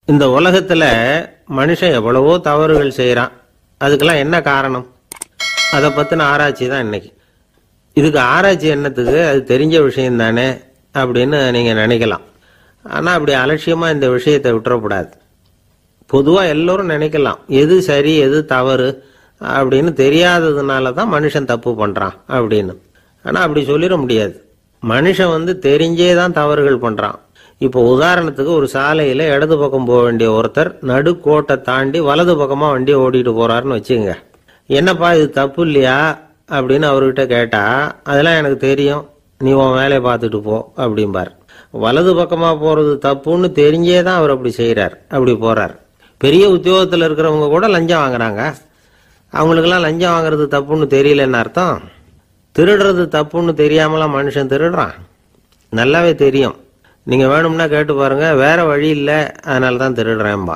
இந்த உலகத்துல மனுஷன் எவ்வளவோ தவறுகள் செய்யறான். அதுக்கெல்லாம் என்ன காரணம்? அதை பத்தின ஆராய்ச்சி தான் இன்னைக்கு. இதுக்கு ஆராய்ச்சி என்னத்துக்கு? அது தெரிஞ்ச விஷயம் தானே அப்படின்னு நீங்க நினைக்கலாம். ஆனா அப்படி அலட்சியமா இந்த விஷயத்தை விட்டுறக்கூடாது. பொதுவா எல்லோரும் நினைக்கலாம் எது சரி எது தவறு அப்படின்னு தெரியாததுனால தான் மனுஷன் தப்பு பண்றான் அப்படின்னு. ஆனா அப்படி சொல்லிட முடியாது. மனுஷன் தெரிஞ்சே தான் தவறுகள் பண்றான். இப்போ உதாரணத்துக்கு ஒரு சாலையில இடது பக்கம் போக வேண்டிய ஒருத்தர் நடுக்கோட்டை தாண்டி வலது பக்கமா வண்டியை ஓட்டிட்டு போறாருன்னு வச்சுங்க. என்னப்பா இது தப்பு இல்லையா அப்படின்னு அவர்கிட்ட கேட்டா, அதெல்லாம் எனக்கு தெரியும், நீ உன் வேலையை பார்த்துட்டு போ அப்படிம்பார். வலது பக்கமா போறது தப்புன்னு தெரிஞ்சே தான் அவர் அப்படி செய்யறார், அப்படி போறார். பெரிய உத்தியோகத்தில் இருக்கிறவங்க கூட லஞ்சம் வாங்குறாங்க. அவங்களுக்கெல்லாம் லஞ்சம் வாங்குறது தப்புன்னு தெரியலன்னு அர்த்தம். திருடுறது தப்புன்னு தெரியாமலாம் மனுஷன் திருடுறான், நல்லாவே தெரியும். நீங்க வேணும்னா கேட்டு பாருங்க, வேற வழி இல்லை அதனால தான் திருடுறேன்பா.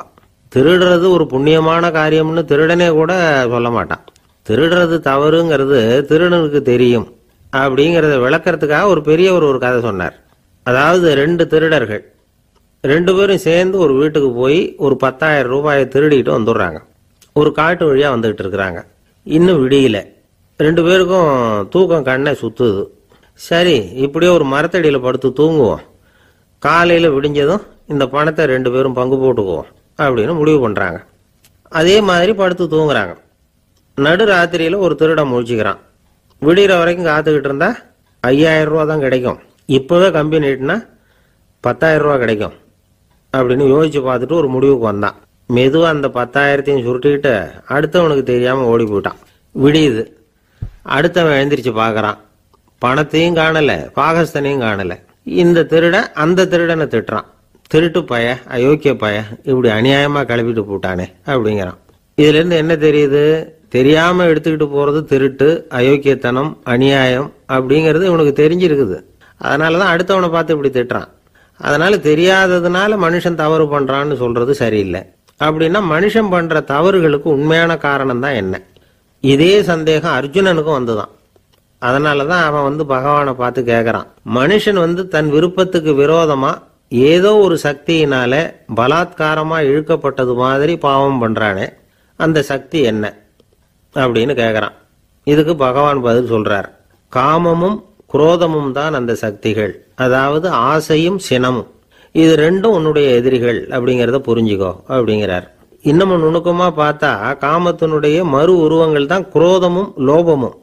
திருடுறது ஒரு புண்ணியமான காரியம்னு திருடனே கூட சொல்ல மாட்டான். திருடுறது தவறுங்கிறது திருடனுக்கு தெரியும் அப்படிங்கிறத விளக்கறதுக்காக ஒரு பெரியவர் ஒரு கதை சொன்னார். அதாவது 2 திருடர்கள் 2 பேரும் சேர்ந்து ஒரு வீட்டுக்கு போய் ஒரு 10,000 ரூபாயை திருடிட்டு வந்துடுறாங்க. ஒரு காட்டு வழியா வந்துகிட்டு இருக்கிறாங்க. இன்னும் விடியல. 2 பேருக்கும் தூக்கம் கண்ணை சுத்துது. சரி, இப்படியே ஒரு மரத்தடியில படுத்து தூங்குவோம், காலையில விடிஞ்சதும் இந்த பணத்தை 2 பேரும் பங்கு போட்டுக்குவோம் அப்படின்னு முடிவு பண்றாங்க. அதே மாதிரி படுத்து தூங்குறாங்க. நடு ராத்திரியில ஒரு திருடன் முழிச்சுக்கிறான். விடிகிற வரைக்கும் காத்துக்கிட்டு இருந்தா 5,000 ரூபா தான் கிடைக்கும், இப்பவே கம்பி நீட்டினா 10,000 ரூபா கிடைக்கும் அப்படின்னு யோசிச்சு பார்த்துட்டு ஒரு முடிவுக்கு வந்தான். மெதுவா அந்த 10,000த்தையும் சுருட்டிக்கிட்டு அடுத்தவனுக்கு தெரியாம ஓடி போயிட்டான். விடியுது. அடுத்தவன் எழுந்திரிச்சு பாக்குறான். பணத்தையும் காணல, பாகஸ்தனையும் காணல. இந்த திருடன் அந்த திருடனை திட்டுறான். திருட்டு பய, அயோக்கிய பய, இப்படி அநியாயமா கிளப்பிட்டு போட்டானே அப்படிங்கிறான். இதுல இருந்து என்ன தெரியுது? தெரியாம எடுத்துக்கிட்டு போறது திருட்டு, அயோக்கியத்தனம், அநியாயம் அப்படிங்கிறது இவனுக்கு தெரிஞ்சிருக்குது. அதனாலதான் அடுத்தவனை பார்த்து இப்படி திட்டுறான். அதனால தெரியாததுனால மனுஷன் தவறு பண்றான்னு சொல்றது சரியில்லை. அப்படின்னா மனுஷன் பண்ற தவறுகளுக்கு உண்மையான காரணம் தான் என்ன? இதே சந்தேகம் அர்ஜுனனுக்கும் வந்துதான். அதனாலதான் அவன் பகவானை பார்த்து கேட்கறான். மனுஷன் தன் விருப்பத்துக்கு விரோதமா ஏதோ ஒரு சக்தியினால பலாத்காரமா இழுக்கப்பட்டது மாதிரி பாவம் பண்றானே, அந்த சக்தி என்ன அப்படின்னு கேட்கறான். இதுக்கு பகவான் பதில் சொல்றார். காமமும் குரோதமும் தான் அந்த சக்திகள், அதாவது ஆசையும் சினமும். இது 2ம் உன்னுடைய எதிரிகள் அப்படிங்கிறத புரிஞ்சுக்கோ அப்படிங்கிறார். இன்னமும் நுணுக்கமா பார்த்தா காமத்தினுடைய மறு உருவங்கள் தான் குரோதமும் லோபமும்.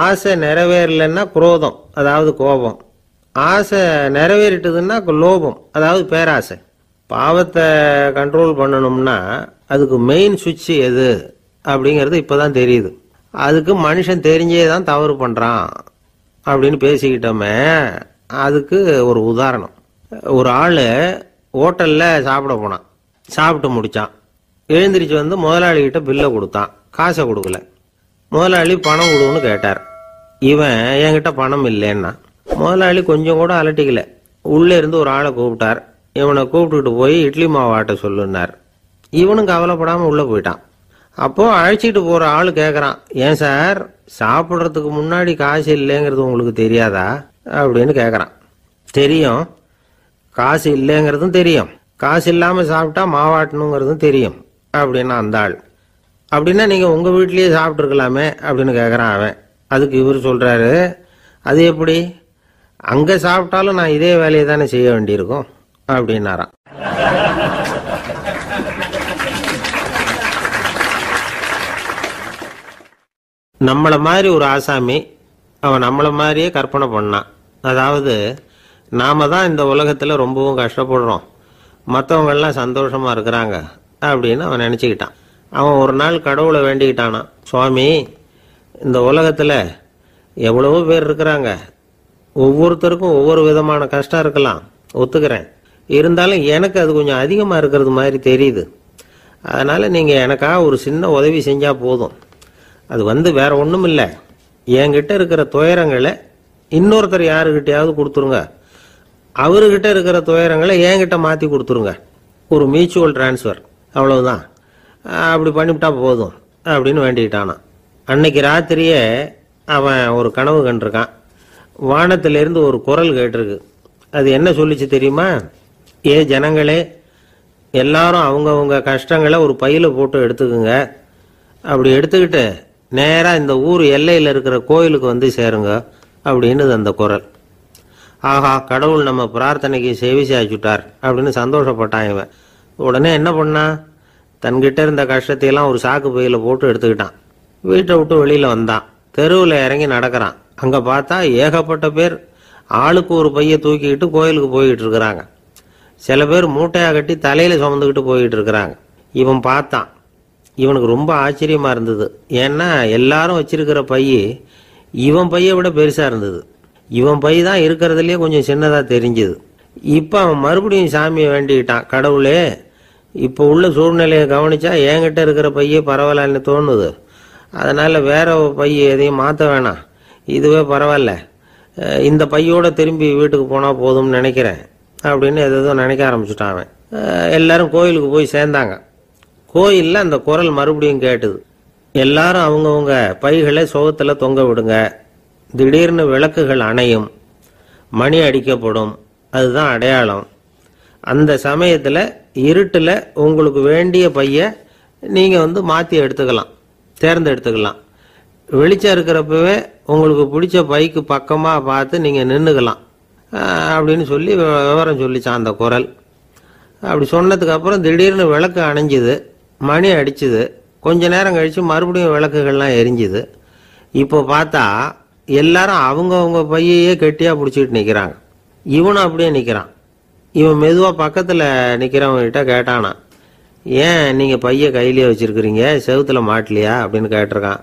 ஆசை நிறைவேறலன்னா குரோதம், அதாவது கோபம். ஆசை நிறைவேறிட்டதுன்னா லோபம், அதாவது பேராசை. பாவத்தை கண்ட்ரோல் பண்ணணும்னா அதுக்கு மெயின் சுவிட்ச் எது அப்படிங்கிறது இப்பதான் தெரியுது. அதுக்கு மனுஷன் தெரிஞ்சே தான் தவறு பண்றான் அப்படின்னு பேசிக்கிட்டோமே. அதுக்கு ஒரு உதாரணம். ஒரு ஆளு ஹோட்டல்ல சாப்பிட போனான். சாப்பிட்டு முடிச்சான். எழுந்திரிச்சு முதலாளிகிட்ட பில்லை கொடுத்தான். காசை கொடுக்கல. முதலாளி பணம் கொடுன்னு கேட்டார். இவன் என்கிட்ட பணம் இல்லைன்னா. முதலாளி கொஞ்சம் கூட அலட்டிக்கல. உள்ளே இருந்து ஒரு ஆளை கூப்பிட்டார். இவனை கூப்பிட்டுட்டு போய் இட்லி மாவு ஆட்ட சொல்லுன்னார். இவனும் கவலைப்படாம உள்ள போயிட்டான். அப்போ அழைச்சிட்டு போற ஆளு கேட்கறான், ஏன் சார் சாப்பிட்றதுக்கு முன்னாடி காசு இல்லைங்கிறது உங்களுக்கு தெரியாதா அப்படின்னு கேட்கறான். தெரியும், காசு இல்லைங்கிறதும் தெரியும், காசு இல்லாம சாப்பிட்டா மாவாட்டணுங்கிறதும் தெரியும் அப்படின்னா அந்த ஆள். அப்படின்னா நீங்க உங்க வீட்லயே சாப்பிட்டு இருக்கலாமே அப்படின்னு கேட்கறான் அவன். அதுக்கு இவர் சொல்றாரு, அது எப்படி, அங்க சாப்பிட்டாலும் நான் இதே வேலையை தானே செய்ய வேண்டியிருக்கும் அப்படின்னாராம். நம்மள மாதிரி ஒரு ஆசாமி அவன் நம்மள மாதிரியே கற்பனை பண்ணான். அதாவது நாம தான் இந்த உலகத்துல ரொம்பவும் கஷ்டப்படுறோம், மற்றவங்க எல்லாம் சந்தோஷமா இருக்கிறாங்க அப்படின்னு அவன் நினைச்சுக்கிட்டான். அவன் ஒரு நாள் கடவுளை வேண்டிக்கிட்டானா, சுவாமி இந்த உலகத்துல எவ்வளவோ பேர் இருக்கிறாங்க, ஒவ்வொருத்தருக்கும் ஒவ்வொரு விதமான கஷ்டம் இருக்கலாம், ஒத்துக்கிறேன். இருந்தாலும் எனக்கு அது கொஞ்சம் அதிகமா இருக்கிறது மாதிரி தெரியுது. அதனால நீங்க எனக்காக ஒரு சின்ன உதவி செஞ்சா போதும். அது வேற ஒண்ணும் இல்லை, என்கிட்ட இருக்கிற துயரங்களை இன்னொருத்தர் யாருக்கிட்டையாவது கொடுத்துருங்க, அவர்கிட்ட இருக்கிற துயரங்களை என்கிட்ட மாத்தி கொடுத்துருங்க. ஒரு மியூச்சுவல் டிரான்ஸ்ஃபர், அவ்வளவுதான். அப்படி பண்ணிவிட்டா போதும் அப்படின்னு வேண்டிக்கிட்டானான். அன்னைக்கு ராத்திரியே அவன் ஒரு கனவு கண்டிருக்கான். வானத்திலிருந்து ஒரு குரல் கேட்டிருக்கு. அது என்ன சொல்லிச்சு தெரியுமா? ஏ ஜனங்களே, எல்லாரும் அவங்கவுங்க கஷ்டங்களை ஒரு பையில போட்டு எடுத்துக்குங்க. அப்படி எடுத்துக்கிட்டு நேராக இந்த ஊர் எல்லையில் இருக்கிற கோயிலுக்கு வந்து சேருங்க அப்படின்னு அந்த குரல். ஆஹா, கடவுள் நம்ம பிரார்த்தனைக்கு செவி சாய்ச்சுட்டார் அப்படின்னு சந்தோஷப்பட்டான் இவன். உடனே என்ன பண்ணான், தன்கிட்ட இருந்த கஷ்டத்தையெல்லாம் ஒரு சாக்கு பையில போட்டு எடுத்துக்கிட்டான். வீட்டை விட்டு வெளியில் வந்தான். தெருவில் இறங்கி நடக்கிறான். அங்கே பார்த்தா ஏகப்பட்ட பேர் ஆளுக்கு ஒரு பையை தூக்கிக்கிட்டு கோயிலுக்கு போய்கிட்டு இருக்கிறாங்க. சில பேர் மூட்டையாக கட்டி தலையில் சுமந்துக்கிட்டு போய்கிட்டு இருக்கிறாங்க. இவன் பார்த்தான். இவனுக்கு ரொம்ப ஆச்சரியமாக இருந்தது. ஏன்னா எல்லாரும் வச்சிருக்கிற பைய இவன் பையை விட பெருசாக இருந்தது. இவன் பை தான் இருக்கிறதுலே கொஞ்சம் சின்னதாக தெரிஞ்சுது. இப்போ அவன் மறுபடியும் சாமியை வேண்டிக்கிட்டான். கடவுளே, இப்போ உள்ள சூழ்நிலையை கவனிச்சா என்கிட்ட இருக்கிற பையே பரவாயில்லன்னு தோணுது. அதனால் வேற பைய எதையும் மாற்ற வேணாம், இதுவே பரவாயில்ல, இந்த பையோட திரும்பி வீட்டுக்கு போனால் போதும்னு நினைக்கிறேன் அப்படின்னு எதோ நினைக்க ஆரம்பிச்சுட்டான் அவன். எல்லாரும் கோயிலுக்கு போய் சேர்ந்தாங்க. கோயிலில் அந்த குரல் மறுபடியும் கேட்டுது. எல்லாரும் அவங்கவுங்க பைகளை சோகத்தில் தொங்க விடுங்க. திடீர்னு விளக்குகள் அணையும், மணி அடிக்கப்படும், அதுதான் அடையாளம். அந்த சமயத்தில் இருட்டில் உங்களுக்கு வேண்டிய பைய நீங்கள் மாற்றி எடுத்துக்கலாம், தேர்ந்தெடுத்துக்கலாம். வெளிச்சம் இருக்கிறப்பவே உங்களுக்கு பிடிச்ச பைக்கு பக்கமாக பார்த்து நீங்கள் நின்றுக்கலாம் அப்படின்னு சொல்லி விவரம் சொல்லிச்சான் அந்த குரல். அப்படி சொன்னதுக்கு அப்புறம் திடீர்னு விளக்கு அணைஞ்சுது, மணி அடிச்சுது. கொஞ்ச நேரம் கழித்து மறுபடியும் விளக்குகள்லாம் எரிஞ்சுது. இப்போ பார்த்தா எல்லாரும் அவங்கவுங்க பையையே கெட்டியாக பிடிச்சிட்டு நிற்கிறாங்க. இவனும் அப்படியே நிற்கிறான். இவன் மெதுவாக பக்கத்தில் நிற்கிறவங்ககிட்ட கேட்டானா, ஏன் நீங்கள் பைய கையிலேயே வச்சுருக்கிறீங்க, செவுத்தில் மாட்டலையா அப்படின்னு கேட்டிருக்கான்.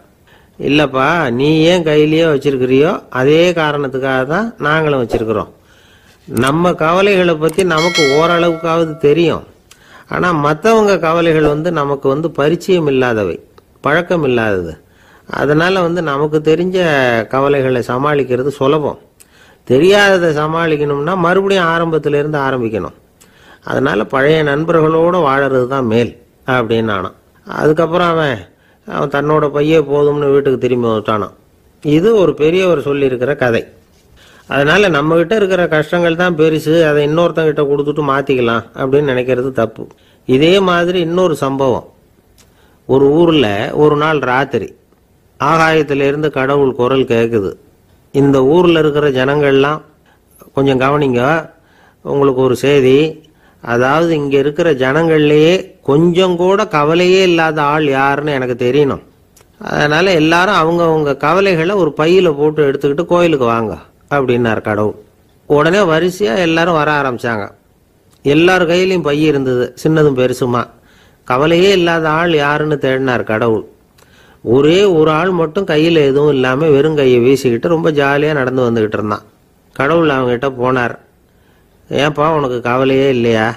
இல்லைப்பா, நீ ஏன் கையிலேயே வச்சிருக்கிறியோ அதே காரணத்துக்காக தான் நாங்களும் வச்சிருக்கிறோம். நம்ம கவலைகளை பற்றி நமக்கு ஓரளவுக்காவது தெரியும். ஆனால் மற்றவங்க கவலைகள் நமக்கு பரிச்சயம் இல்லாதவை, பழக்கம் இல்லாதது. அதனால் நமக்கு தெரிஞ்ச கவலைகளை சமாளிக்கிறது சுலபம். தெரியாததை சமாளிக்கணும்னா மறுபடியும் ஆரம்பத்திலேருந்து ஆரம்பிக்கணும். அதனால் பழைய நண்பர்களோடு வாழறது தான் மேல் அப்படின்னு ஆனான். அதுக்கப்புறம் அவன் தன்னோட பையே போதும்னு வீட்டுக்கு திரும்பி வந்துட்டானான். இது ஒரு பெரியவர் சொல்லியிருக்கிற கதை. அதனால நம்மகிட்ட இருக்கிற கஷ்டங்கள் தான் பெருசு, அதை இன்னொருத்தங்கிட்ட கொடுத்துட்டு மாற்றிக்கலாம் அப்படின்னு நினைக்கிறது தப்பு. இதே மாதிரி இன்னொரு சம்பவம். ஒரு ஊரில் ஒரு நாள் ராத்திரி ஆகாயத்திலிருந்து கடவுள் குரல் கேட்குது. இந்த ஊரில் இருக்கிற ஜனங்கள்லாம் கொஞ்சம் கவனிங்க, உங்களுக்கு ஒரு செய்தி. அதாவது இங்கே இருக்கிற ஜனங்கள்லேயே கொஞ்சம் கூட கவலையே இல்லாத ஆள் யாருன்னு எனக்கு தெரியணும். அதனால் எல்லாரும் அவங்கவுங்க கவலைகளை ஒரு பையில் போட்டு எடுத்துக்கிட்டு கோயிலுக்கு வாங்க அப்படின்னார் கடவுள். உடனே வரிசையாக எல்லாரும் வர ஆரம்பித்தாங்க. எல்லார் கையிலையும் பை இருந்தது, சின்னதும் பெருசுமா. கவலையே இல்லாத ஆள் யாருன்னு தேடினார் கடவுள். ஒரே ஒரு ஆள் மட்டும் கையில் எதுவும் இல்லாமல் வெறும் கையை வீசிக்கிட்டு ரொம்ப ஜாலியாக நடந்து வந்துக்கிட்டு இருந்தான். கடவுள் அவங்ககிட்ட போனார். ஏன்பா, உனக்கு கவலையே இல்லையா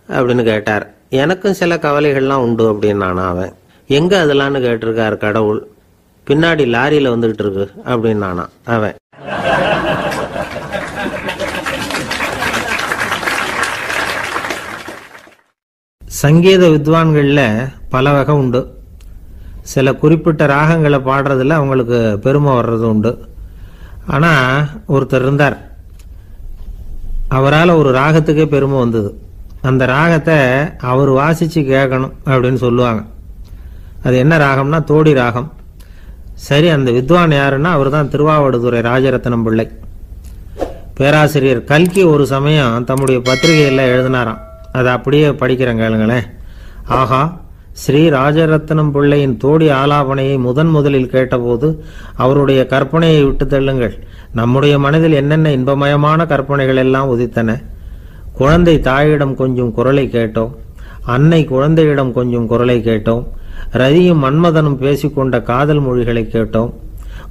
அப்படின்னு கேட்டார். எனக்கும் சில கவலைகள்லாம் உண்டு அப்படின்னு அவன். எங்கே அதெல்லாம்னு கேட்டிருக்கார் கடவுள். பின்னாடி லாரியில் வந்துக்கிட்டு இருக்கு அப்படின்னு அவன். சங்கீத வித்வான்களில் பல வகை உண்டு. சில குறிப்பிட்ட ராகங்களை பாடுறதுல அவங்களுக்கு பெருமை வர்றது உண்டு. ஆனால் ஒருத்தர் இருந்தார், அவரால் ஒரு ராகத்துக்கே பெருமை வந்தது. அந்த ராகத்தை அவர் வாசித்து கேட்கணும் அப்படின்னு சொல்லுவாங்க. அது என்ன ராகம்னா தோடி ராகம். சரி, அந்த வித்வான் யாருன்னா அவர் தான் திருவாவடுதுறை ராஜரத்னம் பிள்ளை. பேராசிரியர் கல்கி ஒரு சமயம் தம்முடைய பத்திரிகையில் எழுதினாராம். அதை அப்படியே படிக்கிறேன் கேளுங்களேன். ஆகா, ஸ்ரீ ராஜரத்னம் பிள்ளையின் தோடி ஆலாபனையை முதலில் கேட்டபோது அவருடைய கற்பனையை விட்டு தள்ளுங்கள். நம்முடைய மனதில் என்னென்ன இன்பமயமான கற்பனைகள் எல்லாம் உதித்தன. குழந்தை தாயிடம் கொஞ்சம் குரலை கேட்டோம், அன்னை குழந்தையிடம் கொஞ்சம் குரலை கேட்டோம், ரதியும் மன்மதனும் பேசிக்கொண்ட காதல் மொழிகளை கேட்டோம்,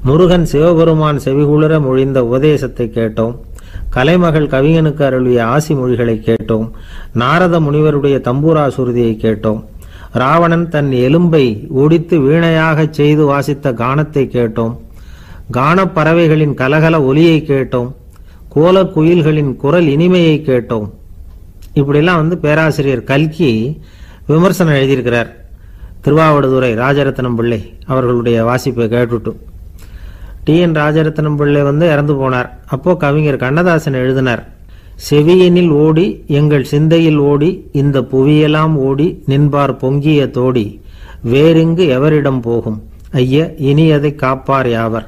முருகன் சிவபெருமான் செவிகுளிர மொழிந்த உபதேசத்தை கேட்டோம், கலைமகள் கவிஞனுக்கு அருளிய ஆசி மொழிகளை கேட்டோம், நாரத முனிவருடைய தம்பூரா சுருதியை கேட்டோம், ராவணன் தன் எலும்பை ஒடித்து வீணையாக செய்து வாசித்த கானத்தை கேட்டோம், கானப்பறவைகளின் கலகல ஒலியை கேட்டோம், கோல குயில்களின் குரல் இனிமையை கேட்டோம். இப்படிலாம் பேராசிரியர் கல்கி விமர்சனம் எழுதியிருக்கிறார். திருவாவடுதுறை ராஜரத்னம் பிள்ளை அவர்களுடைய வாசிப்பை கேட்டுட்டு டி.என். ராஜரத்னம் பிள்ளை இறந்து போனார். அப்போ கவிஞர் கண்ணதாசன் எழுதினார், செவியனில் ஓடி எங்கள் சிந்தையில் ஓடி இந்த புவியெல்லாம் ஓடி நின்பார் பொங்கிய தோடி வேறெங்கு எவரிடம் போகும் ஐய இனி அதை காப்பார் யாவர்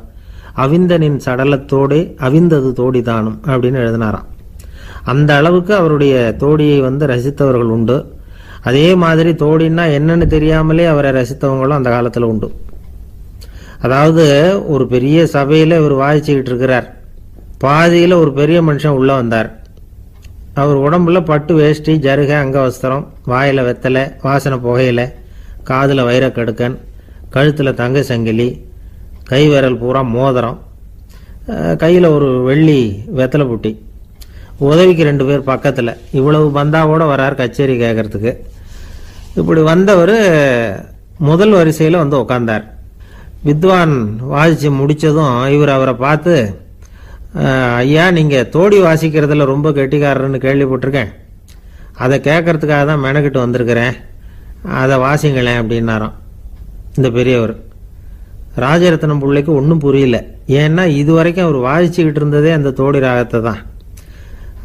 அவிந்தனின் சடலத்தோடே அவிந்தது தோடிதானும் அப்படின்னு எழுதினாராம். அந்த அளவுக்கு அவருடைய தோடியை ரசித்தவர்கள் உண்டு. அதே மாதிரி தோடின்னா என்னன்னு தெரியாமலே அவரை ரசித்தவங்களும் அந்த காலத்தில் உண்டு. அதாவது ஒரு பெரிய சபையில் இவர் வாசிச்சுக்கிட்டு இருக்கிறார். பாதியில் ஒரு பெரிய மனுஷன் உள்ள வந்தார். அவர் உடம்புல பட்டு வேஷ்டி, ஜருக, அங்கவஸ்திரம், வாயில வெத்தலை, வாசனை புகையில, காதுல வைரக்கடுக்கன், கழுத்துல தங்க சங்கிலி, கை விரல் பூரா மோதிரம், கையில் ஒரு வெள்ளி வெத்தலை புட்டி, உதவிக்கு 2 பேர் பக்கத்தில். இவ்வளவு பந்தாவோட வரார் கச்சேரி கேட்கறதுக்கு. இப்படி வந்தவர் முதல் வரிசையில் உட்கார்ந்தார். வித்வான் வாசிச்சு முடிச்சதும் இவர் அவரை பார்த்து, ஐயா நீங்கள் தோடி வாசிக்கிறதுல ரொம்ப கெட்டிக்காரர்னு கேள்விப்பட்டிருக்கேன், அதை கேட்கறதுக்காக தான் மெனக்கிட்டு வந்திருக்கிறேன், அதை வாசிங்களேன் அப்படின்னாராம் இந்த பெரியவர். ராஜரத்னம் பிள்ளைக்கு ஒன்றும் புரியல. ஏன்னா இது வரைக்கும் அவர் வாசிச்சுக்கிட்டு இருந்ததே அந்த தோடி ராகத்தை தான்.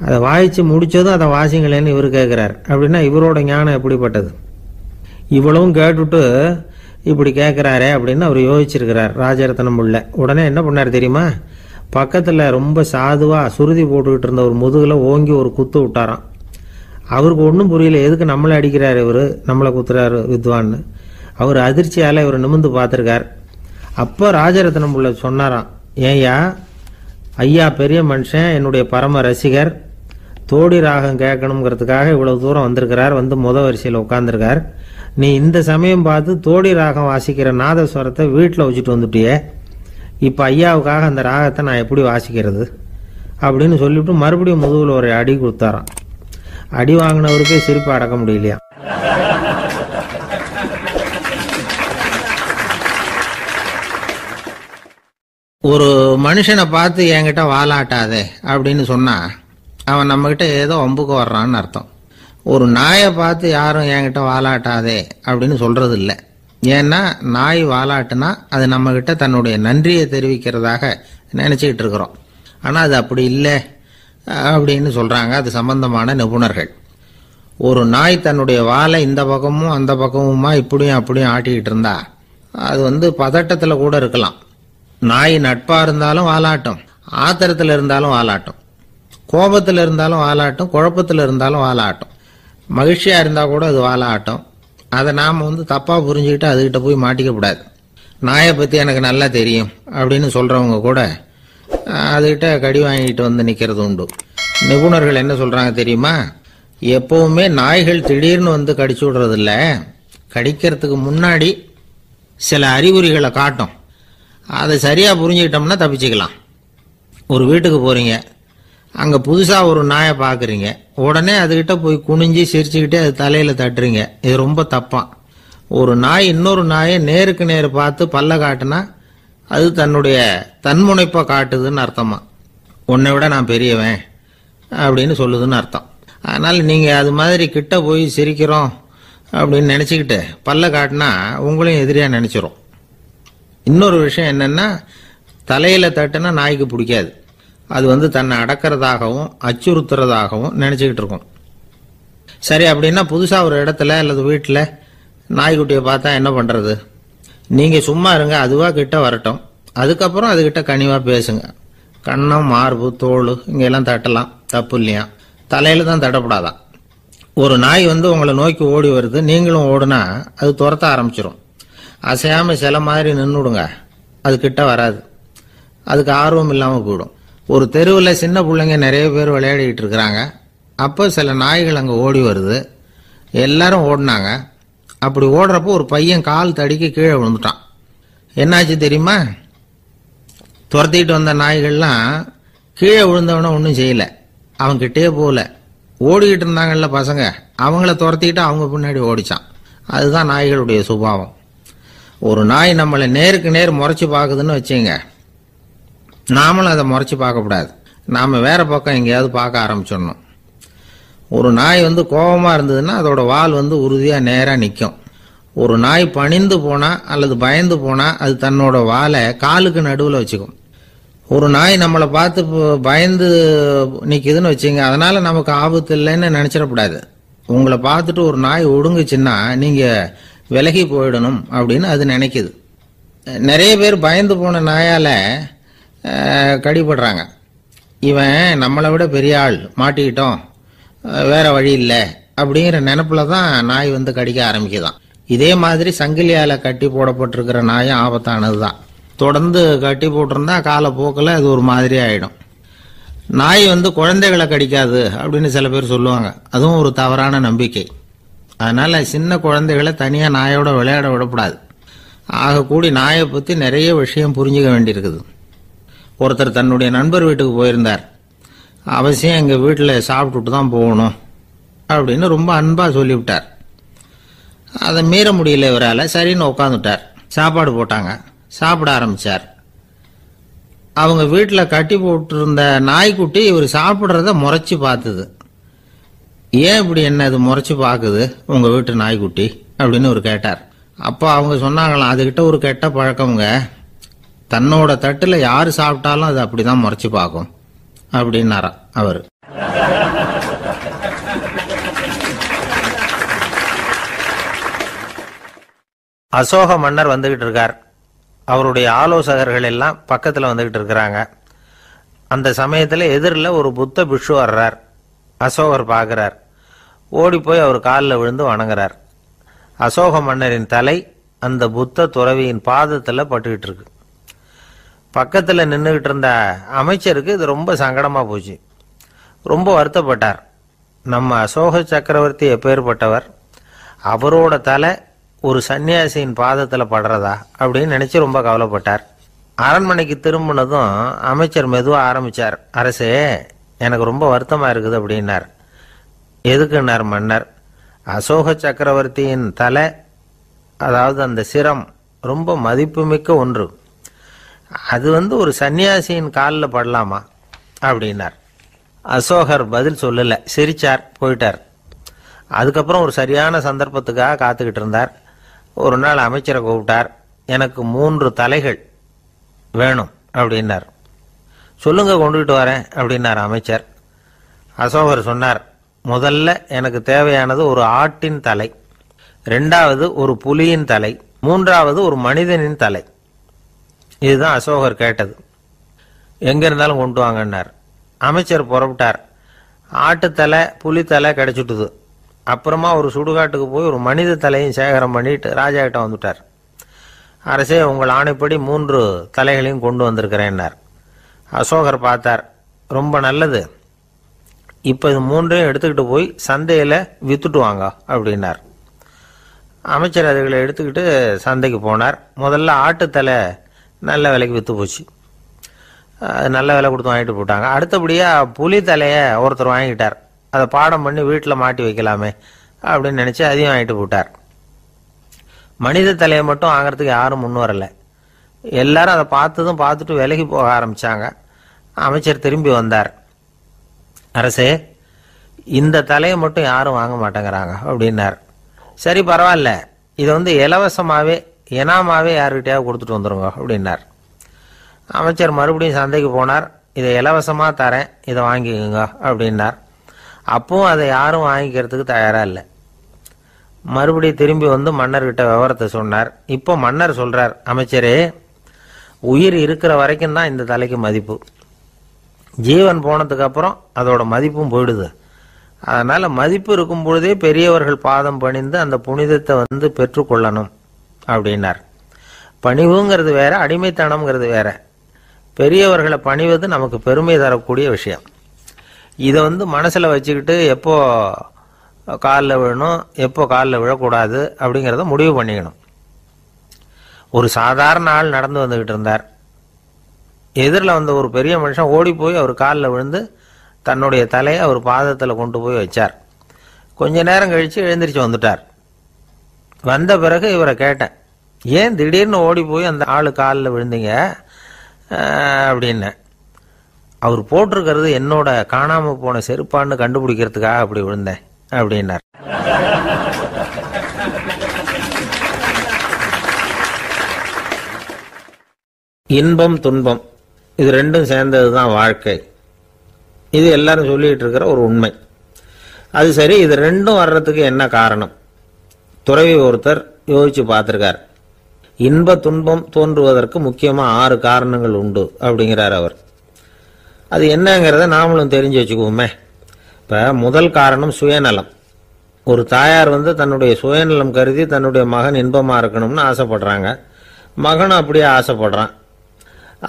அதை வாசிச்சு முடிச்சதும் அதை வாசிங்களேன்னு இவர் கேட்குறார். அப்படின்னா இவரோட ஞானம் எப்படிப்பட்டது? இவ்வளவும் கேட்டுட்டு இப்படி கேட்குறாரே அப்படின்னு அவர் யோசிச்சிருக்கிறார் ராஜரத்னம் பிள்ளை. உடனே என்ன பண்ணார் தெரியுமா? பக்கத்தில் ரொம்ப சாதுவாக சுருதி போட்டுக்கிட்டு இருந்த ஒரு முதுகில் ஓங்கி ஒரு குத்து விட்டாராம். அவருக்கு ஒன்றும் புரியல, எதுக்கு நம்மளை அடிக்கிறார் இவர், நம்மளை குத்துறாரு வித்வான்னு. அவர் அதிர்ச்சியால் இவர் நிமிந்து பார்த்துருக்கார். அப்போ ராஜரத்னம் பிள்ளை சொன்னாராம், ஏய்யா ஐயா பெரிய மனுஷன், என்னுடைய பரம ரசிகர், தோடி ராகம் கேட்கணுங்கிறதுக்காக இவ்வளவு தூரம் வந்திருக்கிறார், முத வரிசையில் உட்காந்துருக்கார். நீ இந்த சமயம் பார்த்து தோடி ராகம் வாசிக்கிற நாதஸ்வரத்தை வீட்டில் வச்சுட்டு வந்துட்டியே, இப்போ ஐயாவுக்காக அந்த ராகத்தை நான் எப்படி வாசிக்கிறது அப்படின்னு சொல்லிவிட்டு மறுபடியும் முதுகில் ஒரு அடி கொடுத்தாராம். அடி வாங்கினவருக்கே சிரிப்பு அடக்க முடியலையா. ஒரு மனுஷனை பார்த்து என்கிட்ட வாலாட்டாதே அப்படின்னு சொன்னா அவன் நம்மகிட்ட ஏதோ வம்புக்கு வர்றான்னு அர்த்தம். ஒரு நாயை பார்த்து யாரும் என்கிட்ட வாலாட்டாதே அப்படின்னு சொல்றது இல்லை. ஏன்னா நாய் வாலாட்டுனா அது நம்மகிட்ட தன்னுடைய நன்றியை தெரிவிக்கிறதாக நினைச்சுக்கிட்டு இருக்கிறோம். ஆனால் அது அப்படி இல்லை அப்படின்னு சொல்றாங்க அது சம்பந்தமான நிபுணர்கள். ஒரு நாய் தன்னுடைய வாலை இந்த பக்கமும் அந்த பக்கமுமா இப்படியும் அப்படியும் ஆட்டிக்கிட்டு இருந்தா அது பதட்டத்தில் கூட இருக்கலாம். நாய் நட்பா இருந்தாலும் வாலாட்டும், ஆத்திரத்தில் இருந்தாலும் வாலாட்டும், கோபத்தில் இருந்தாலும் வாலாட்டும், குழப்பத்தில் இருந்தாலும் வாலாட்டும், மகிழ்ச்சியா இருந்தா கூட அது வாலாட்டும். அதை நாம் தப்பா புரிஞ்சுக்கிட்டு அதுகிட்ட போய் மாட்டிக்கக்கூடாது. நாயை பத்தி எனக்கு நல்லா தெரியும் அப்படின்னு சொல்றவங்க கூட அதுகிட்ட கடி வாங்கிட்டு நிக்கிறது உண்டு. நிபுணர்கள் என்ன சொல்றாங்க தெரியுமா? எப்பவுமே நாய்கள் திடீர்னு கடிச்சு விடுறது இல்லை, கடிக்கிறதுக்கு முன்னாடி சில அறிகுறிகளை காட்டும். அதை சரியா புரிஞ்சுக்கிட்டோம்னா தப்பிச்சுக்கலாம். ஒரு வீட்டுக்கு போறீங்க, அங்க புதுசா ஒரு நாயை பாக்குறீங்க, உடனே அதுகிட்ட போய் குனிஞ்சு சிரிச்சுக்கிட்டே அது தலையில தட்டுறீங்க. இது ரொம்ப தப்பான். ஒரு நாய் இன்னொரு நாயை நேருக்கு நேரு பார்த்து பல்ல காட்டுனா அது தன்னுடைய தன்முனைப்பை காட்டுதுன்னு அர்த்தமா. உன்னை விட நான் பெரியவன் அப்படின்னு சொல்லுதுன்னு அர்த்தம். அதனால நீங்க அது மாதிரி கிட்ட போய் சிரிக்கிறோம் அப்படின்னு நினைச்சுக்கிட்டு பல்ல காட்டினா உங்களையும் எதிரியா நினைச்சிரும். இன்னொரு விஷயம் என்னன்னா, தலையில தட்டுனா நாய்க்கு பிடிக்காது. அது தன்னை அடக்கிறதாகவும் அச்சுறுத்துறதாகவும் நினைச்சுக்கிட்டு இருக்கும். சரி, அப்படின்னா புதுசா ஒரு இடத்துல அல்லது வீட்டில் நாய்க்குட்டியை பார்த்தா என்ன பண்றது? நீங்க சும்மா இருங்க, அதுவா கிட்ட வரட்டும், அதுக்கப்புறம் அதுகிட்ட கனிவா பேசுங்க. கண்ணம், மார்பு, தோல் இங்கெல்லாம் தட்டலாம், தப்பு இல்லையா? தலையில தான் தட்டப்படாதான். ஒரு நாய் உங்களை நோக்கி ஓடி வருது, நீங்களும் ஓடுனா அது துரத்த ஆரம்பிச்சிடும். அசையாம சில மாதிரி நின்றுடுங்க, அது கிட்ட வராது. அதுக்கு ஆர்வம் இல்லாம போயிடும். ஒரு தெருவில் சின்ன பிள்ளைங்க நிறைய பேர் விளையாடிட்டு இருக்கிறாங்க. அப்போ சில நாய்கள் அங்கே ஓடி வருது. எல்லாரும் ஓடினாங்க. அப்படி ஓடுறப்போ ஒரு பையன் கால் தடிக்க கீழே விழுந்துட்டான். என்னாச்சு தெரியுமா? துரத்திட்டு வந்த நாய்கள்லாம் கீழே விழுந்தவன ஒன்றும் செய்யல, அவன் கிட்டே போகல. ஓடிக்கிட்டு இருந்தாங்கல்ல பசங்க, அவங்கள துரத்திக்கிட்டு அவங்க பின்னாடி ஓடிச்சான். அதுதான் நாய்களுடைய சுபாவம். ஒரு நாய் நம்மளை நேருக்கு நேர் முறைச்சு பார்க்குதுன்னு வச்சுங்க, நாமளும் அதை முறைச்சு பார்க்கக்கூடாது. நாம வேற பக்கம் எங்கேயாவது பார்க்க ஆரம்பிச்சிடணும். ஒரு நாய் கோபமா இருந்ததுன்னா அதோட வால் உறுதியா நேரா நிற்கும். ஒரு நாய் பணிந்து போனா அல்லது பயந்து போனா அது தன்னோட வாலை காலுக்கு நடுவில் வச்சுக்கும். ஒரு நாய் நம்மளை பார்த்து பயந்து நிற்குதுன்னு வச்சுங்க, அதனால நமக்கு ஆபத்து இல்லைன்னு நினைச்சிடக்கூடாது. உங்களை பார்த்துட்டு ஒரு நாய் ஒடுங்குச்சுன்னா நீங்க விலகி போயிடணும் அப்படின்னு அது நினைக்குது. நிறைய பேர் பயந்து போன நாயால கடிபடுறாங்க. இவன் நம்மளை விட பெரிய ஆள், மாட்டிக்கிட்டோம், வேற வழி இல்லை அப்படிங்கிற நினைப்புல தான் நாய் வந்து கடிக்க ஆரம்பிக்குதான். இதே மாதிரி சங்கிலியால கட்டி போடப்பட்டிருக்கிற நாயும் ஆபத்தானது தான். தொடர்ந்து கட்டி போட்டிருந்தா காலப்போக்கில் அது ஒரு மாதிரி ஆயிடும். நாய் வந்து குழந்தைகளை கடிக்காது அப்படின்னு சில பேர் சொல்லுவாங்க. அதுவும் ஒரு தவறான நம்பிக்கை. அதனால சின்ன குழந்தைகளை தனியா நாயோட விளையாட விடக்கூடாது. ஆக கூடி நாயை பத்தி நிறைய விஷயம் புரிஞ்சுக்க வேண்டியிருக்குது. ஒருத்தர் தன்னுடைய நண்பர் வீட்டுக்கு போயிருந்தார். அவசியம் எங்க வீட்டில் சாப்பிட்டுட்டு தான் போகணும் அப்படின்னு ரொம்ப அன்பா சொல்லிவிட்டார். அதை மீற முடியல இவரால். சரின்னு உட்காந்துட்டார். சாப்பாடு போட்டாங்க. சாப்பிட ஆரம்பிச்சார். அவங்க வீட்டில் கட்டி போட்டிருந்த நாய்க்குட்டி இவர் சாப்பிட்றத முறைச்சி பார்த்தது. ஏன் இப்படி என்ன இது முறைச்சி பார்க்குது உங்க வீட்டு நாய்க்குட்டி அப்படின்னு அவர் கேட்டார். அப்போ அவங்க சொன்னாங்களாம், அதுகிட்ட ஒரு கெட்ட பழக்கம்ங்க, தன்னோட தட்டுல யாரு சாப்பிட்டாலும் அது அப்படிதான் முறைச்சி பார்க்கும் அப்படின்னாராம் அவர். அசோக மன்னர் வந்துகிட்டு இருக்கார். அவருடைய ஆலோசகர்கள் எல்லாம் பக்கத்தில் வந்துகிட்டு இருக்கிறாங்க. அந்த சமயத்தில் எதிரில் ஒரு புத்த பிக்ஷு வர்றார். அசோகர் பார்க்கிறார். ஓடி போய் அவர் காலில் விழுந்து வணங்குறார். அசோக மன்னரின் தலை அந்த புத்த துறவியின் பாதத்தில் பட்டுக்கிட்டு இருக்கு. பக்கத்தில் நின்றுகிட்டு இருந்த அமைச்சருக்கு இது ரொம்ப சங்கடமாக போச்சு. ரொம்ப வருத்தப்பட்டார். நம்ம அசோக சக்கரவர்த்தி எப்பேற்பட்டவர், அவரோட தலை ஒரு சன்னியாசியின் பாதத்தில் படுறதா அப்படின்னு நினைச்சு ரொம்ப கவலைப்பட்டார். அரண்மனைக்கு திரும்பினதும் அமைச்சர் மெதுவாக ஆரம்பிச்சார். அரசே, எனக்கு ரொம்ப வருத்தமா இருக்குது அப்படின்னார். எதுக்குன்னார் மன்னர். அசோக சக்கரவர்த்தியின் தலை, அதாவது அந்த சிரம், ரொம்ப மதிப்புமிக்க ஒன்று. அது வந்து ஒரு சன்னியாசியின் காலில் படலாமா அப்படின்னார். அசோகர் பதில் சொல்லல, சிரிச்சார், போயிட்டார். அதுக்கப்புறம் ஒரு சரியான சந்தர்ப்பத்துக்காக காத்துக்கிட்டு இருந்தார். ஒரு நாள் அமைச்சரை கூப்பிட்டார். எனக்கு 3 தலைகள் வேணும் அப்படின்னார். சொல்லுங்க, கொண்டுகிட்டு வரேன் அப்படின்னார் அமைச்சர். அசோகர் சொன்னார், முதல்ல எனக்கு தேவையானது ஒரு ஆட்டின் தலை, 2வது ஒரு புலியின் தலை, 3வது ஒரு மனிதனின் தலை. இதுதான் அசோகர் கேட்டது. எங்க இருந்தாலும் கொண்டு வாங்கன்னார். அமைச்சர் புறப்பட்டார். ஆட்டுத்தலை புலித்தலை கிடைச்சிட்டுது. அப்புறமா ஒரு சுடுகாட்டுக்கு போய் ஒரு மனித தலையும் சேகரம் பண்ணிட்டு ராஜா கிட்ட வந்துட்டார். அரசே, உங்கள் ஆணைப்படி 3 தலைகளையும் கொண்டு வந்திருக்கிறேன்னார். அசோகர் பார்த்தார். ரொம்ப நல்லது, இப்போ இது 3ஐயும் எடுத்துக்கிட்டு போய் சந்தையில் வித்துட்டு வாங்க அப்படின்னார். அமைச்சர் அதுகளை எடுத்துக்கிட்டு சந்தைக்கு போனார். முதல்ல ஆட்டுத்தலை நல்ல விலைக்கு விற்று போச்சு. நல்ல விலை கொடுத்து வாங்கிட்டு போட்டாங்க. அடுத்தபடியாக புலி தலையை ஒருத்தர் வாங்கிட்டார். அதை பாடம் பண்ணி வீட்டில் மாட்டி வைக்கலாமே அப்படின்னு நினச்சி அதையும் வாங்கிட்டு போட்டார். மனித தலையை மட்டும் வாங்கிறதுக்கு யாரும் முன் வரலை. எல்லாரும் அதை பார்த்துட்டு விலகி போக ஆரம்பித்தாங்க. அமைச்சர் திரும்பி வந்தார். அரசே, இந்த தலையை மட்டும் யாரும் வாங்க மாட்டேங்கிறாங்க அப்படின்னார். சரி, பரவாயில்ல, இதை வந்து இலவசமாகவே இனாமாவே யாருக்கிட்டையாவது கொடுத்துட்டு வந்துடுங்க அப்படின்னார். அமைச்சர் மறுபடியும் சந்தைக்கு போனார். இதை இலவசமாக தரேன், இதை வாங்கிக்கோங்க அப்படின்னார். அப்பவும் அதை யாரும் வாங்கிக்கிறதுக்கு தயாராக இல்லை. மறுபடியும் திரும்பி வந்து மன்னர்கிட்ட விவரத்தை சொன்னார். இப்போ மன்னர் சொல்றார், அமைச்சரே, உயிர் இருக்கிற வரைக்கும் தான் இந்த தலைக்கு மதிப்பு. ஜீவன் போனதுக்கு அப்புறம் அதோட மதிப்பும் போயிடுது. அதனால மதிப்பு இருக்கும் பொழுதே பெரியவர்கள் பாதம் பணிந்து அந்த புனிதத்தை வந்து பெற்றுக்கொள்ளணும் அப்படின்னார். பணிவுங்கிறது வேற, அடிமைத்தனம்ங்கிறது வேற. பெரியவர்களை பணிவது நமக்கு பெருமை தரக்கூடிய விஷயம். இதை வந்து மனசுல வச்சுக்கிட்டு எப்போ காலில் விழணும், எப்போ காலில் விழக்கூடாது அப்படிங்கிறத முடிவு பண்ணிக்கணும். ஒரு சாதாரண ஆள் நடந்து வந்துகிட்டு இருந்தார். எதிரில் வந்த ஒரு பெரிய மனுஷன் ஓடி போய் அவர் காலில் விழுந்து தன்னுடைய தலையை அவர் பாதத்தில் கொண்டு போய் வச்சார். கொஞ்ச நேரம் கழித்து எழுந்திரிச்சு வந்துட்டார். வந்த பிறகு இவரை கேட்டேன், ஏன் திடீர்னு ஓடி போய் அந்த ஆளு காலில் விழுந்தீங்க அப்படின்னு. அவர் போட்டிருக்கிறது என்னோட காணாம போன செருப்பான்னு கண்டுபிடிக்கிறதுக்காக அப்படி விழுந்தேன் அப்படின்னார். இன்பம் துன்பம் இது ரெண்டும் சேர்ந்தது தான் வாழ்க்கை. இது எல்லாரும் சொல்லிட்டு இருக்கிற ஒரு உண்மை. அது சரி, இது ரெண்டும் வர்றதுக்கு என்ன காரணம்? துறவி ஒருத்தர் யோசிச்சு பார்த்திருக்கார். இன்ப துன்பம் தோன்றுவதற்கு முக்கியமா 6 காரணங்கள் உண்டு அப்படிங்கிறார் அவர். அது என்னங்கிறத நாமளும் தெரிஞ்சு வச்சுக்குவோமே. இப்ப முதல் காரணம் சுயநலம். ஒரு தாயார் தன்னுடைய சுயநலம் கருதி தன்னுடைய மகன் இன்பமா இருக்கணும்னு ஆசைப்படுறாங்க. மகனும் அப்படியே ஆசைப்படுறான்.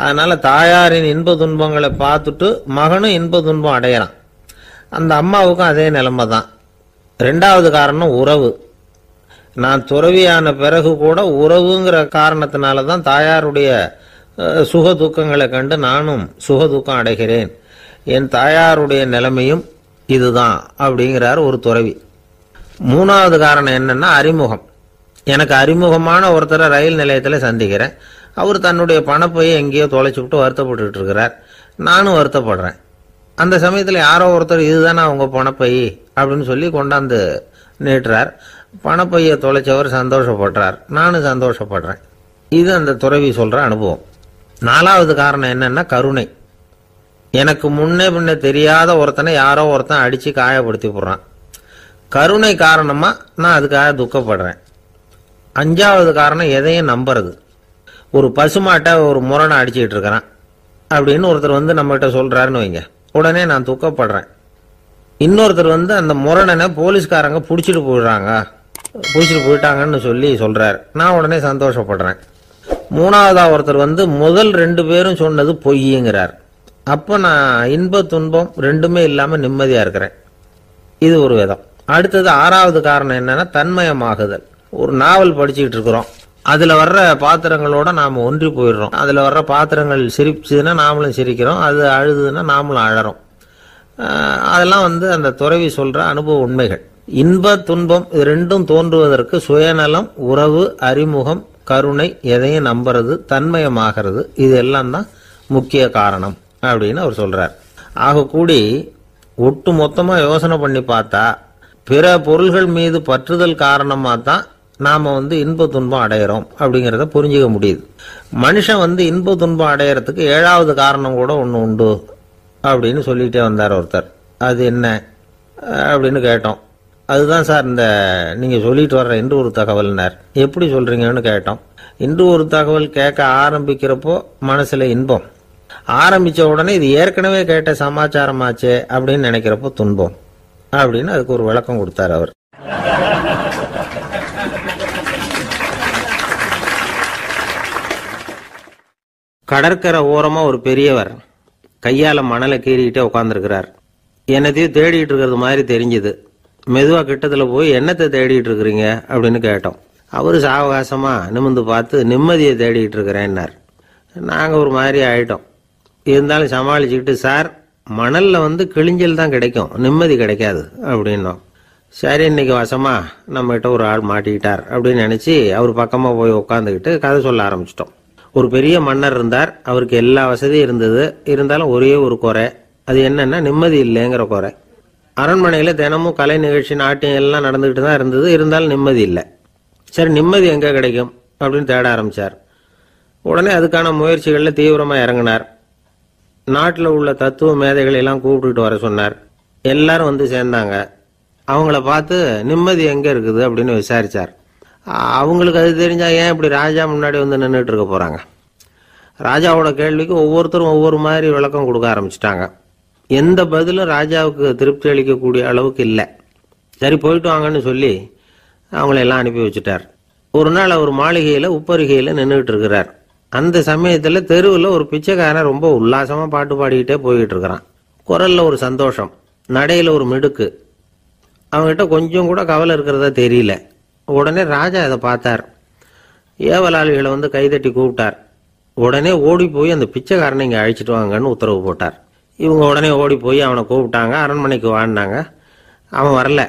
அதனால தாயாரின் இன்ப துன்பங்களை பார்த்துட்டு மகனும் இன்ப துன்பம் அடையிறான். அந்த அம்மாவுக்கும் அதே நிலைமை தான். 2வது காரணம் உறவு. நான் துறவியான பிறகு கூட உறவுங்கிற காரணத்தினால தான் தாயாருடைய சுக துக்கங்களை கண்டு நானும் சுக துக்கம் அடைகிறேன். என் தாயாருடைய நிலைமையும் இதுதான் அப்படிங்கிறார் ஒரு துறவி. 3வது காரணம் என்னன்னா அறிமுகம். எனக்கு அறிமுகமான ஒருத்தரை ரயில் நிலையத்தில் சந்திக்கிறேன். அவர் தன்னுடைய பணப்பையை எங்கேயோ தொலைச்சுவிட்டு வருத்தப்பட்டு இருக்கிறார். நானும் வருத்தப்படுறேன். அந்த சமயத்தில் யாரோ ஒருத்தர் இதுதானே அவங்க பணப்பை அப்படின்னு சொல்லி கொண்டாந்து நீட்டுறார். பணப்பையை தொலைச்சவர் சந்தோஷப்படுறார். நானும் சந்தோஷப்படுறேன். இது அந்த துறவி சொல்ற அனுபவம். 4வது காரணம் என்னன்னா கருணை. எனக்கு முன்னே பின்ன தெரியாத ஒருத்தனை யாரோ ஒருத்தன் அடிச்சு காயப்படுத்தி போடுறான். கருணை காரணமா நான் அதுக்காக துக்கப்படுறேன். 5வது காரணம் எதையும் நம்புறது. ஒரு பசுமாட்டை ஒரு முரணை அடிச்சுட்டு இருக்கிறான் அப்படின்னு ஒருத்தர் நம்மகிட்ட சொல்றாருன்னு வைங்க, உடனே நான் துக்கப்படுறேன். இன்னொருத்தர் அந்த முரணனை போலீஸ்காரங்க பிடிச்சிட்டு போயிட்டாங்கன்னு சொல்லி சொல்றாரு. நான் உடனே சந்தோஷப்படுறேன். 3வதா ஒருத்தர் முதல் 2 பேரும் சொன்னது பொய்யுங்கிறார். அப்ப நான் இன்ப துன்பம் ரெண்டுமே இல்லாம நிம்மதியா இருக்கிறேன். இது ஒரு விதம். அடுத்தது 6வது காரணம் என்னன்னா தன்மயமாகுதல். ஒரு நாவல் படிச்சுக்கிட்டு இருக்கிறோம். அதுல வர்ற பாத்திரங்களோட நாம ஒன்றி போயிடுறோம். அதுல வர்ற பாத்திரங்கள் சிரிச்சுதுன்னா நாமளும் சிரிக்கிறோம், அது அழுதுன்னா நாமளும் அழறோம். அதெல்லாம் அந்த துறவி சொல்ற அனுபவ உண்மைகள். இன்ப துன்பம் இது ரெண்டும் தோன்றுவதற்கு சுயநலம், உறவு, அறிமுகம், கருணை, எதையும் நம்புறது, தன்மயமாகிறது, இது எல்லாம் தான் முக்கிய காரணம் அப்படின்னு அவர் சொல்றார். ஆக கூடி ஒட்டு மொத்தமா யோசனை பண்ணி பார்த்தா பிற பொருள்கள் மீது பற்றுதல் காரணமா தான் நாம இன்ப துன்பம் அடையிறோம் அப்படிங்கிறத புரிஞ்சுக்க முடியுது. மனுஷன் இன்ப துன்பம் அடையறதுக்கு 7வது காரணம் கூட ஒன்று உண்டு அப்படின்னு சொல்லிட்டே வந்தார் ஒருத்தர். அது என்ன அப்படின்னு கேட்டோம். அதுதான் சார் இந்த நீங்க சொல்லிட்டு வர்ற இன்று ஒரு தகவல்னார். எப்படி சொல்றீங்கன்னு கேட்டோம். இன்று ஒரு தகவல் கேட்க ஆரம்பிக்கிறப்போ மனசுல இன்பம், ஆரம்பிச்ச உடனே இது ஏற்கனவே கேட்ட சமாச்சாரமாச்சே அப்படின்னு நினைக்கிறப்போ துன்பம் அப்படின்னு அதுக்கு ஒரு விளக்கம் கொடுத்தார் அவர். கடற்கரை ஓரமா ஒரு பெரியவர் கையால மணலை கீறிக்கிட்டே உட்காந்துருக்கிறார். என்னத்தையும் தேடிட்டு இருக்கிறது மாதிரி தெரிஞ்சுது. மெதுவா கிட்டத்துல போய் என்னத்தை தேடிட்டு இருக்கிறீங்க அப்படின்னு கேட்டோம். அவரு சாவகாசமா நிமிந்து பார்த்து நிம்மதியை தேடிட்டு இருக்கிறேன்னார். நாங்க ஒரு மாதிரி ஆயிட்டோம். இருந்தாலும் சமாளிச்சுக்கிட்டு, சார் மணல்ல கிழிஞ்சல் தான் கிடைக்கும், நிம்மதி கிடைக்காது அப்படின்னோம். சரி, இன்னைக்கு வசமா நம்ம கிட்ட ஒரு ஆள் மாட்டிக்கிட்டார் அப்படின்னு நினைச்சு அவர் பக்கமா போய் உட்காந்துக்கிட்டு கதை சொல்ல ஆரம்பிச்சிட்டோம். ஒரு பெரிய மன்னர் இருந்தார். அவருக்கு எல்லா வசதியும் இருந்தது. இருந்தாலும் ஒரே ஒரு குறை. அது என்னன்னா நிம்மதி இல்லைங்கிற குறை. அரண்மனையில தினமும் கலை நிகழ்ச்சி, நாட்டியம் எல்லாம் நடந்துகிட்டு தான் இருந்தது. இருந்தாலும் நிம்மதி இல்லை. சரி, நிம்மதி எங்க கிடைக்கும் அப்படின்னு தேட ஆரம்பிச்சார். உடனே அதுக்கான முயற்சிகள்ல தீவிரமா இறங்கினார். நாட்டில் உள்ள தத்துவ மேதைகளை எல்லாம் கூப்பிட்டுட்டு வர சொன்னார். எல்லாரும் சேர்ந்தாங்க. அவங்கள பார்த்து நிம்மதி எங்க இருக்குது அப்படின்னு விசாரிச்சார். அவங்களுக்கு அது தெரிஞ்சா ஏன் இப்படி ராஜா முன்னாடி நின்றுட்டு இருக்க போறாங்க? ராஜாவோட கேள்விக்கு ஒவ்வொருத்தரும் ஒவ்வொரு மாதிரி விளக்கம் கொடுக்க ஆரம்பிச்சிட்டாங்க. எந்த பதிலும் ராஜாவுக்கு திருப்தி அளிக்கக்கூடிய அளவுக்கு இல்லை. சரி, போயிட்டு வாங்கன்னு சொல்லி அவங்களெல்லாம் அனுப்பி வச்சுட்டார். ஒரு நாள் அவர் மாளிகையில உப்பருகையில நின்றுட்டு இருக்கிறார். அந்த சமயத்துல தெருவில் ஒரு பிச்சைக்காரன் ரொம்ப உல்லாசமா பாட்டு பாடிக்கிட்டே போய்கிட்டு இருக்கிறான். குரல்ல ஒரு சந்தோஷம், நடையில ஒரு மிடுக்கு. அவங்ககிட்ட கொஞ்சம் கூட கவலை இருக்கிறதா தெரியல. உடனே ராஜா அதை பார்த்தார். ஏவலாளிகளை கைதட்டி கூப்பிட்டார். உடனே ஓடி போய் அந்த பிச்சைக்காரனை இங்க அழைச்சிட்டு வாங்கன்னு உத்தரவு போட்டார். இவங்க உடனே ஓடி போய் அவனை கூப்பிட்டாங்க. அரண்மனைக்கு வாழ்ந்தாங்க. அவன் வரல.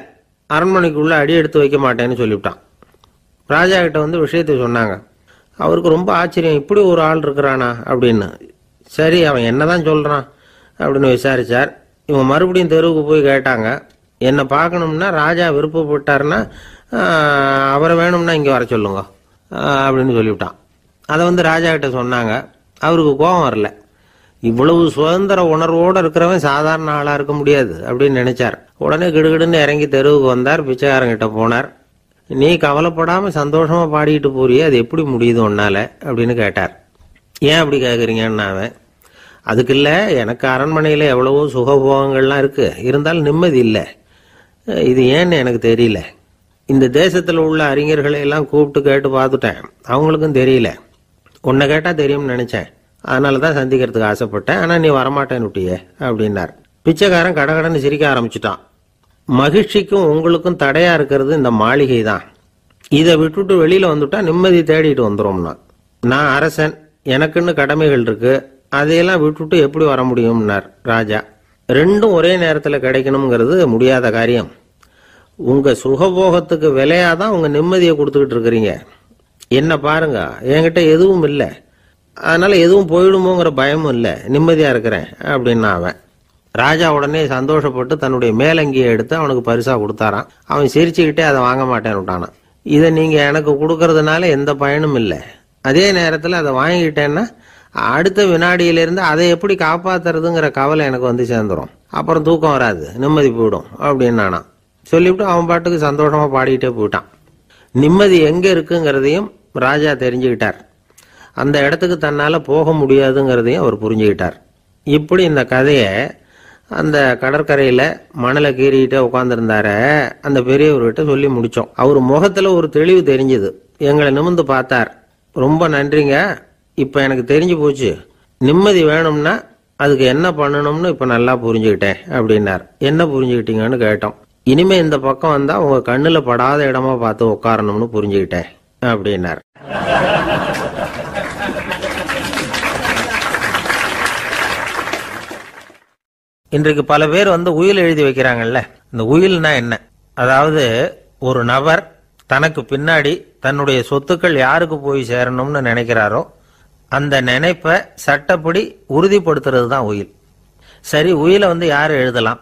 அரண்மனைக்குள்ள அடி எடுத்து வைக்க மாட்டேன்னு சொல்லிவிட்டான். ராஜா கிட்ட விஷயத்தை சொன்னாங்க. அவருக்கு ரொம்ப ஆச்சரியம், இப்படி ஒரு ஆள் இருக்கிறானா அப்படின்னு. சரி, அவன் என்னதான் சொல்றான் அப்படின்னு விசாரிச்சார். இவன் மறுபடியும் தெருவுக்கு போய் கேட்டாங்க. என்னை பார்க்கணும்னா ராஜா விருப்பப்பட்டாருன்னா அவரை வேணும்னா இங்கே வர சொல்லுங்க அப்படின்னு சொல்லிவிட்டான். அதை ராஜா கிட்ட சொன்னாங்க. அவருக்கு கோபம் வரல. இவ்வளவு சுதந்திர உணர்வோடு இருக்கிறவன் சாதாரண ஆளா இருக்க முடியாது அப்படின்னு நினைச்சார். உடனே கிடுகிடுன்னு இறங்கி தெருவுக்கு வந்தார். பிச்சைக்காரங்கிட்ட போனார். நீ கவலைப்படாம சந்தோஷமா பாடிட்டு போறியே, அது எப்படி முடியுது உன்னால அப்படின்னு கேட்டார். ஏன் அப்படி கேட்குறீங்கன்னு அவன், அதுக்கு இல்லை, எனக்கு அரண்மனையில் எவ்வளவோ சுகபோகங்கள்லாம் இருக்கு, இருந்தாலும் நிம்மதி இல்லை. இது ஏன்னு எனக்கு தெரியல. இந்த தேசத்தில் உள்ள அறிஞர்களை எல்லாம் கூப்பிட்டு கேட்டு பார்த்துட்டேன், அவங்களுக்கும் தெரியல. உன்னை கேட்டால் தெரியும்னு நினைச்சேன், அதனால தான் சந்திக்கிறதுக்கு ஆசைப்பட்டேன். ஆனால் நீ வரமாட்டேன்னு விட்டியே அப்படின்னார். பிச்சைக்காரன் கடகடன்னு சிரிக்க ஆரம்பிச்சுட்டான். மகிழ்ச்சிக்கும் உங்களுக்கும் தடையா இருக்கிறது இந்த மாளிகை தான். இதை விட்டுட்டு வெளியில வந்துட்டா நிம்மதி தேடிட்டு வந்துடும்னா. நான் அரசன், எனக்குன்னு கடமைகள் இருக்கு, அதையெல்லாம் விட்டுட்டு எப்படி வர முடியும்னார் ராஜா. ரெண்டும் ஒரே நேரத்தில் கிடைக்கணுங்கிறது முடியாத காரியம். உங்க சுகபோகத்துக்கு விலையாதான் உங்க நிம்மதியை கொடுத்துக்கிட்டு இருக்கிறீங்க. என்ன பாருங்க, என்கிட்ட எதுவும் இல்லை, அதனால எதுவும் போயிடுமோங்கிற பயமும் இல்லை, நிம்மதியா இருக்கிறேன் அப்படின்னா அவன். ராஜா உடனே சந்தோஷப்பட்டு தன்னுடைய மேலங்கியை எடுத்து அவனுக்கு பரிசா கொடுத்தாரான். அவன் சிரிச்சுக்கிட்டே அதை வாங்க மாட்டேன்னு விட்டானான். இதை நீங்க எனக்கு கொடுக்கறதுனால எந்த பயனும் இல்லை, அதே நேரத்தில் அதை வாங்கிக்கிட்டேன்னா அடுத்த வினாடியிலிருந்து அதை எப்படி காப்பாத்துறதுங்கிற கவலை எனக்கு வந்து சேர்ந்துடும், அப்புறம் தூக்கம் வராது, நிம்மதி போயிடும் அப்படின்னானா. சொல்லிவிட்டு அவன் பாட்டுக்கு சந்தோஷமா பாடிக்கிட்டே போயிட்டான். நிம்மதி எங்க இருக்குங்கிறதையும் ராஜா தெரிஞ்சுக்கிட்டார். அந்த இடத்துக்கு தன்னால போக முடியாதுங்கிறதையும் அவர் புரிஞ்சுக்கிட்டார். இப்படி இந்த கதையை அந்த கடற்கரையில மணலை கீறிக்கிட்டே உட்காந்துருந்தார அந்த பெரியவர்கிட்ட சொல்லி முடிச்சோம். அவர் முகத்துல ஒரு தெளிவு தெரிஞ்சது. எங்களை நிமிர்ந்து பார்த்தார். ரொம்ப நன்றிங்க, இப்ப எனக்கு தெரிஞ்சு போச்சு, நிம்மதி வேணும்னா அதுக்கு என்ன பண்ணணும்னு இப்ப நல்லா புரிஞ்சுக்கிட்டேன் அப்படின்னார். என்ன புரிஞ்சுக்கிட்டீங்கன்னு கேட்டோம். இனிமே இந்த பக்கம் வந்தா உங்க கண்ணுல படாத இடமா பார்த்து உட்காரணும்னு புரிஞ்சுக்கிட்டேன் அப்படின்னார். இன்றைக்கு பல பேர் உயில் எழுதி வைக்கிறாங்கல்ல. இந்த உயில்னா என்ன? அதாவது ஒரு நபர் தனக்கு பின்னாடி தன்னுடைய சொத்துக்கள் யாருக்கு போய் சேரணும்னு நினைக்கிறாரோ அந்த நினைப்பை சட்டப்படி உறுதிப்படுத்துறது தான் உயில். சரி, உயிலை யாரு எழுதலாம்?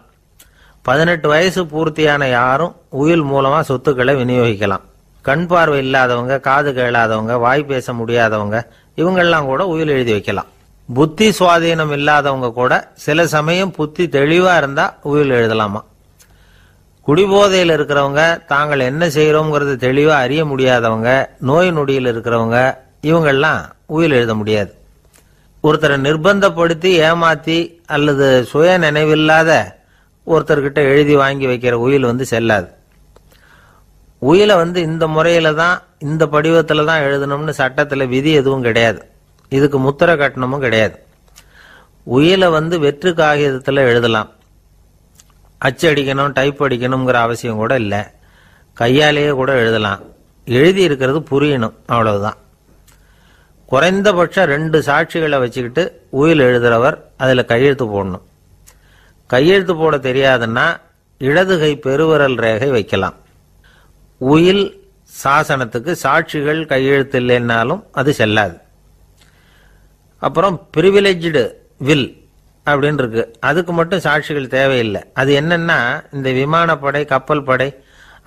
18 வயசு பூர்த்தியான யாரும் உயில் மூலமா சொத்துக்களை விநியோகிக்கலாம். கண் பார்வை இல்லாதவங்க, காது கேளாதவங்க, வாய் பேச முடியாதவங்க, இவங்கெல்லாம் கூட உயில் எழுதி வைக்கலாம். புத்தி சுவாதீனம் இல்லாதவங்க கூட சில சமயம் புத்தி தெளிவா இருந்தா உயில் எழுதலாமா. குடிபோதையில் இருக்கிறவங்க, தாங்கள் என்ன செய்யறோம்ங்கிறது தெளிவா அறிய முடியாதவங்க, நோய் நொடியில் இருக்கிறவங்க, இவங்கெல்லாம் உயில் எழுத முடியாது. ஒருத்தரை நிர்பந்தப்படுத்தி ஏமாத்தி அல்லது சுய நினைவில்லாத ஒருத்தர்கிட்ட எழுதி வாங்கி வைக்கிற உயில் செல்லாது. உயிலை இந்த முறையில தான், இந்த படிவத்துல தான் எழுதணும்னு சட்டத்துல விதி எதுவும் கிடையாது. இதுக்கு முத்திரை கட்டணமும் கிடையாது. உயிலை வெற்று காகிதத்துல எழுதலாம். அச்சடிக்கணும், டைப் அடிக்கணுங்கிற அவசியம் கூட இல்லை. கையாலேயே கூட எழுதலாம். எழுதி இருக்கிறது புரியணும், அவ்வளவுதான். குறைந்தபட்சம் 2 சாட்சிகளை வச்சுக்கிட்டு உயில் எழுதுறவர் அதுல கையெழுத்து போடணும். கையெழுத்து போட தெரியாதுன்னா இடது கை பெருவிரல் ரேகை வைக்கலாம். உயில் சாசனத்துக்கு சாட்சிகள் கையெழுத்து இல்லைன்னாலும் அது செல்லாது. அப்புறம் பிரிவிலேஜ்டு வில் அப்படின்னு இருக்கு, அதுக்கு மட்டும் சாட்சிகள் தேவையில்லை. அது என்னன்னா, இந்த விமானப்படை, கப்பல் படை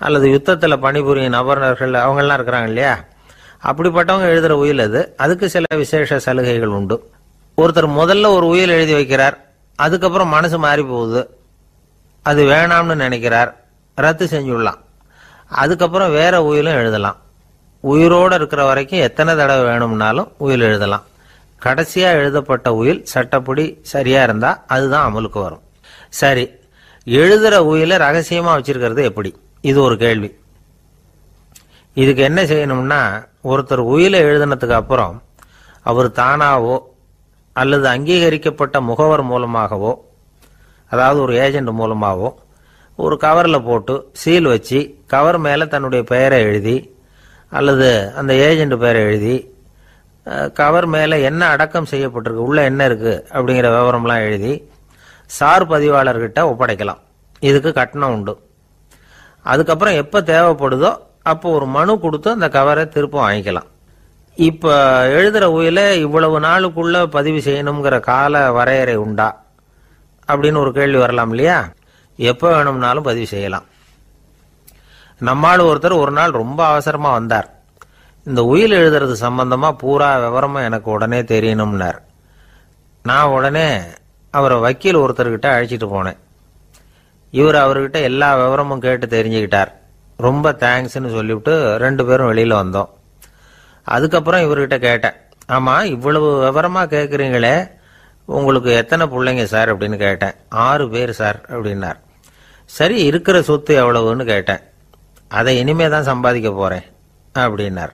அல்லது யுத்தத்துல பணிபுரியும் நபர்கள் அவங்கெல்லாம் இருக்கிறாங்க இல்லையா, அப்படிப்பட்டவங்க எழுதுற உயில் அது. அதுக்கு சில விசேஷ சலுகைகள் உண்டு. ஒருத்தர் முதல்ல ஒரு உயில் எழுதி வைக்கிறார், அதுக்கப்புறம் மனசு மாறி போகுது, அது வேணாம்னு நினைக்கிறார், ரத்து செஞ்சுடலாம். அதுக்கப்புறம் வேற உயிலும் எழுதலாம். உயிரோடு இருக்கிற வரைக்கும் எத்தனை தடவை வேணும்னாலும் உயில் எழுதலாம். கடைசியா எழுதப்பட்ட உயில் சட்டப்படி சரியா இருந்தா அதுதான் அமலுக்கு வரும். சரி, எழுதுற உயில ரகசியமா வச்சிருக்கிறது எப்படி? இது ஒரு கேள்வி. இதுக்கு என்ன செய்யணும்னா, ஒருத்தர் உயிலை எழுதினதுக்கு அப்புறம் அவர் தானாவோ அல்லது அங்கீகரிக்கப்பட்ட முகவர் மூலமாகவோ, அதாவது ஒரு ஏஜென்ட் மூலமாகவோ, ஒரு கவரில் போட்டு சீல் வச்சு கவர் மேலே தன்னுடைய பெயரை எழுதி அல்லது அந்த ஏஜென்ட் பெயரை எழுதி கவர் மேலே என்ன அடக்கம் செய்யப்பட்டிருக்கு, உள்ள என்ன இருக்கு அப்படிங்கிற விவரம்லாம் எழுதி சார் பதிவாளர்கிட்ட ஒப்படைக்கலாம். இதுக்கு கட்டணம் உண்டு. அதுக்கப்புறம் எப்போ தேவைப்படுதோ அப்போ ஒரு மனு கொடுத்து அந்த கவரை திரும்ப வாங்கிக்கலாம். இப்போ எழுதுற உயில இவ்வளவு நாளுக்குள்ள பதிவு செய்யணுங்கிற கால வரையறை உண்டா அப்படின்னு ஒரு கேள்வி வரலாம் இல்லையா? எப்போ வேணும்னாலும் பதிவு செய்யலாம். நம்மால் ஒருத்தர் ஒரு நாள் ரொம்ப அவசரமா வந்தார். இந்த உயில் எழுதுறது சம்பந்தமா பூரா விவரமா எனக்கு உடனே தெரியணும்னார். நான் உடனே அவரை வக்கீல் ஒருத்தர்கிட்ட அழைச்சிட்டு போனேன். இவர் அவர்கிட்ட எல்லா விவரமும் கேட்டு தெரிஞ்சுக்கிட்டார். ரொம்ப தேங்க்ஸ்ன்னு சொல்லிவிட்டு 2 பேரும் வெளியில் வந்தோம். அதுக்கப்புறம் இவர்கிட்ட கேட்டேன், ஆமாம் இவ்வளவு விவரமாக கேட்குறீங்களே, உங்களுக்கு எத்தனை பிள்ளைங்க சார் அப்படின்னு கேட்டேன். 6 பேர் சார் அப்படின்னார். சரி, இருக்கிற சொத்து எவ்வளவுன்னு கேட்டேன். அதை இனிமே தான் சம்பாதிக்க போகிறேன் அப்படின்னார்.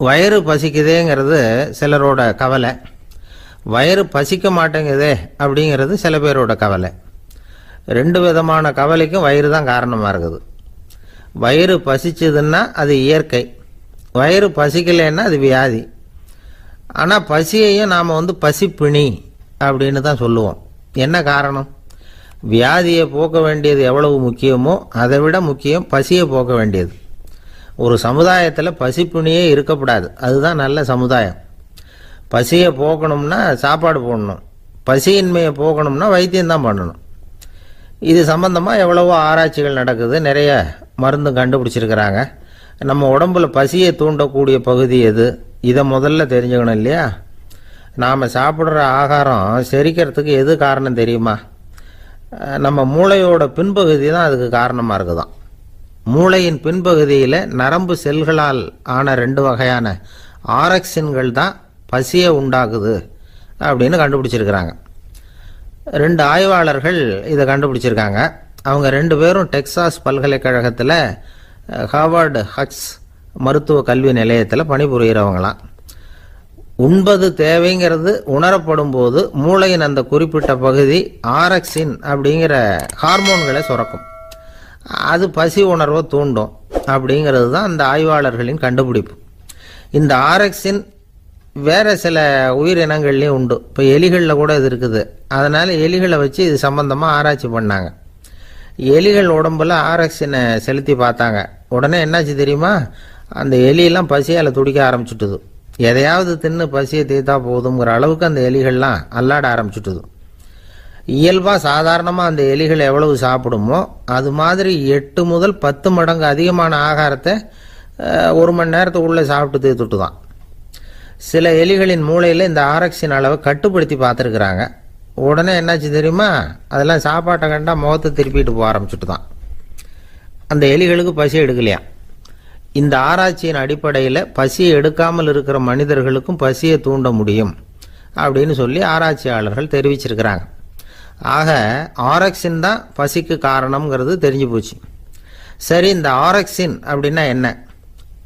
வயிறு பசிக்குதேங்கிறது சிலரோட கவலை, வயிறு பசிக்க மாட்டேங்குதே அப்படிங்கிறது சில பேரோட கவலை. 2 விதமான கவலைக்கும் வயிறு தான் காரணமாக இருக்குது. வயிறு பசிச்சதுன்னா அது இயற்கை, வயிறு பசிக்கலைன்னா அது வியாதி. ஆனால் பசியையும் நாம் பசிப்பிணி அப்படின்னு தான் சொல்லுவோம். என்ன காரணம்? வியாதியை போக்க வேண்டியது எவ்வளவு முக்கியமோ அதை விட முக்கியம் பசியை போக்க வேண்டியது. ஒரு சமுதாயத்தில் பசிப்பிணியே இருக்கக்கூடாது, அதுதான் நல்ல சமுதாயம். பசியை போக்கணும்னா சாப்பாடு போடணும், பசியின்மையை போக்கணும்னா வைத்தியம்தான் பண்ணணும். இது சம்பந்தமாக எவ்வளவோ ஆராய்ச்சிகள் நடக்குது, நிறைய மருந்து கண்டுபிடிச்சிருக்கிறாங்க. நம்ம உடம்புல பசியை தூண்டக்கூடிய பகுதி எது, இதை முதல்ல தெரிஞ்சுக்கணும் இல்லையா? நாம் சாப்பிட்ற ஆகாரம் செரிக்கிறதுக்கு எது காரணம் தெரியுமா? நம்ம மூளையோட பின்பகுதி தான் அதுக்கு காரணமாக இருக்குதாம். மூளையின் பின்பகுதியில் நரம்பு செல்களால் ஆன 2 வகையான ஆரக்சின்கள் தான் பசியை உண்டாக்குது அப்படின்னு கண்டுபிடிச்சிருக்கிறாங்க. 2 ஆய்வாளர்கள் இதை கண்டுபிடிச்சிருக்காங்க. அவங்க 2 பேரும் டெக்சாஸ் பல்கலைக்கழகத்தில் ஹார்வர்டு ஹக்ஸ் மருத்துவ கல்வி நிலையத்தில் பணிபுரிகிறவங்களாம். உண்பது தேவைங்கிறது உணரப்படும் போது மூளையின் அந்த குறிப்பிட்ட பகுதி ஆரக்சின் அப்படிங்கிற ஹார்மோன்களை சுரக்கும். அது பசி உணர்வை தூண்டும் அப்படிங்கிறது தான் அந்த ஆய்வாளர்களின் கண்டுபிடிப்பு. இந்த ஆரக்சின் வேறு சில உயிரினங்கள்லேயும் உண்டு. இப்போ எலிகளில் கூட இது இருக்குது. அதனால் எலிகளை வச்சு இது சம்பந்தமாக ஆராய்ச்சி பண்ணாங்க. எலிகள் உடம்புல ஆரக்சினை செலுத்தி பார்த்தாங்க. உடனே என்னாச்சு தெரியுமா? அந்த எலியெல்லாம் பசியால் துடிக்க ஆரம்பிச்சுட்டுது. எதையாவது தின்னு பசியை தீர்த்தா போதுங்கிற அளவுக்கு அந்த எலிகள்லாம் அல்லாட ஆரம்பிச்சுட்டுது. இயல்பாக சாதாரணமாக அந்த எலிகள் எவ்வளவு சாப்பிடுமோ அது மாதிரி 8 முதல் 10 மடங்கு அதிகமான ஆகாரத்தை 1 மணி நேரத்துக்குள்ளே சாப்பிட்டு தீர்த்துட்டு தான். சில எலிகளின் மூளையில் இந்த ஆரக்சின் அளவை கட்டுப்படுத்தி பார்த்துருக்குறாங்க. உடனே என்னாச்சு தெரியுமா? அதெல்லாம் சாப்பாட்டை கண்டா முகத்தை திருப்பிட்டு போக ஆரம்பிச்சுட்டு தான். அந்த எலிகளுக்கு பசி எடுக்கலையா? இந்த ஆராய்ச்சியின் அடிப்படையில் பசியை எடுக்காமல் இருக்கிற மனிதர்களுக்கும் பசியை தூண்ட முடியும் அப்படின்னு சொல்லி ஆராய்ச்சியாளர்கள் தெரிவிச்சிருக்கிறாங்க. ஆக ஆரக்சின் தான் பசிக்கு காரணம்ங்கிறது தெரிஞ்சு போச்சு. சரி, இந்த ஆரக்சின் அப்படின்னா என்ன?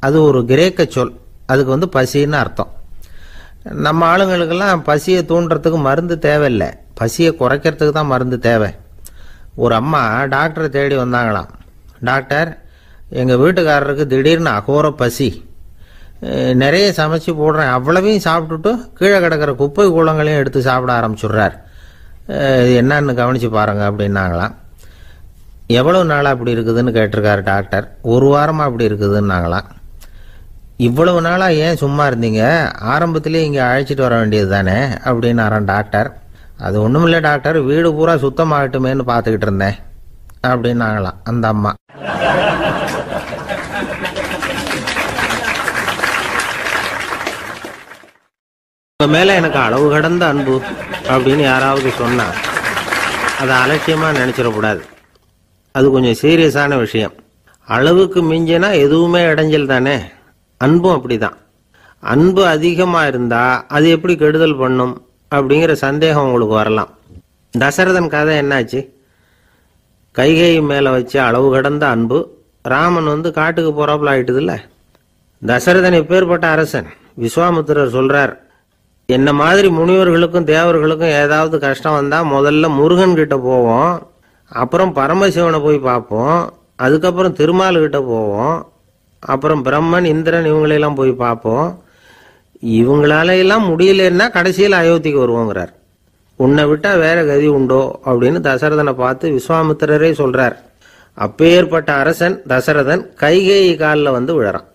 அது ஒரு கிரேக்க சொல். அதுக்கு பசின்னு அர்த்தம். நம்ம ஆளுங்களுக்கெல்லாம் பசியை தூண்டுறதுக்கு மருந்து தேவையில்லை, பசியை குறைக்கிறதுக்கு தான் மருந்து தேவை. ஒரு அம்மா டாக்டரை தேடி வந்தாங்களாம். டாக்டர், எங்கள் வீட்டுக்காரருக்கு திடீர்னு அகோர பசி, நிறைய சமைச்சு போடுறேன், அவ்வளவையும் சாப்பிட்டுட்டு கீழே கிடக்கிற குப்பை கூலங்களையும் எடுத்து சாப்பிட ஆரம்பிச்சுடுறார், என்னன்னு கவனித்து பாருங்க அப்படின்னாங்களாம். எவ்வளவு நாளாக அப்படி இருக்குதுன்னு கேட்டிருக்காரு டாக்டர். 1 வாரமாக அப்படி இருக்குதுன்னாங்களாம். இவ்வளவு நாளாக ஏன் சும்மா இருந்தீங்க? ஆரம்பத்திலே இங்கே அழைச்சிட்டு வர வேண்டியது தானே அப்படின்னாரான் டாக்டர். அது ஒன்றும் இல்லை டாக்டர், வீடு பூரா சுத்தமாகட்டுமேன்னு பார்த்துக்கிட்டு இருந்தேன் அப்படின்னாங்களாம் அந்த அம்மா. உங்க மேலே எனக்கு அளவு கடந்த அன்பு அப்படின்னு யாராவது சொன்னா அதை அலட்சியமாக நினச்சிடக்கூடாது. அது கொஞ்சம் சீரியஸான விஷயம். அளவுக்கு மிஞ்சினா எதுவுமே இடைஞ்சல் தானே. அன்பும் அப்படிதான். அன்பு அதிகமாக இருந்தால் அது எப்படி கெடுதல் பண்ணும் அப்படிங்கிற சந்தேகம் உங்களுக்கு வரலாம். தசரதன் கதை என்னாச்சு? கைகேயி மேலே வச்ச அளவு கடந்த அன்பு ராமன் காட்டுக்கு போறாப்புல ஆயிட்டுதுல்ல. தசரதன் எப்பேற்பட்ட அரசன். விஸ்வாமித்திரர் சொல்றார், என்ன மாதிரி முனிவர்களுக்கும் தேவர்களுக்கும் ஏதாவது கஷ்டம் வந்தால் முதல்ல முருகன் கிட்ட போவோம், அப்புறம் பரமசிவனை போய் பார்ப்போம், அதுக்கப்புறம் திருமால்கிட்ட போவோம், அப்புறம் பிரம்மன் இந்திரன் இவங்களெல்லாம் போய் பார்ப்போம், இவங்களால எல்லாம் முடியலன்னா கடைசியில் அயோத்திக்கு வருவோங்கிறார். உன்னை விட்டா வேற கதி உண்டோ அப்படின்னு தசரதனை பார்த்து விஸ்வாமித்திரரே சொல்றார். அப்பேற்பட்ட அரசன் தசரதன் கைகேயி காலில் விழறான்.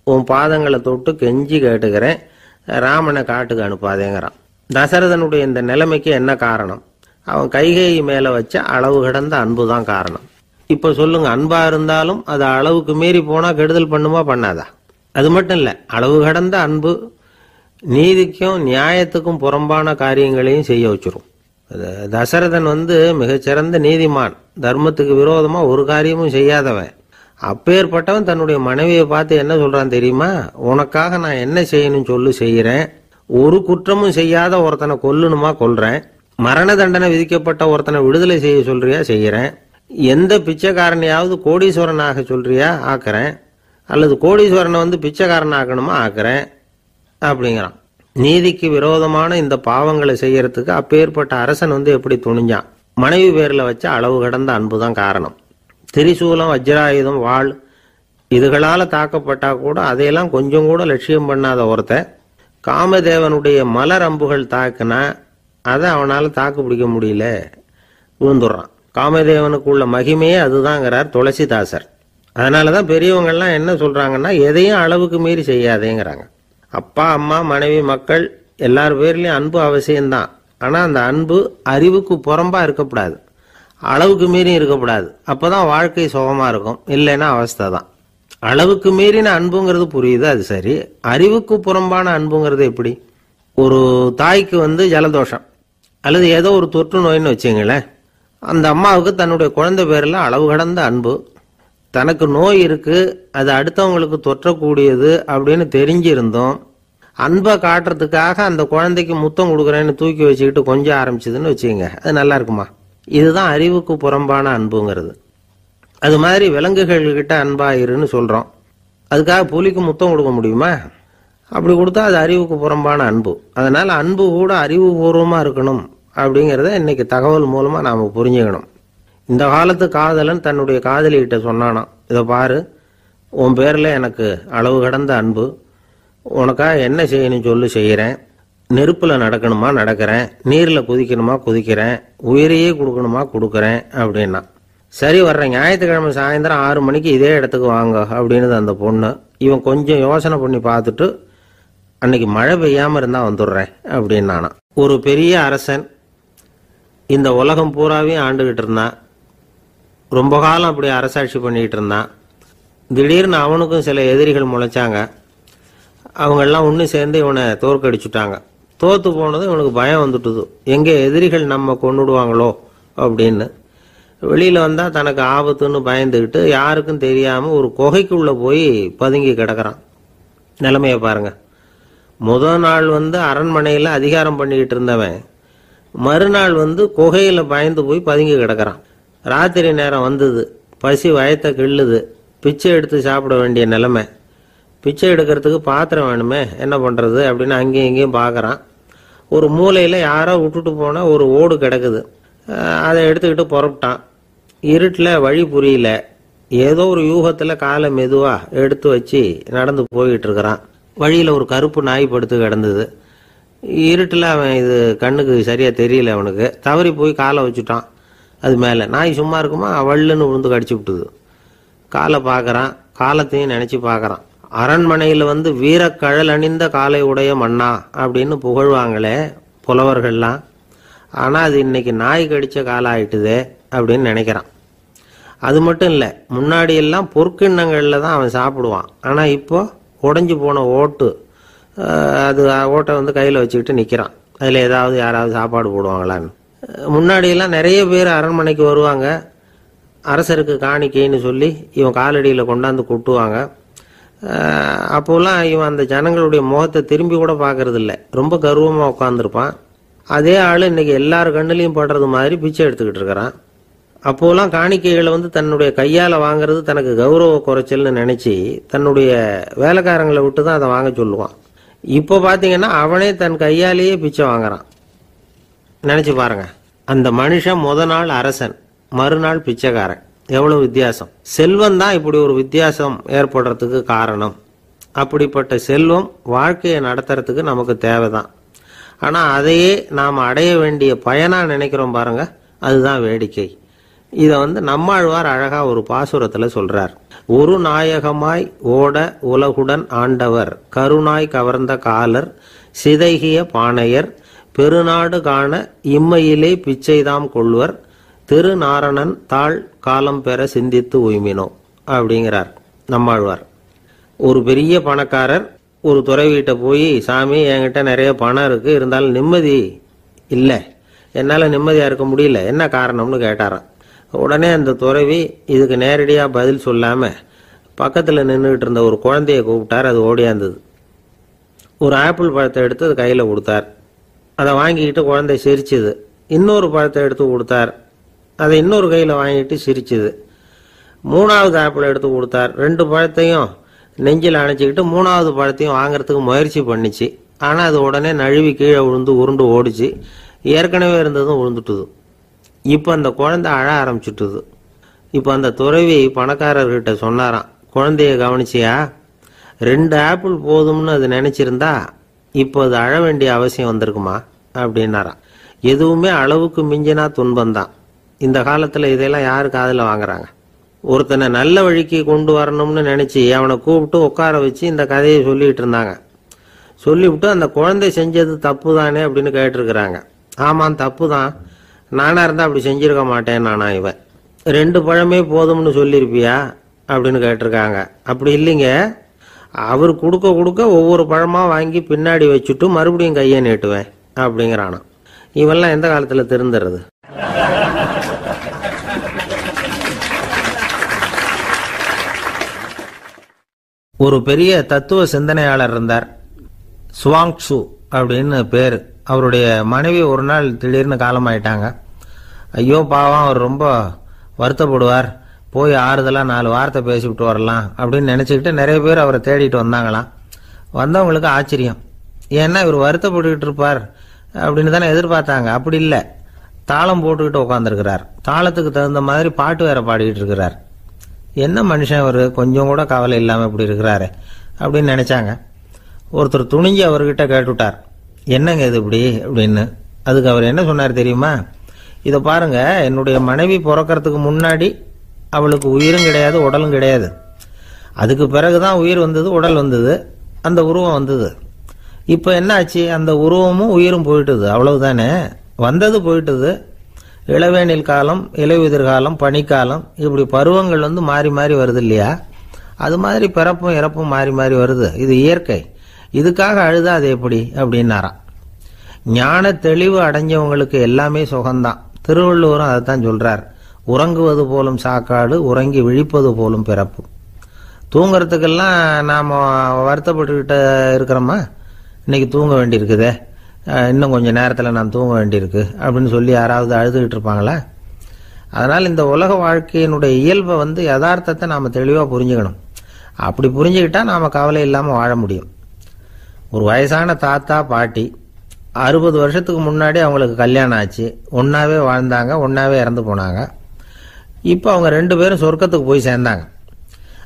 உன் பாதங்களை தொட்டு கெஞ்சி கேட்டுக்கிறேன், ராமனை காட்டுக்கு அனுப்பாதேங்கிறான். தசரதனுடைய இந்த நிலைமைக்கு என்ன காரணம்? அவன் கைகேயி மேலே வச்ச அளவு கடந்த அன்பு தான் காரணம். இப்ப சொல்லுங்க, அன்பா இருந்தாலும் அது அளவுக்கு மீறி போனா கெடுதல் பண்ணுமா பண்ணாதா? அது மட்டும் இல்ல, அளவு கடந்த அன்பு நீதிக்கும் நியாயத்துக்கும் புறம்பான காரியங்களையும் செய்ய வச்சிரும். தசரதன் மிகச்சிறந்த நீதிமான், தர்மத்துக்கு விரோதமா ஒரு காரியமும் செய்யாதவன். அப்பேற்பட்டவன் தன்னுடைய மனைவியை பார்த்து என்ன சொல்றான் தெரியுமா? உனக்காக நான் என்ன செய்யணும் சொல்லு, செய்யறேன். ஒரு குற்றமும் செய்யாத ஒருத்தனை கொல்லணுமா, கொல்றேன். மரண தண்டனை விதிக்கப்பட்ட ஒருத்தனை விடுதலை செய்ய சொல்றியா, செய்யறேன். எந்த பிச்சைக்காரனையாவது கோடீஸ்வரனாக சொல்றியா, ஆக்குறேன். அல்லது கோடீஸ்வரனை பிச்சைக்காரன் ஆக்கணுமா, ஆக்குறேன் அப்படிங்கிறான். நீதிக்கு விரோதமான இந்த பாவங்களை செய்யறதுக்கு அப்பேற்பட்ட அரசன் எப்படி துணிஞ்சான்? மனைவி பேர்ல வச்ச அளவு கடந்த அன்புதான் காரணம். திரிசூலம், வஜ்ராயுதம், வாள் இதுகளால தாக்கப்பட்டா கூட அதையெல்லாம் கொஞ்சம் கூட லட்சியம் பண்ணாத ஒருத்தன் காமதேவனுடைய மலர் அம்புகள் தாக்குனா அதை அவனால தாக்கு பிடிக்க முடியல, விழுந்துடுறான். காமதேவனுக்கு உள்ள மகிமையே அதுதாங்கிறார் துளசிதாசர். அதனாலதான் பெரியவங்கள்லாம் என்ன சொல்றாங்கன்னா, எதையும் அளவுக்கு மீறி செய்யாதேங்கிறாங்க. அப்பா, அம்மா, மனைவி, மக்கள் எல்லார் பேர்லயும் அன்பு அவசியம்தான். ஆனா அந்த அன்பு அறிவுக்கு புறம்பா இருக்கக்கூடாது, அளவுக்கு மீறி இருக்கக்கூடாது. அப்பதான் வாழ்க்கை சுகமா இருக்கும். இல்லைன்னா அவஸ்தை தான். அளவுக்கு மீறின அன்புங்கிறது புரியுது, அது சரி. அறிவுக்கு புறம்பான அன்புங்கிறது எப்படி? ஒரு தாய்க்கு ஜலதோஷம் அல்லது ஏதோ ஒரு தொற்று நோயின்னு வச்சுங்களேன். அந்த அம்மாவுக்கு தன்னுடைய குழந்தை பேர்ல அளவு கடந்த அன்பு. தனக்கு நோய் இருக்கு, அது அடுத்தவங்களுக்கு தொற்றக்கூடியது அப்படின்னு தெரிஞ்சிருந்தோம் அன்பை காட்டுறதுக்காக அந்த குழந்தைக்கு முத்தம் கொடுக்குறேன்னு தூக்கி வச்சுக்கிட்டு கொஞ்சம் ஆரம்பிச்சதுன்னு வச்சுக்கோங்க, அது நல்லா இருக்குமா? இதுதான் அறிவுக்கு புறம்பான அன்புங்கிறது. அது மாதிரி விலங்குகள்கிட்ட அன்பாயிருன்னு சொல்றோம். அதுக்காக புலிக்கு முத்தம் கொடுக்க முடியுமா? அப்படி கொடுத்தா அது அறிவுக்கு புறம்பான அன்பு. அதனால அன்பு கூட அறிவுபூர்வமா இருக்கணும் அப்படிங்கிறத இன்னைக்கு தகவல் மூலமா நாம புரிஞ்சுக்கணும். இந்த காலத்து காதலன் தன்னுடைய காதலிகிட்ட சொன்னானாம், இதை பாரு, உன் பேர்ல எனக்கு அளவு கடந்த அன்பு, உனக்காக என்ன செய்யணும் சொல்லு, செய்யறேன். நெருப்புல நடக்கணுமா நடக்கிறேன், நீர்ல குதிக்கணுமா குதிக்கிறேன், உயிரையே கொடுக்கணுமா கொடுக்கறேன் அப்படின்னா. சரி, வர்ற ஞாயிற்றுக்கிழமை சாயந்தரம் 6 மணிக்கு இதே இடத்துக்கு வாங்க அப்படின்னு அந்த பொண்ணு. இவன் கொஞ்சம் யோசனை பண்ணி பார்த்துட்டு, அன்னைக்கு மழை பெய்யாம இருந்தா வந்துடுறேன் அப்படின்னானா. ஒரு பெரிய அரசன் இந்த உலகம் பூராவையும் ஆண்டுகிட்டு இருந்தான். ரொம்ப காலம் அப்படி அரசாட்சி பண்ணிட்டு இருந்தான். திடீர்னு அவனுக்கும் சில எதிரிகள் முளைச்சாங்க. அவங்கெல்லாம் ஒன்று சேர்ந்து இவனை தோற்கடிச்சுட்டாங்க. தோத்து போனதும் இவனுக்கு பயம் வந்துட்டுது, எங்கே எதிரிகள் நம்ம கொண்டுடுவாங்களோ அப்படின்னு. வெளியில வந்தா தனக்கு ஆபத்துன்னு பயந்துக்கிட்டு யாருக்கும் தெரியாம ஒரு குகைக்குள்ள போய் பதுங்கி கிடக்கிறான். நிலைமைய பாருங்க. முதல் நாள் அரண்மனையில அதிகாரம் பண்ணிக்கிட்டு இருந்தவன் மறுநாள் குகையில பயந்து போய் பதுங்கி கிடக்கிறான். ராத்திரி நேரம் வந்தது, பசி வயத்தை கிள்ளுது, பிச்சை எடுத்து சாப்பிட வேண்டிய நிலைமை. பிச்சை எடுக்கிறதுக்கு பாத்திரம் வேணுமே, என்ன பண்றது அப்படின்னு அங்கேயும் இங்கேயும் பார்க்கறான். ஒரு மூலையில யாரோ விட்டுட்டு போன ஒரு ஓடு கிடக்குது. அதை எடுத்துக்கிட்டு புறப்பட்டான். இருட்டுல வழி புரியல. ஏதோ ஒரு யூகத்துல காலை மெதுவா எடுத்து வச்சு நடந்து போயிட்டு இருக்கிறான். வழியில ஒரு கருப்பு நாய் படுத்து கிடந்தது. இருட்டுல அவன் இது கண்ணுக்கு சரியா தெரியல, அவனுக்கு தவறி போய் காலை வச்சுட்டான். அது மேல நாய் சும்மா இருக்குமா, வள்ளுன்னு விழுந்து கடிச்சு விட்டுது. காலை பார்க்கறான், காலத்தையும் நினைச்சு பார்க்கறான். அரண்மனையில வீரக்கழல் அணிந்த காலை உடைய மன்னா அப்படின்னு புகழ்வாங்களே புலவர்கள்லாம். ஆனா அது இன்னைக்கு நாய் கடிச்ச காலம் ஆயிட்டுதே அப்படின்னு நினைக்கிறான். அது மட்டும் இல்ல, முன்னாடி எல்லாம் பொற்கிண்ணங்கள்ல தான் அவன் சாப்பிடுவான். ஆனா இப்போ உடைஞ்சு போன ஓட்டு, அது ஓட்டை கையில வச்சுக்கிட்டு நிக்கிறான். அதுல ஏதாவது யாராவது சாப்பாடு போடுவாங்களான்னு. முன்னாடி எல்லாம் நிறைய பேர் அரண்மனைக்கு வருவாங்க. அரசருக்கு காணிக்கைன்னு சொல்லி இவன் காலடியில கொண்டாந்து கொட்டுவாங்க. அப்போல்லாம் இவன் அந்த ஜனங்களுடைய முகத்தை திரும்பி கூட பாக்குறது இல்லை, ரொம்ப கர்வமா உட்காந்துருப்பான். அதே ஆளு இன்னைக்கு எல்லார் கண்ணுலையும் படுறது மாதிரி பிச்சை எடுத்துக்கிட்டு இருக்கிறான். அப்போலாம் காணிக்கைகளை தன்னுடைய கையால வாங்குறது தனக்கு கௌரவ குறைச்சல்னு நினைச்சு தன்னுடைய வேலைக்காரங்களை விட்டு தான் அதை வாங்க சொல்லுவான். இப்போ பாத்தீங்கன்னா அவனே தன் கையாலேயே பிச்சை வாங்குறான். நினைச்சு பாருங்க, அந்த மனுஷன் முத நாள் அரசன், மறுநாள் பிச்சைக்காரன். எவ்வளவு வித்தியாசம்! செல்வம் தான் இப்படி ஒரு வித்தியாசம் ஏற்படுறதுக்கு காரணம். அப்படிப்பட்ட செல்வம் வாழ்க்கையை நடத்துறதுக்கு நமக்கு தேவைதான். ஆனா அதையே நாம் அடைய வேண்டிய பயனா நினைக்கிறோம் பாருங்க, அதுதான் வேடிக்கை. இத நம்மாழ்வார் அழகா ஒரு பாசுரத்துல சொல்றார். ஒரு நாயகமாய் ஓட உலகுடன் ஆண்டவர், கருணாய் கவர்ந்த காலர், சிதைகிய பானையர், பெருநாடு காண இம்மையிலே பிச்சைதாம் கொள்வர், திருநாரணன் தாழ் காலம் பெற சிந்தித்து உய்மினோ அப்படிங்கிறார் நம்மாழ்வார். ஒரு பெரிய பணக்காரர் ஒரு துறவிகிட்ட போய், சாமி என்கிட்ட நிறைய பணம் இருக்கு, இருந்தாலும் நிம்மதி இல்லை, என்னால் நிம்மதியாக இருக்க முடியல, என்ன காரணம்னு கேட்டாராம். உடனே அந்த துறவி இதுக்கு நேரடியாக பதில் சொல்லாமல் பக்கத்தில் நின்றுக்கிட்டு இருந்த ஒரு குழந்தைய கூப்பிட்டார். அது ஓடியாந்தது. ஒரு ஆப்பிள் பழத்தை எடுத்து அது கையில் கொடுத்தார். அதை வாங்கிக்கிட்டு குழந்தை சிரிச்சுது. இன்னொரு பழத்தை எடுத்து கொடுத்தார். அதை இன்னொரு கையில் வாங்கிட்டு சிரிச்சுது. மூணாவது ஆப்பிள் எடுத்து கொடுத்தார். 2 பழத்தையும் நெஞ்சில் அணைச்சிக்கிட்டு 3வது பழத்தையும் வாங்கறதுக்கு முயற்சி பண்ணிச்சு. ஆனால் அது உடனே நழுவி கீழே விழுந்து உருண்டு ஓடிச்சு. ஏற்கனவே இருந்ததும் விழுந்துட்டுது. இப்போ அந்த குழந்தை அழ ஆரம்பிச்சுட்டுது. இப்போ அந்த துறவி பணக்காரர்கிட்ட சொன்னாராம், குழந்தைய கவனிச்சியா, 2 ஆப்பிள் போதும்னு அது நினைச்சிருந்தா இப்போ அது அழ வேண்டிய அவசியம் வந்திருக்குமா அப்படின்னாராம். எதுவுமே அளவுக்கு மிஞ்சினா துன்பம்தான். இந்த காலத்தில் இதெல்லாம் யாரு காதில் வாங்குறாங்க? ஒருத்தனை நல்ல வழிக்கு கொண்டு வரணும்னு நினைச்சு அவனை கூப்பிட்டு உட்கார வச்சு இந்த கதையை சொல்லிட்டு இருந்தாங்க. சொல்லிவிட்டு அந்த குழந்தை செஞ்சது தப்பு தானே அப்படின்னு கேட்டிருக்கிறாங்க. ஆமாம், தப்பு தான், நானா இருந்தா அப்படி செஞ்சிருக்க மாட்டேன் நானா இவன். 2 பழமே போதும்னு சொல்லியிருப்பியா அப்படின்னு கேட்டிருக்காங்க. அப்படி இல்லைங்க, அவர் கொடுக்க கொடுக்க ஒவ்வொரு பழமா வாங்கி பின்னாடி வச்சுட்டு மறுபடியும் கையை நீட்டுவேன் அப்படிங்கிறானா. இவெல்லாம் எந்த காலத்துல திருந்துறது? ஒரு பெரிய தத்துவ சிந்தனையாளர் இருந்தார், சுவாங்சு அப்படின்னு பேர். அவருடைய மனைவி ஒரு நாள் திடீர்னு காலமாயிட்டாங்க. ஐயோ பாவம், அவர் ரொம்ப வருத்தப்படுவார், போய் ஆறுதலாக 4 வார்த்தை பேசிவிட்டு வரலாம் அப்படின்னு நினச்சிக்கிட்டு நிறைய பேர் அவரை தேடிட்டு வந்தாங்களாம். வந்தவங்களுக்கு ஆச்சரியம், ஏன்னா இவர் வருத்தப்பட்டுக்கிட்டு இருப்பார் அப்படின்னு தானே எதிர்பார்த்தாங்க. அப்படி இல்லை, தாளம் போட்டுக்கிட்டு உட்காந்துருக்கிறார். தாளத்துக்கு தகுந்த மாதிரி பாட்டு வேற பாடிக்கிட்டு இருக்கிறார். என்ன மனுஷன் அவர், கொஞ்சம் கூட கவலை இல்லாமல் இப்படி இருக்கிறாரு அப்படின்னு நினைச்சாங்க. ஒருத்தர் துணிஞ்சு அவர்கிட்ட கேட்டுவிட்டார், என்னங்க இது இப்படி அப்படின்னு. அதுக்கு அவர் என்ன சொன்னார் தெரியுமா? இதை பாருங்க, என்னுடைய மனைவி பிறக்கிறதுக்கு முன்னாடி அவளுக்கு உயிரும் கிடையாது, உடலும் கிடையாது. அதுக்கு பிறகுதான் உயிர் வந்தது, உடல் வந்தது, அந்த உருவம் வந்தது. இப்போ என்ன ஆச்சு? அந்த உருவமும் உயிரும் போயிட்டுது, அவ்வளவுதானே. வந்தது போயிட்டுது. இளவேனில் காலம், இலையுதிர் காலம், பனிக்காலம், இப்படி பருவங்கள் மாறி மாறி வருது இல்லையா? அது மாதிரி பிறப்பும் இறப்பும் மாறி மாறி வருது. இது இயற்கை. இதுக்காக அழுதா அது எப்படி அப்படின்னாராம். ஞான தெளிவு அடைஞ்சவங்களுக்கு எல்லாமே சுகம்தான். திருவள்ளுவரும் அதைத்தான் சொல்றார், உறங்குவது போலும் சாக்காடு, உறங்கி விழிப்பது போலும் பிறப்பு. தூங்குறதுக்கெல்லாம் நாம் வருத்தப்பட்டுக்கிட்ட இருக்கிறோமா? இன்னைக்கு தூங்க வேண்டியிருக்குதே, இன்னும் கொஞ்சம் நேரத்தில் நான் தூங்க வேண்டியிருக்கு அப்படின்னு சொல்லி யாராவது அழுதுகிட்டு இருப்பாங்களா? அதனால் இந்த உலக வாழ்க்கையினுடைய இயல்பை யதார்த்தத்தை நாம் தெளிவாக புரிஞ்சுக்கணும். அப்படி புரிஞ்சுக்கிட்டா நாம் கவலை இல்லாமல் வாழ முடியும். ஒரு வயசான தாத்தா பாட்டி 60 வருஷத்துக்கு முன்னாடி அவங்களுக்கு கல்யாணம் ஆச்சு. ஒன்றாவே வாழ்ந்தாங்க, ஒன்றாவே இறந்து போனாங்க. இப்போ அவங்க 2 பேரும் சொர்க்கத்துக்கு போய் சேர்ந்தாங்க.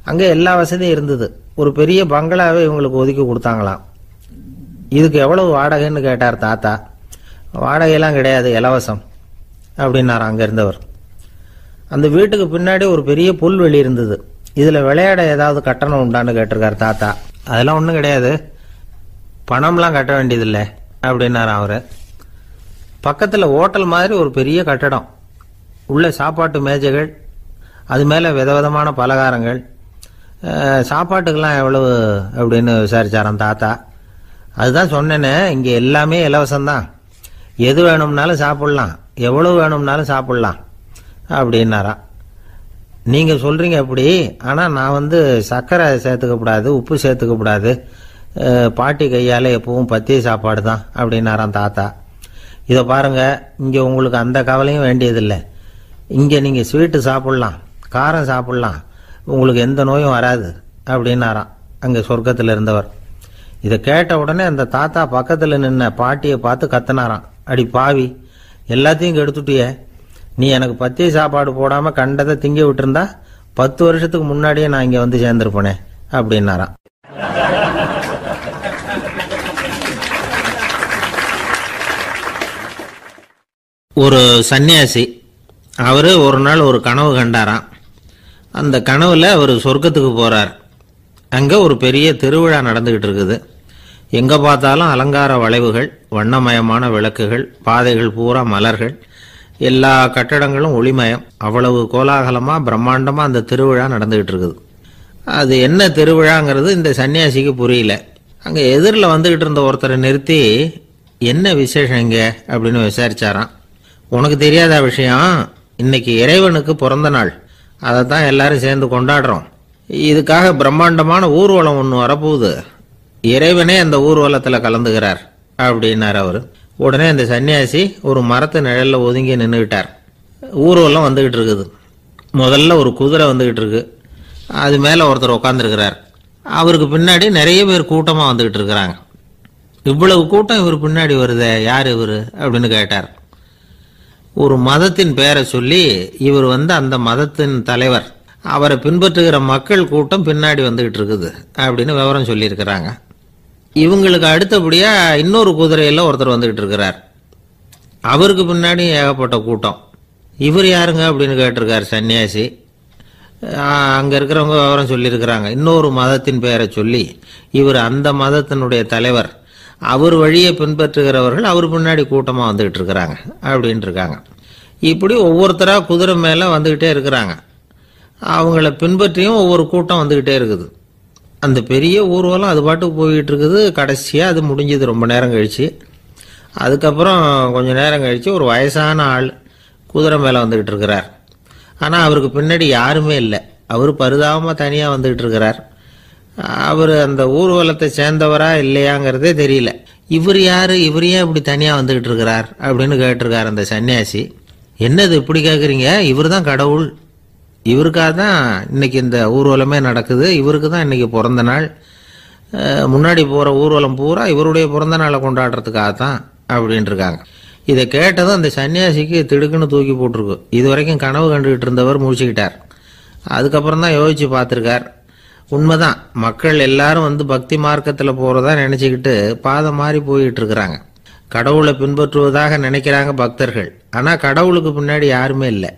அங்கே எல்லா வசதியும் இருந்தது. ஒரு பெரிய பங்களாவே இவங்களுக்கு ஒதுக்கி கொடுத்தாங்களாம். இதுக்கு எவ்வளவு வாடகைன்னு கேட்டார் தாத்தா. வாடகையெல்லாம் கிடையாது, இலவசம் அப்படின்னாராம் அங்கே இருந்தவர். அந்த வீட்டுக்கு பின்னாடி ஒரு பெரிய புல்வெளி இருந்தது. இதில் விளையாட ஏதாவது கட்டணம் உண்டான்னு கேட்டிருக்கார் தாத்தா. அதெல்லாம் ஒன்றும் கிடையாது, பணம்லாம் கட்ட வேண்டியதில்லை அப்படின்னாராம் அவர். பக்கத்தில் ஹோட்டல் மாதிரி ஒரு பெரிய கட்டடம், உள்ள சாப்பாட்டு மேஜைகள், அது மேலே விதவிதமான பலகாரங்கள். சாப்பாட்டுக்கெல்லாம் எவ்வளவு அப்படின்னு விசாரிச்சாராம் தாத்தா. அதுதான் சொன்னேனே, இங்கே எல்லாமே இலவசம்தான், எது வேணும்னாலும் சாப்பிட்லாம், எவ்வளவு வேணும்னாலும் சாப்பிட்லாம் அப்படின்னாராம். நீங்கள் சொல்கிறீங்க அப்படி, ஆனால் நான் சர்க்கரை சேர்த்துக்கக்கூடாது, உப்பு சேர்த்துக்கக்கூடாது, பாட்டி கையால் எப்பவும் பத்திய சாப்பாடு தான் அப்படின்னாராம் தாத்தா. இதை பாருங்க, இங்கே உங்களுக்கு அந்த கவலையும் வேண்டியதில்லை. இங்கே நீங்கள் ஸ்வீட்டு சாப்பிட்லாம், காரம் சாப்பிட்லாம், உங்களுக்கு எந்த நோயும் வராது அப்படின்னாராம் அங்கே சொர்க்கத்தில் இருந்தவர். இதை கேட்ட உடனே அந்த தாத்தா பக்கத்தில் நின்ன பாட்டியை பார்த்து கத்தினாராம், அடி பாவி, எல்லாத்தையும் கெடுத்துட்டிய, நீ எனக்கு பத்திய சாப்பாடு போடாமல் கண்டதை திங்க விட்டுருந்தா 10 வருஷத்துக்கு முன்னாடியே நான் இங்கே சேர்ந்துருப்பேனே அப்படின்னாராம். ஒரு சன்னியாசி, அவர் ஒரு நாள் ஒரு கனவு கண்டாராம். அந்த கனவுல அவர் சொர்க்கத்துக்கு போறார். அங்கே ஒரு பெரிய திருவிழா நடந்துகிட்டு இருக்குது. எங்கே பார்த்தாலும் அலங்கார வளைவுகள், வண்ணமயமான விளக்குகள், பாதைகள் பூரா மலர்கள், எல்லா கட்டடங்களும் ஒளிமயம். அவ்வளவு கோலாகலமா பிரம்மாண்டமா அந்த திருவிழா நடந்துகிட்டு இருக்குது. அது என்ன திருவிழாங்கிறது இந்த சன்னியாசிக்கு புரியல. அங்க எதிரில் வந்துகிட்டு இருந்த ஒருத்தரை நிறுத்தி, என்ன விசேஷம் இங்க அப்படின்னு விசாரிச்சாராம். உனக்கு தெரியாத விஷயம், இன்னைக்கு இறைவனுக்கு பிறந்த நாள், அதைத்தான் எல்லாரும் சேர்ந்து கொண்டாடுறோம். இதுக்காக பிரம்மாண்டமான ஊர்வலம் ஒன்று வரப்போகுது. இறைவனே அந்த ஊர்வலத்தில் கலந்துகிறார் அப்படின்னார் அவர். உடனே அந்த சன்னியாசி ஒரு மரத்து நிழல்ல ஒதுங்கி நின்றுக்கிட்டார். ஊர்வலம் வந்துகிட்டு இருக்குது. முதல்ல ஒரு குதிரை வந்துகிட்டு இருக்கு. அது மேல ஒருத்தர் உட்காந்துருக்கிறார். அவருக்கு பின்னாடி நிறைய பேர் கூட்டமா வந்துகிட்டு இருக்கிறாங்க. இவ்வளவு கூட்டம் இவர் பின்னாடி வருதே, யார் இவர் அப்படின்னு கேட்டார். ஒரு மதத்தின் பெயரை சொல்லி, இவர் அந்த மதத்தின் தலைவர், அவரை பின்பற்றுகிற மக்கள் கூட்டம் பின்னாடி வந்துகிட்டு இருக்குது அப்படின்னு விவரம் சொல்லியிருக்கிறாங்க. இவங்களுக்கு அடுத்தபடியா இன்னொரு குதிரையில ஒருத்தர் வந்துகிட்டு இருக்கிறார். அவருக்கு பின்னாடி ஏகப்பட்ட கூட்டம். இவர் யாருங்க அப்படின்னு கேட்டிருக்கார் சன்னியாசி. அங்க இருக்கிறவங்க விவரம் சொல்லியிருக்கிறாங்க. இன்னொரு மதத்தின் பெயரை சொல்லி, இவர் அந்த மதத்தினுடைய தலைவர், அவர் வழியை பின்பற்றுகிறவர்கள் அவர் பின்னாடி கூட்டமா வந்துகிட்டு இருக்கிறாங்க அப்படின்னு இருக்காங்க. இப்படி ஒவ்வொருத்தரா குதிரை மேல வந்துகிட்டே இருக்கிறாங்க. அவங்கள பின்பற்றியும் ஒவ்வொரு கூட்டம் வந்துகிட்டே இருக்குது. அந்த பெரிய ஊர்வலம் அது பாட்டுக்கு போய்கிட்டு இருக்குது. கடைசியாக அது முடிஞ்சது ரொம்ப நேரம் கழிச்சு. அதுக்கப்புறம் கொஞ்சம் நேரம் கழித்து ஒரு வயசான ஆள் குதிரை மேலே வந்துக்கிட்டு இருக்கிறார். ஆனால் அவருக்கு பின்னாடி யாருமே இல்லை. அவர் பரிதாபமாக தனியாக வந்துக்கிட்டு இருக்கிறார். அவர் அந்த ஊர்வலத்தை சேர்ந்தவரா இல்லையாங்கிறதே தெரியல. இவர் யார், இவர் ஏன் இப்படி தனியாக வந்துக்கிட்டு இருக்கிறார் அப்படின்னு கேட்டிருக்கார் அந்த சன்னியாசி. என்னது இப்படி கேட்குறீங்க, இவர் தான் கடவுள், இவருக்காக தான் இன்னைக்கு இந்த ஊர்வலமே நடக்குது, இவருக்கு தான் இன்னைக்கு பிறந்த நாள், முன்னாடி போகிற ஊர்வலம் பூரா இவருடைய பிறந்த நாளை கொண்டாடுறதுக்காக தான் அப்படின்னு இருக்காங்க. இதை கேட்டதும் அந்த சன்னியாசிக்கு திடுக்குன்னு தூக்கி போட்டிருக்கு. இது வரைக்கும் கனவு கண்டுகிட்டு இருந்தவர் முடிச்சுக்கிட்டார். அதுக்கப்புறம் தான் யோசிச்சு பார்த்துருக்கார். உண்மைதான், மக்கள் எல்லாரும் பக்தி மார்க்கத்தில் போகிறதா நினச்சிக்கிட்டு பாதை மாறி போயிட்டு இருக்கிறாங்க. கடவுளை பின்பற்றுவதாக நினைக்கிறாங்க பக்தர்கள். ஆனால் கடவுளுக்கு பின்னாடி யாருமே இல்லை.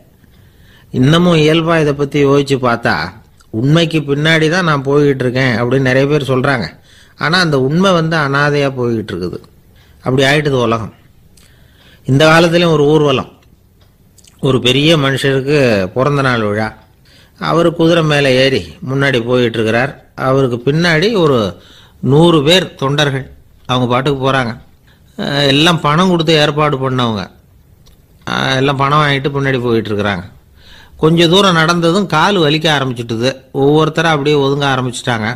இன்னமும் இயல்பா இதை பற்றி யோசிச்சு பார்த்தா, உண்மைக்கு பின்னாடி தான் நான் போய்கிட்டு இருக்கேன் அப்படின்னு நிறைய பேர் சொல்கிறாங்க. ஆனால் அந்த உண்மை அனாதையாக போய்கிட்டு இருக்குது. அப்படி ஆயிட்டுது உலகம். இந்த காலத்துலேயும் ஒரு ஊர்வலம், ஒரு பெரிய மனுஷருக்கு பிறந்த நாள் விழா. அவர் குதிரை மேலே ஏறி முன்னாடி போயிட்டு இருக்கிறார். அவருக்கு பின்னாடி ஒரு 100 பேர் தொண்டர்கள் அவங்க பாட்டுக்கு போகிறாங்க. எல்லாம் பணம் கொடுத்து ஏற்பாடு பண்ணவங்க. எல்லாம் பணம் வாங்கிட்டு பின்னாடி போயிட்டு இருக்கிறாங்க. கொஞ்சம் தூரம் நடந்ததும் கால் வலிக்க ஆரம்பிச்சுட்டுது. ஒவ்வொருத்தரும் அப்படியே ஒதுங்க ஆரம்பிச்சுட்டாங்க.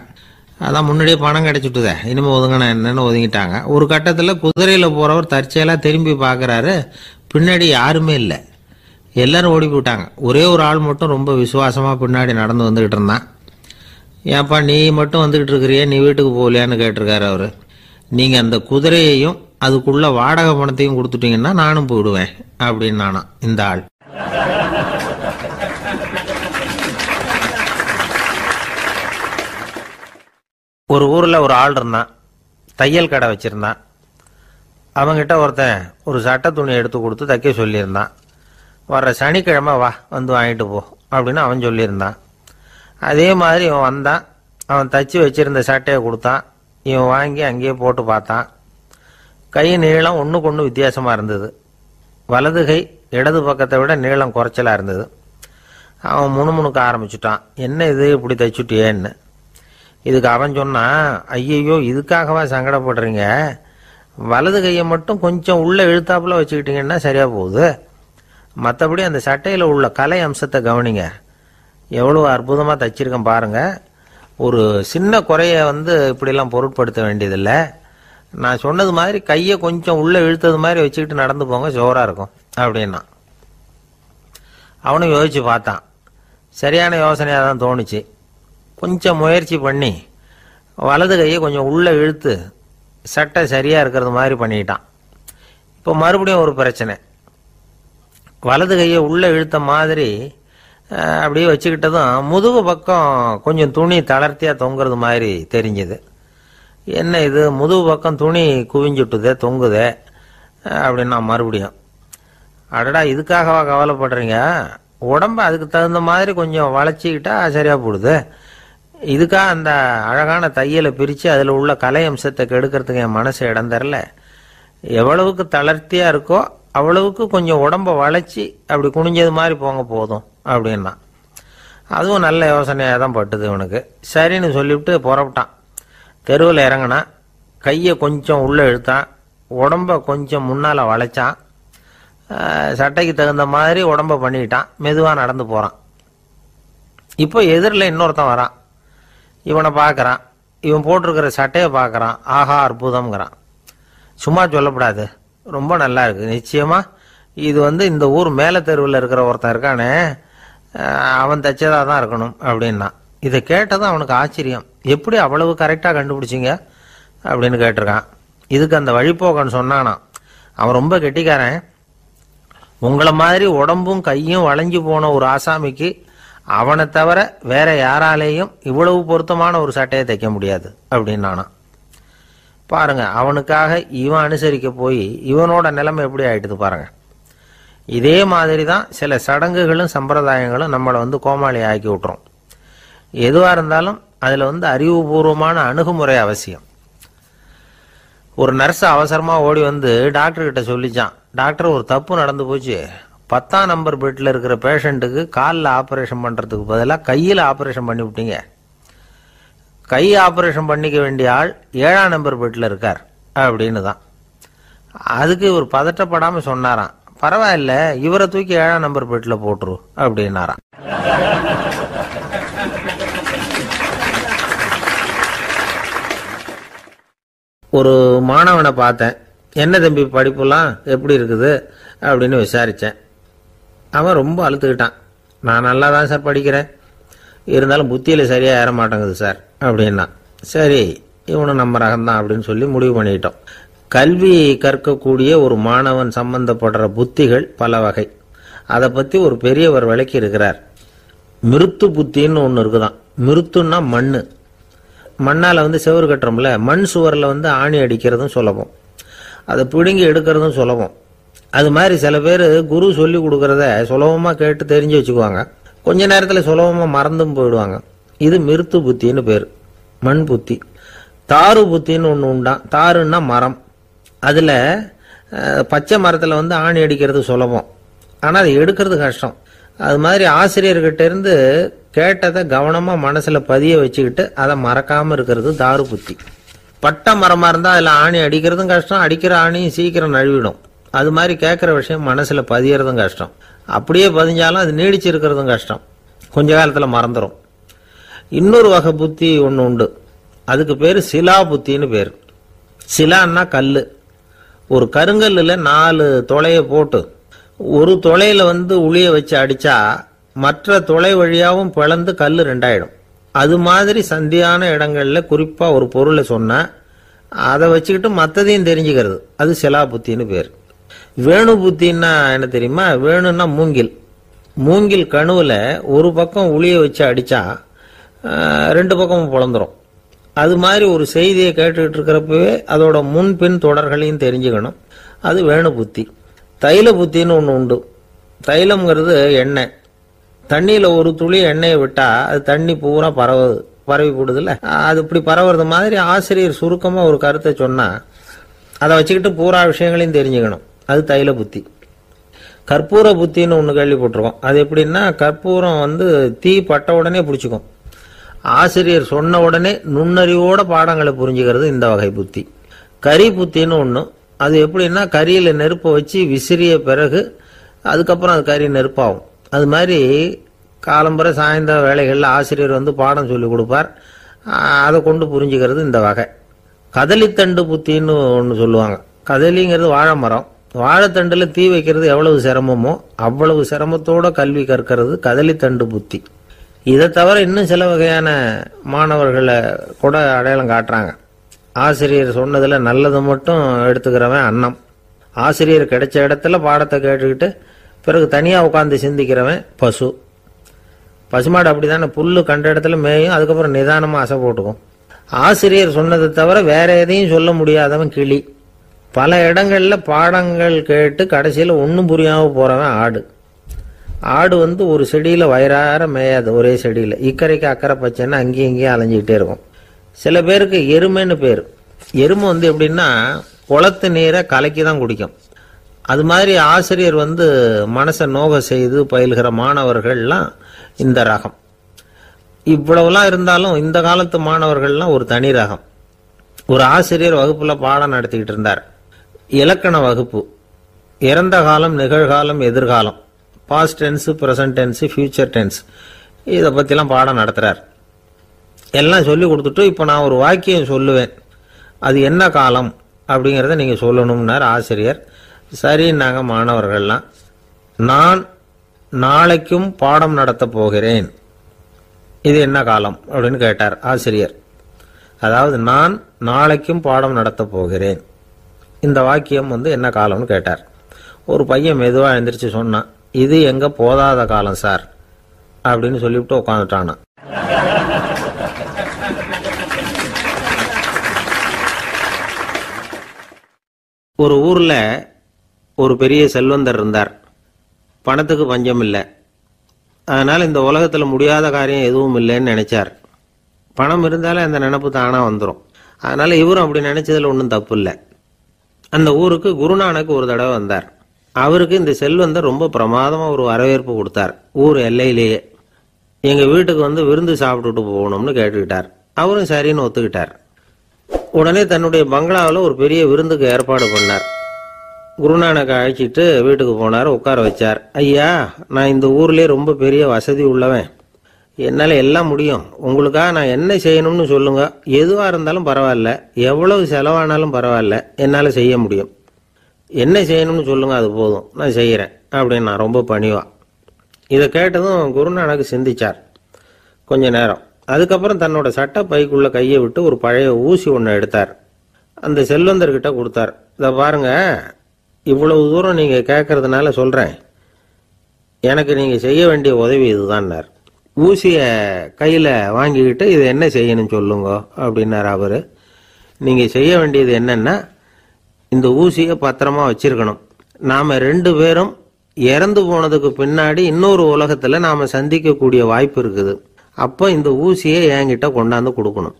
அதான் முன்னாடியே பணம் கிடைச்சிட்டுதே, இனிமேல் ஒதுங்கின என்னன்னு ஒதுங்கிட்டாங்க. ஒரு கட்டத்தில் குதிரையில் போகிறவர் தற்செயலாக திரும்பி பார்க்குறாரு. பின்னாடி யாருமே இல்லை, எல்லாரும் ஓடி போயிட்டாங்க. ஒரே ஒரு ஆள் மட்டும் ரொம்ப விசுவாசமாக பின்னாடி நடந்து வந்துக்கிட்டு இருந்தான். ஏன்ப்பா நீ மட்டும் வந்துக்கிட்டு இருக்கிறியே, நீ வீட்டுக்கு போகலையான்னு கேட்டிருக்காரு அவர். நீங்கள் அந்த குதிரையையும் அதுக்குள்ள வாடகை பணத்தையும் கொடுத்துட்டீங்கன்னா நானும் போயிடுவேன் அப்படின்னு நானா இந்த ஆள். ஒரு ஊரில் ஒரு ஆள் இருந்தான். தையல் கடை வச்சுருந்தான். அவங்கிட்ட ஒருத்தன் ஒரு சட்டை துணி எடுத்து கொடுத்து தைக்க சொல்லியிருந்தான். வர்ற சனிக்கிழமை வா, வாங்கிட்டு போ அப்படின்னு அவன் சொல்லியிருந்தான். அதே மாதிரி இவன் வந்தான். அவன் தச்சு வச்சிருந்த சட்டையை கொடுத்தான். இவன் வாங்கி அங்கேயே போட்டு பார்த்தான். கை நீளம் ஒன்றுக்கு ஒன்று வித்தியாசமாக இருந்தது. வலது கை இடது பக்கத்தை விட நீளம் குறைச்சலாக இருந்தது. அவன் முணுமுணுக்க ஆரம்பிச்சுட்டான். என்ன இது இப்படி தைச்சுட்டியேன்னு. இதுக்கு அவன் சொன்னான், ஐயையோ இதுக்காகவா சங்கடப்படுறீங்க, வலது கையை மட்டும் கொஞ்சம் உள்ளே இழுத்தாப்புல வச்சுக்கிட்டீங்கன்னா சரியாக போகுது. மற்றபடி அந்த சட்டையில் உள்ள கலை அம்சத்தை கவனிங்க, எவ்வளோ அற்புதமாக தைச்சிருக்கேன் பாருங்கள். ஒரு சின்ன குறைய இப்படிலாம் பொருட்படுத்த வேண்டியதில்லை. நான் சொன்னது மாதிரி கையை கொஞ்சம் உள்ளே இழுத்தது மாதிரி வச்சுக்கிட்டு நடந்து போங்க, ஜோராக இருக்கும் அப்படின்னா. அவனும் யோசிச்சு பார்த்தான். சரியான யோசனையாக தான் தோணுச்சு. கொஞ்சம் முயற்சி பண்ணி வலது கையை கொஞ்சம் உள்ளே இழுத்து சட்டை சரியாக இருக்கிறது மாதிரி பண்ணிக்கிட்டான். இப்போ மறுபடியும் ஒரு பிரச்சனை. வலது கையை உள்ளே இழுத்த மாதிரி அப்படியே வச்சுக்கிட்டதும் முதுகு பக்கம் கொஞ்சம் துணி தளர்த்தியாக தொங்குறது மாதிரி தெரிஞ்சுது. என்ன இது முதுகு பக்கம் துணி குவிஞ்சுட்டுதே, தொங்குதே அப்படின்னா மறுபடியும், அடடா இதுக்காகவா கவலைப்படுறீங்க, உடம்ப அதுக்கு தகுந்த மாதிரி கொஞ்சம் வளைச்சிக்கிட்டா சரியாக போடுது. இதுக்காக அந்த அழகான தையலை பிரித்து அதில் உள்ள கலை அம்சத்தை கெடுக்கிறதுக்கு என் மனசு இடம் தரல. எவ்வளவுக்கு தளர்த்தியாக இருக்கோ அவ்வளவுக்கு கொஞ்சம் உடம்ப வளைச்சி அப்படி குனிஞ்சது மாதிரி போங்க போதும் அப்படின்னா. அதுவும் நல்ல யோசனையாக தான் பட்டுது இவனுக்கு. சரின்னு சொல்லிவிட்டு புறப்பட்டான். தெருவில் இறங்கினான். கையை கொஞ்சம் உள்ளே இழுத்தான். உடம்ப கொஞ்சம் முன்னால் வளைச்சான். சட்டைக்கு தகுந்த மாதிரி உடம்ப பண்ணிக்கிட்டான். மெதுவாக நடந்து போகிறான். இப்போ எதிரில் இன்னொருத்தன் வரான். இவனை பார்க்குறான். இவன் போட்டிருக்கிற சட்டையை பார்க்குறான். ஆஹா அற்புதம்ங்கிறான். சும்மா சொல்லக்கூடாது, ரொம்ப நல்லா இருக்குது. நிச்சயமாக இது இந்த ஊர் மேலே தெருவில் இருக்கிற ஒருத்தன் இருக்கானே, அவன் தைச்சதாக தான் இருக்கணும் அப்படின்னா. இதை கேட்டதும் அவனுக்கு ஆச்சரியம். எப்படி அவ்வளவு கரெக்டாக கண்டுபிடிச்சிங்க அப்படின்னு கேட்டிருக்கான். இதுக்கு அந்த வழிபோக்கன்னு சொன்னானா, அவன் ரொம்ப கெட்டிக்காரன். உங்களை மாதிரி உடம்பும் கையும் வளைஞ்சு போன ஒரு ஆசாமிக்கு அவனை தவிர வேற யாராலேயும் இவ்வளவு பொருத்தமான ஒரு சட்டையை தைக்க முடியாது அப்படின்னானா. பாருங்க, அவனுக்காக இவன் அனுசரிக்க போய் இவனோட நிலைமை எப்படி ஆயிட்டுது பாருங்க. இதே மாதிரி தான் சில சடங்குகளும் சம்பிரதாயங்களும் நம்மளை கோமாளி ஆக்கி விட்டுரும். எதுவாக இருந்தாலும் அதில் அறிவுபூர்வமான அணுகுமுறை அவசியம். ஒரு நர்ஸ் அவசரமாக ஓடி டாக்டர்கிட்ட சொல்லிச்சான், டாக்டர் ஒரு தப்பு நடந்து போச்சு, 10ஆம் நம்பர் பெட்டில் இருக்கிற பேஷண்ட்டுக்கு காலில் ஆப்ரேஷன் பண்ணுறதுக்கு பதிலாக கையில் ஆப்ரேஷன் பண்ணி விட்டீங்க. கை ஆப்ரேஷன் பண்ணிக்க வேண்டிய ஆள் 7ஆம் நம்பர் பெட்டில் இருக்கார் அப்படின்னு தான். அதுக்கு இவர் பதட்டப்படாமல் சொன்னாராம், பரவாயில்ல இவரை தூக்கி 7ஆம் நம்பர் பெட்டில் போட்டுரு அப்படின்னாராம். ஒரு மாணவனை பார்த்தேன். என்ன தம்பி படிப்புலாம் எப்படி இருக்குது அப்படின்னு விசாரித்தேன். அவன் ரொம்ப அழுத்துக்கிட்டான். நான் நல்லா தான் சார் படிக்கிறேன், இருந்தாலும் புத்தியில் சரியாக ஏற மாட்டேங்குது சார் அப்படின்னா. சரி, இவனும் நம்ம ரகம்தான் அப்படின்னு சொல்லி முடிவு பண்ணிக்கிட்டோம். கல்வி கற்கக்கூடிய ஒரு மாணவன் சம்பந்தப்படுற புத்திகள் பல வகை. அதை பற்றி ஒரு பெரியவர் விளக்கி இருக்கிறார். மிருத்து புத்தின்னு ஒன்று இருக்குதான். மிருத்துன்னா மண்ணு. மண்ணால் செவுறு கட்டுறோம்ல, மண் சுவரில் ஆணி அடிக்கிறதும் சுலபம், அதை பிடுங்கி எடுக்கிறதும் சுலபம். அது மாதிரி சில பேர் குரு சொல்லி கொடுக்கறத சுலபமாக கேட்டு தெரிஞ்சு வச்சுக்குவாங்க, கொஞ்ச நேரத்தில் சுலபமாக மறந்தும் போயிடுவாங்க. இது மிருத்து புத்தின்னு பேர், மண் புத்தி. தாரு புத்தின்னு ஒன்று உண்டான். தாருன்னா மரம். அதில் பச்சை மரத்தில் ஆணி அடிக்கிறது சுலபம், ஆனால் அதை எடுக்கிறது கஷ்டம். அது மாதிரி ஆசிரியர்கிட்ட இருந்து கேட்டதை கவனமாக மனசில் பதிய வச்சுக்கிட்டு அதை மறக்காமல் இருக்கிறது தாரு புத்தி. பட்டை மரமாக இருந்தால் அதில் ஆணி அடிக்கிறதும் கஷ்டம், அடிக்கிற ஆணியும் சீக்கிரம் நழுவிடும். அது மாதிரி கேட்குற விஷயம் மனசில் பதியறதும் கஷ்டம். அப்படியே பதிஞ்சாலும் அது நீடிச்சு இருக்கிறதும் கஷ்டம், கொஞ்ச காலத்தில் மறந்துடும். இன்னொரு வகை புத்தி ஒன்று உண்டு, அதுக்கு பேர் சிலா புத்தின்னு பேர். சிலான்னா கல். ஒரு கருங்கல்லில் 4 துளையை போட்டு ஒரு துளையில உளிய வச்சு அடிச்சா மற்ற துளை வழியாகவும் பிளந்து கல் 2 ஆயிடும். அது மாதிரி சந்தியான இடங்கள்ல குறிப்பா ஒரு பொருளை சொன்னா அதை வச்சுக்கிட்டு மற்றதையும் தெரிஞ்சுக்கிறது, அது சிலா புத்தின்னு பேர். வேணு புத்தின்னா என்ன தெரியுமா? வேணுன்னா மூங்கில். மூங்கில் கணுவில் ஒரு பக்கம் உளிய வச்சு அடிச்சா 2 பக்கமும் பிளந்துரும். அது மாதிரி ஒரு செய்தியை கேட்டுக்கிட்டு இருக்கிறப்பவே அதோட முன்பின் தொடர்களையும் தெரிஞ்சுக்கணும், அது வேணு புத்தி. தைல புத்தின்னு ஒன்று உண்டு. தைலம்ங்கிறது எண்ணெய். தண்ணியில் ஒரு துளி எண்ணெயை விட்டா அது தண்ணி பூரா பரவி போடுதுல்ல, அது இப்படி பரவுறது மாதிரி ஆசிரியர் சுருக்கமாக ஒரு கருத்தை சொன்னா அதை வச்சுக்கிட்டு பூரா விஷயங்களையும் தெரிஞ்சுக்கணும், அது தைல புத்தி. கற்பூர புத்தின்னு ஒன்று கேள்விப்பட்டிருக்கோம். அது எப்படின்னா, கற்பூரம் தீ பட்ட உடனே பிடிச்சிக்கும். ஆசிரியர் சொன்ன உடனே நுண்ணறிவோட பாடங்களை புரிஞ்சுக்கிறது இந்த வகை புத்தி. கரி புத்தின்னு ஒன்று. அது எப்படின்னா, கரியில் நெருப்பை வச்சு விசிறிய பிறகு அதுக்கப்புறம் அது கறி நெருப்பாகும். அது மாதிரி காலம்பரை சாயந்தர வேலைகளில் ஆசிரியர் பாடம் சொல்லி கொடுப்பார், அதை கொண்டு புரிஞ்சுக்கிறது இந்த வகை. கதலித்தண்டு புத்தின்னு ஒன்று சொல்லுவாங்க. கதலிங்கிறது வாழை மரம். வாழைத்தண்டில் தீ வைக்கிறது எவ்வளவு சிரமமோ அவ்வளவு சிரமத்தோட கல்வி கற்கிறது கதலித்தண்டு புத்தி. இதை தவிர இன்னும் சில வகையான மாணவர்களை கூட அடையாளம் காட்டுறாங்க. ஆசிரியர் சொன்னதில் நல்லதை மட்டும் எடுத்துக்கிறவன் அன்னம். ஆசிரியர் கிடைச்ச இடத்துல பாடத்தை கேட்டுக்கிட்டு பிறகு தனியாக உட்காந்து சிந்திக்கிறவன் பசு. பசுமாடு அப்படி தானே, புல்லு கண்ட இடத்துல மேயும், அதுக்கப்புறம் நிதானமாக அசை போட்டுக்கும். ஆசிரியர் சொன்னதை தவிர வேற எதையும் சொல்ல முடியாதவன் கிளி. பல இடங்களில் பாடங்கள் கேட்டு கடைசியில் ஒன்றும் புரியாமல் போகிறவன் ஆடு. ஆடு ஒரு செடியில் வயிறார மேயாது, ஒரே செடியில். இக்கரைக்கு அக்கறை பச்சைன்னா அங்கேயும் இங்கேயும் அலைஞ்சிக்கிட்டே இருக்கும். சில பேருக்கு எருமைன்னு பேர். எருமை எப்படின்னா, குளத்து நீரை கலக்கி தான் குடிக்கும். அது மாதிரி ஆசிரியர் மனசை நோக செய்து பயில்கிற மாணவர்கள்லாம் இந்த ரகம். இவ்வளவுலாம் இருந்தாலும் இந்த காலத்து மாணவர்கள்லாம் ஒரு தனி ரகம். ஒரு ஆசிரியர் வகுப்புல பாடம் நடத்திக்கிட்டு இருந்தார். இலக்கண வகுப்பு. இறந்த காலம், நிகழ்காலம், எதிர்காலம், past tense, present tense, future tense, இதை பற்றிலாம் பாடம் நடத்துகிறார். எல்லாம் சொல்லி கொடுத்துட்டு இப்போ நான் ஒரு வாக்கியம் சொல்லுவேன், அது என்ன காலம் அப்படிங்கிறத நீங்கள் சொல்லணும்னார் ஆசிரியர். சரின்னாங்க மாணவர்கள்லாம். நான் நாளைக்கும் பாடம் நடத்தப் போகிறேன், இது என்ன காலம் அப்படின்னு கேட்டார் ஆசிரியர். அதாவது நான் நாளைக்கும் பாடம் நடத்தப் போகிறேன், இந்த வாக்கியம் என்ன காலம்னு கேட்டார். ஒரு பையன் மெதுவாக எழுந்திரிச்சு சொன்னான், இது எங்க போதாத காலம் சார் அப்படின்னு சொல்லிவிட்டு உட்காந்துட்டானா. ஒரு ஊர்ல ஒரு பெரிய செல்வந்தர் இருந்தார். பணத்துக்கு பஞ்சம் இல்லை. அதனால இந்த உலகத்துல முடியாத காரியம் எதுவும் இல்லைன்னு நினைச்சார். பணம் இருந்தாலும் அந்த நினைப்பு தானா வந்துடும். அதனால இவரும் அப்படி நினைச்சதுல ஒன்றும் தப்பு இல்லை. அந்த ஊருக்கு குருநானக் ஒரு தடவை வந்தார். அவருக்கு இந்த செல்வந்தர் ரொம்ப பிரமாதமா ஒரு வரவேற்பு கொடுத்தார். ஊர் எல்லையிலேயே எங்க வீட்டுக்கு விருந்து சாப்பிட்டுட்டு போகணும்னு கேட்டுக்கிட்டார். அவரும் சரின்னு ஒத்துக்கிட்டார். உடனே தன்னுடைய பங்களாவில் ஒரு பெரிய விருந்துக்கு ஏற்பாடு பண்ணார். குருநானக்கை அழைச்சிட்டு வீட்டுக்கு போனார். உட்கார வச்சார். ஐயா, நான் இந்த ஊர்லேயே ரொம்ப பெரிய வசதி உள்ளவன், என்னால் எல்லாம் முடியும். உங்களுக்காக நான் என்ன செய்யணும்னு சொல்லுங்க, எதுவாக இருந்தாலும் பரவாயில்ல, எவ்வளவு செலவானாலும் பரவாயில்ல, என்னால் செய்ய முடியும். என்ன செய்யணும்னு சொல்லுங்க, அது போதும், நான் செய்கிறேன் அப்படின்னு நான் ரொம்ப பணிவா. இதை கேட்டதும் குருநானக் சிந்திச்சார் கொஞ்ச நேரம். அதுக்கப்புறம் தன்னோட சட்டை பைக்குள்ள கையை விட்டு ஒரு பழைய ஊசி ஒன்று எடுத்தார். அந்த செல்வந்தர்கிட்ட கொடுத்தார். இதை பாருங்க, இவ்வளவு தூரம் நீங்க கேட்கறதுனால சொல்றேன், எனக்கு நீங்க செய்ய வேண்டிய உதவி இதுதான்னார். ஊசிய கையில வாங்கிக்கிட்டு இதை என்ன செய்யணும் சொல்லுங்க அப்படின்னார் அவரு. நீங்க செய்ய வேண்டியது என்னன்னா, இந்த ஊசியை பத்திரமா வச்சிருக்கணும். நாம 2 பேரும் இறந்து போனதுக்கு பின்னாடி இன்னொரு உலகத்துல நாம சந்திக்கக்கூடிய வாய்ப்பு இருக்குது. அப்போ இந்த ஊசியை என்கிட்ட கொண்டாந்து கொடுக்கணும்.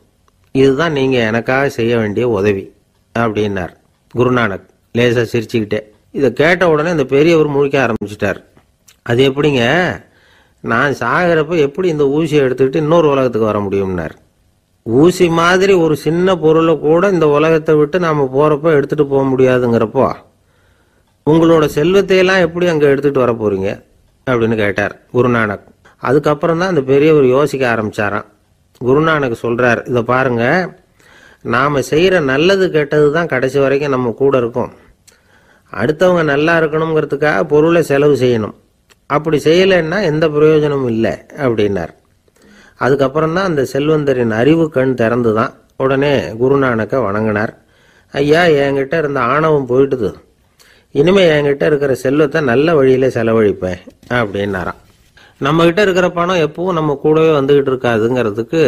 இதுதான் நீங்க எனக்காக செய்ய வேண்டிய உதவி அப்படின்னார் குருநானக் லேசா சிரிச்சுக்கிட்டே. இதை கேட்ட உடனே இந்த பெரியவர் முழிக்க ஆரம்பிச்சிட்டார். அது எப்படிங்க, நான் சாகிறப்ப எப்படி இந்த ஊசியை எடுத்துக்கிட்டு இன்னொரு உலகத்துக்கு வர முடியும்னார். ஊசி மாதிரி ஒரு சின்ன பொருளை கூட இந்த உலகத்தை விட்டு நாம போறப்ப எடுத்துட்டு போக முடியாதுங்கிறப்போ உங்களோட செல்வத்தையெல்லாம் எப்படி அங்க எடுத்துட்டு வர போறீங்க அப்படின்னு கேட்டார் குருநானக். அதுக்கப்புறம் தான் அந்த பெரியவர் யோசிக்க ஆரம்பிச்சாராம். குருநானக் சொல்றார், இதை பாருங்க, நாம செய்யற நல்லது கெட்டது தான் கடைசி வரைக்கும் நம்ம கூட இருக்கும். அடுத்தவங்க நல்லா இருக்கணுங்கிறதுக்காக பொருளை செலவு செய்யணும். அப்படி செய்யலைன்னா எந்த பிரயோஜனமும் இல்லை அப்படின்னார். அதுக்கப்புறம் தான் அந்த செல்வந்தரின் அறிவு கண் திறந்துதான். உடனே குருநானக்கை வணங்கினார். ஐயா, என்கிட்ட இருந்த ஆணவம் போயிட்டுது, இனிமே என்கிட்ட இருக்கிற செல்வத்தை நல்ல வழியில செலவழிப்பேன் அப்படின்னாராம். நம்ம கிட்ட இருக்கிற பணம் எப்பவும் நம்ம கூடவே வந்துகிட்டு இருக்காதுங்கிறதுக்கு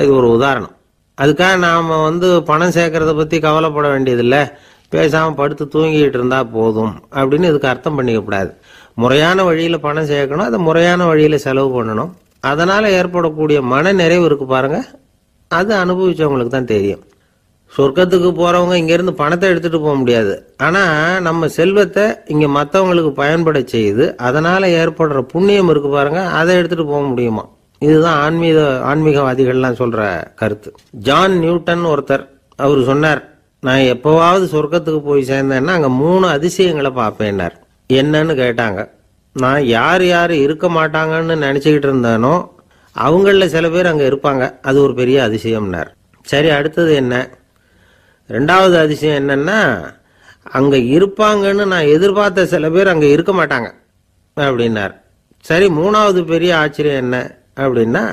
இது ஒரு உதாரணம். அதுக்காக நாம பணம் சேர்க்கறத பத்தி கவலைப்பட வேண்டியதில்லை, பேசாம படுத்து தூங்கிட்டு இருந்தா போதும் அப்படின்னு இதுக்கு அர்த்தம் பண்ணிக்கப்படாது. முறையான வழியில பணம் சேர்க்கணும், அதை முறையான வழியில செலவு பண்ணணும். அதனால ஏற்படக்கூடிய மன நிறைவு இருக்கு பாருங்க, அது அனுபவிச்சவங்களுக்கு தான் தெரியும். சொர்க்கத்துக்கு போறவங்க இங்க இருந்து பணத்தை எடுத்துட்டு போக முடியாது. ஆனா நம்ம செல்வத்தை இங்க மற்றவங்களுக்கு பயன்பட செய்து அதனால ஏற்படுற புண்ணியம் இருக்கு பாருங்க, அதை எடுத்துட்டு போக முடியுமா. இதுதான் ஆன்மீகவாதிகள்லாம் சொல்ற கருத்து. ஜான் நியூட்டன் ஒருத்தர், அவர் சொன்னார், நான் எப்பவாவது சொர்க்கத்துக்கு போய் சேர்ந்தேன்னா அங்க 3 அதிசயங்களை பார்ப்பேன்னார். என்னன்னு கேட்டாங்க. நான் யார் யார் இருக்க மாட்டாங்கன்னு நினைச்சுக்கிட்டு இருந்தேனோ அவங்கள சில பேர் அங்க இருப்பாங்க, அது ஒரு பெரிய அதிசயம்னார். சரி, அடுத்தது என்ன? 2வது அதிசயம் என்னன்னா, அங்க இருப்பாங்கன்னு நான் எதிர்பார்த்த சில பேர் அங்க இருக்க மாட்டாங்க அப்படின்னார். சரி, 3வது பெரிய ஆச்சரியம் என்ன அப்படின்னா,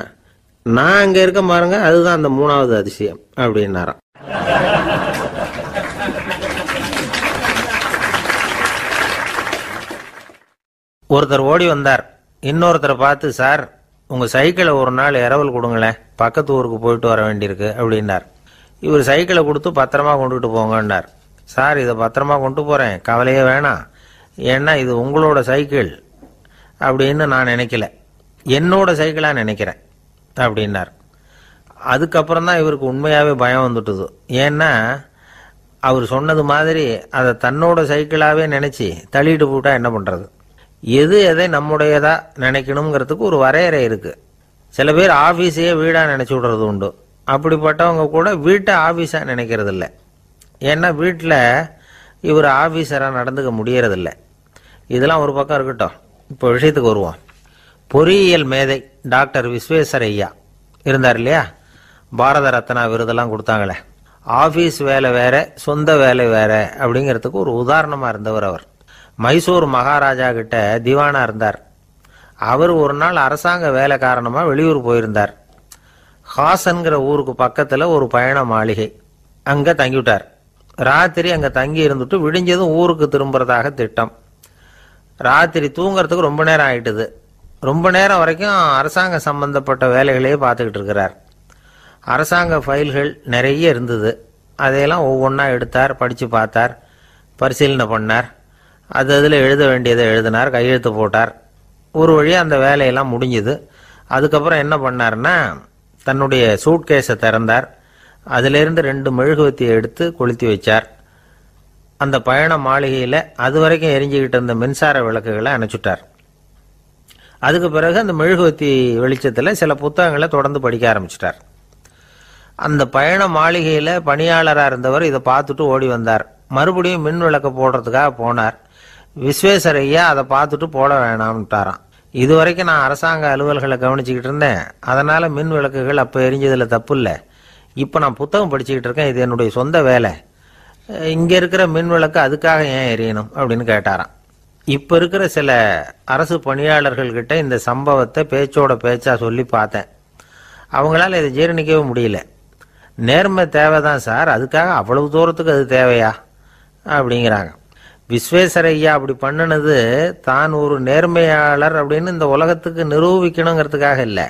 நான் அங்க இருக்க பாருங்க, அதுதான் அந்த 3வது அதிசயம் அப்படின்னாராம். ஒருத்தர் ஓடி வந்தார். இன்னொருத்தரை பார்த்து, சார், உங்க சைக்கிளை ஒரு நாள் இரவல் கொடுங்களேன், பக்கத்து ஊருக்கு போயிட்டு வர வேண்டியிருக்கு அப்படின்னார். இவர் சைக்கிளை கொடுத்து பத்திரமா கொண்டுட்டு போங்கன்னார். சார், இதை பத்திரமா கொண்டு போறேன், கவலையே வேணாம், ஏன்னா இது உங்களோட சைக்கிள் அப்படின்னு நான் நினைக்கல, என்னோட சைக்கிளா நினைக்கிறேன் அப்படின்னார். அதுக்கப்புறம் தான் இவருக்கு உண்மையாவே பயம் வந்துட்டுது. ஏன்னா அவர் சொன்னது மாதிரி அதை தன்னோட சைக்கிளாகவே நினச்சி தள்ளிட்டு போட்டால் என்ன பண்ணுறது? எது எதை நம்முடையதா நினைக்கணுங்கிறதுக்கு ஒரு வரையறை இருக்குது. சில பேர் ஆஃபீஸையே வீடாக நினச்சி விடுறது உண்டு. அப்படிப்பட்டவங்க கூட வீட்டை ஆஃபீஸாக நினைக்கிறது இல்லை. ஏன்னா வீட்டில் இவர் ஆஃபீஸராக நடந்துக்க முடியறதில்ல. இதெல்லாம் ஒரு பக்கம் இருக்கட்டும். இப்போ விஷயத்துக்கு வருவோம். பொறியியல் மேதை டாக்டர் விஸ்வேஸ்வரய்யா இருந்தார் இல்லையா? பாரத ரத்னா விருதெல்லாம் கொடுத்தாங்களே. ஆஃபீஸ் வேலை வேற, சொந்த வேலை வேற அப்படிங்கிறதுக்கு ஒரு உதாரணமாக இருந்தவர் அவர். மைசூர் மகாராஜா கிட்ட திவானா இருந்தார். அவர் ஒரு நாள் அரசாங்க வேலை காரணமாக வெளியூர் போயிருந்தார். ஹாசன்கிற ஊருக்கு பக்கத்தில் ஒரு பயண மாளிகை, அங்கே தங்கிவிட்டார். ராத்திரி அங்கே தங்கி இருந்துட்டு விடிஞ்சதும் ஊருக்கு திரும்புறதாக திட்டம். ராத்திரி தூங்கிறதுக்கு ரொம்ப நேரம் ஆயிட்டுது. ரொம்ப நேரம் வரைக்கும் அரசாங்க சம்பந்தப்பட்ட வேலைகளையே பார்த்துக்கிட்டு இருக்கிறார். அரசாங்க ஃபைல்கள் நிறைய இருந்தது. அதையெல்லாம் ஒவ்வொன்றா எடுத்தார், படித்து பார்த்தார், பரிசீலனை பண்ணார். அதில் எழுத வேண்டியதை எழுதினார், கையெழுத்து போட்டார். ஒரு வழியாக அந்த வேலையெல்லாம் முடிஞ்சுது. அதுக்கப்புறம் என்ன பண்ணார்னா, தன்னுடைய சூட்கேஸை திறந்தார். அதிலிருந்து 2 மெழுகுவத்தியை எடுத்து கொளுத்தி வச்சார். அந்த பயண மாளிகையில் அது வரைக்கும் எரிஞ்சுக்கிட்டு இருந்த மின்சார விளக்குகளை அணைச்சுட்டார். அதுக்கு பிறகு அந்த மெழுகுவத்தி வெளிச்சத்தில் சில புத்தகங்களை தொடர்ந்து படிக்க ஆரம்பிச்சிட்டார். அந்த பயண மாளிகையில் பணியாளராக இருந்தவர் இதை பார்த்துட்டு ஓடி வந்தார். மறுபடியும் மின் விளக்கு போடுறதுக்காக போனார். விஸ்வேஸ்வரய்யா அதை பார்த்துட்டு போட வேணாம்ட்டாராம். இது வரைக்கும் நான் அரசாங்க அலுவல்களை கவனிச்சுக்கிட்டு இருந்தேன், அதனால் மின் விளக்குகள் அப்போ எரிஞ்சதில் தப்பு இல்லை. இப்போ நான் புத்தகம் படிச்சுக்கிட்டு இருக்கேன், இது என்னுடைய சொந்த வேலை. இங்கே இருக்கிற மின் விளக்கு அதுக்காக ஏன் எரியணும் அப்படின்னு கேட்டாராம். இப்போ இருக்கிற சில அரசு பணியாளர்கள்கிட்ட இந்த சம்பவத்தை பேச்சோட பேச்சா சொல்லி பார்த்தேன். அவங்களால இதை ஜீரணிக்கவே முடியல. நேர்மை தேவைதான் சார், அதுக்காக அவ்வளவு தூரத்துக்கு அது தேவையா அப்படிங்கிறாங்க. விஸ்வேஸ்வரய்யா அப்படி பண்ணினது தான் ஒரு நேர்மையாளர் அப்படின்னு இந்த உலகத்துக்கு நிரூபிக்கணுங்கிறதுக்காக இல்லை.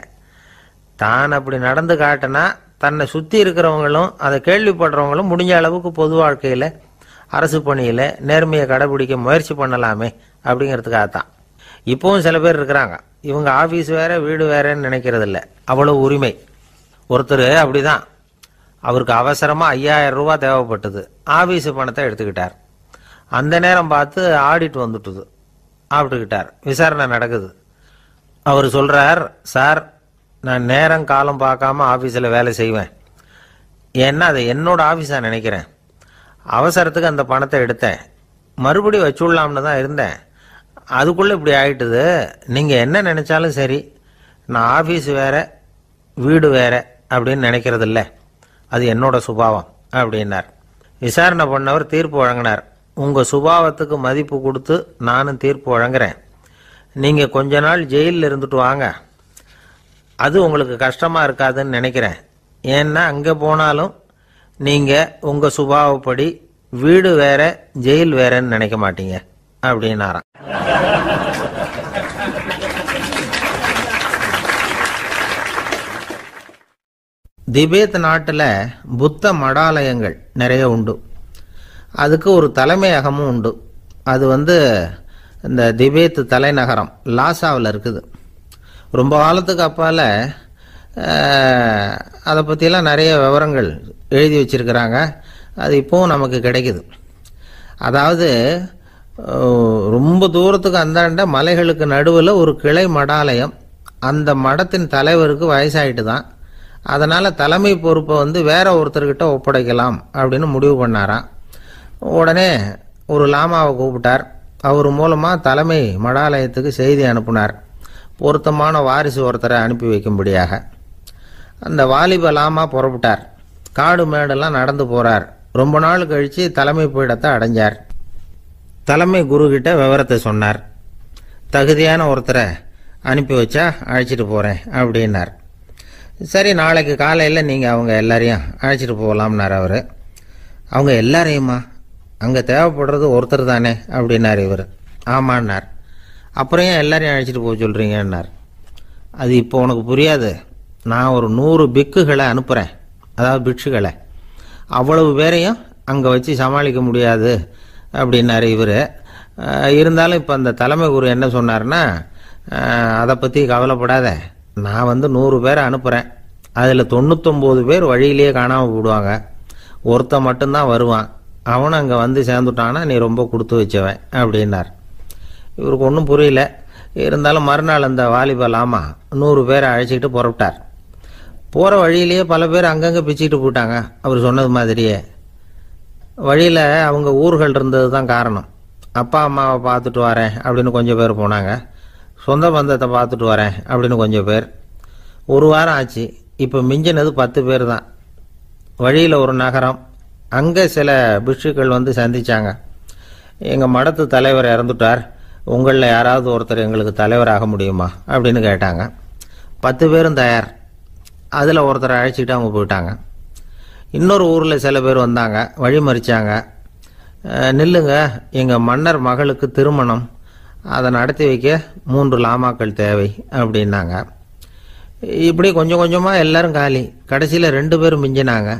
தான் அப்படி நடந்து காட்டினா தன்னை சுற்றி இருக்கிறவங்களும் அதை கேள்விப்படுறவங்களும் முடிஞ்ச அளவுக்கு பொது வாழ்க்கையில், அரசு பணியில் நேர்மையை கடைபிடிக்க முயற்சி பண்ணலாமே அப்படிங்கிறதுக்காகத்தான். இப்போவும் சில பேர் இருக்கிறாங்க, இவங்க ஆஃபீஸ் வேற வீடு வேறன்னு நினைக்கிறது இல்லை, அவ்வளோ உரிமை. ஒருத்தர் அப்படிதான், அவருக்கு அவசரமாக 5000 ரூபா தேவைப்பட்டது. ஆஃபீஸு பணத்தை எடுத்துக்கிட்டார். அந்த நேரம் பார்த்து ஆடிட் வந்துட்டுது. ஆப்பிட்டுக்கிட்டார். விசாரணை நடக்குது. அவர் சொல்கிறார், சார் நான் நேரம் காலம் பார்க்காம ஆஃபீஸில் வேலை செய்வேன். ஏன்னா அதை என்னோட ஆஃபீஸாக நினைக்கிறேன். அவசரத்துக்கு அந்த பணத்தை எடுத்தேன், மறுபடியும் வச்சுடலாம்னு தான் இருந்தேன். அதுக்குள்ளே இப்படி ஆகிட்டுது. நீங்கள் என்ன நினச்சாலும் சரி, நான் ஆஃபீஸ் வேற வீடு வேற அப்படின்னு நினைக்கிறது இல்லை, அது என்னோட சுபாவம் அப்படின்னார். விசாரணை பண்ணவர் தீர்ப்பு வழங்கினார். உங்கள் சுபாவத்துக்கு மதிப்பு கொடுத்து நானும் தீர்ப்பு வழங்குறேன். நீங்கள் கொஞ்ச நாள் ஜெயிலில் இருந்துட்டு வாங்க, அது உங்களுக்கு கஷ்டமாக இருக்காதுன்னு நினைக்கிறேன். ஏன்னா அங்கே போனாலும் நீங்கள் உங்கள் சுபாவப்படி வீடு வேற ஜெயில் வேறன்னு நினைக்க மாட்டீங்க அப்படின்னாராம். திபேத் நாட்டில் புத்த மடாலயங்கள் நிறைய உண்டு. அதுக்கு ஒரு தலைமையகமும் உண்டு. அது இந்த திபேத் தலைநகரம் லாசாவில் இருக்குது. ரொம்ப காலத்துக்கு அப்பால் அதை பற்றியெல்லாம் நிறைய விவரங்கள் எழுதி வச்சிருக்கிறாங்க. அது இப்போவும் நமக்கு கிடைக்குது. அதாவது ரொம்ப தூரத்துக்கு அந்தாண்ட மலைகளுக்கு நடுவில் ஒரு கிளை மடாலயம். அந்த மடத்தின் தலைவருக்கு வயசாயிட்டு தான், அதனால் தலைமை பொறுப்பை வேற ஒருத்தர்கிட்ட ஒப்படைக்கலாம் அப்படின்னு முடிவு பண்ணாராம். உடனே ஒரு லாமாவை கூப்பிட்டார். அவர் மூலமாக தலைமை மடாலயத்துக்கு செய்தி அனுப்புனார், பொருத்தமான வாரிசு ஒருத்தரை அனுப்பி வைக்கும்படியாக. அந்த வாலிப லாமா புறப்பட்டார். காடு மேடெல்லாம் நடந்து போகிறார். ரொம்ப நாள் கழித்து தலைமை பீடத்தை அடைஞ்சார். தலைமை குரு கிட்ட விவரத்தை சொன்னார். தகுதியான ஒருத்தரை அனுப்பி வச்சா அழைச்சிட்டு போகிறேன் அப்படின்னார். சரி, நாளைக்கு காலையில் நீங்கள் அவங்க எல்லாரையும் அழைச்சிட்டு போகலாம்னார் அவர். அவங்க எல்லாரையுமா? அங்கே தேவைப்படுறது ஒருத்தர் தானே அப்படின்னார் இவர். ஆமான்னார். அப்புறம் ஏன் எல்லாரையும் அழைச்சிட்டு போக சொல்கிறீங்கன்னார். அது இப்போ உனக்கு புரியாது. நான் ஒரு 100 பிக்குகளை அனுப்புகிறேன், அதாவது பிட்சுகளை. அவ்வளவு பேரையும் அங்கே வச்சு சமாளிக்க முடியாது அப்படின்னாரு இவர். இருந்தாலும் இப்போ அந்த தலைமை குரு என்ன சொன்னார்னா, அதை பற்றி கவலைப்படாத, நான் 100 பேரை அனுப்புகிறேன். அதில் 99 பேர் வழியிலேயே காணாமல் போடுவாங்க, ஒருத்தன் மட்டும்தான் வருவான். அவனும் அங்கே வந்து சேர்ந்துட்டானா நீ ரொம்ப கொடுத்து வச்சவன் அப்படின்னார். இவருக்கு ஒன்றும் புரியல. இருந்தாலும் மறுநாள் அந்த வாலிபல் ஆமா 100 பேரை அழைச்சிக்கிட்டு புறப்பட்டார். போகிற வழியிலேயே பல பேர் அங்கங்கே பிச்சுக்கிட்டு போயிட்டாங்க. அவர் சொன்னது மாதிரியே வழியில் அவங்க ஊர்கள் இருந்தது தான் காரணம். அப்பா அம்மாவை பார்த்துட்டு வரேன் அப்படின்னு கொஞ்சம் பேர் போனாங்க. சொந்த பந்தத்தை பார்த்துட்டு வரேன் அப்படின்னு கொஞ்சம் பேர். ஒரு வாரம் ஆச்சு. இப்போ மிஞ்சினது 10 பேர் தான். வழியில் ஒரு நகரம். அங்கே சில பிட்சுக்கள் வந்து சந்திச்சாங்க. எங்கள் மடத்து தலைவர் இறந்துட்டார், உங்களில் யாராவது ஒருத்தர் எங்களுக்கு தலைவராக முடியுமா அப்படின்னு கேட்டாங்க. 10 பேரும் தயார். அதில் ஒருத்தரை அழைச்சிக்கிட்டு அவங்க போயிட்டாங்க. இன்னொரு ஊரில் சில பேர் வந்தாங்க, வழி மறிச்சாங்க. நில்லுங்க, எங்கள் மன்னர் மகளுக்கு திருமணம், அதை நடத்தி வைக்க 3 லாமாக்கள் தேவை அப்படின்னாங்க. இப்படி கொஞ்சம் கொஞ்சமாக எல்லாரும் காலி. கடைசியில் 2 பேரும் மிஞ்சினாங்க.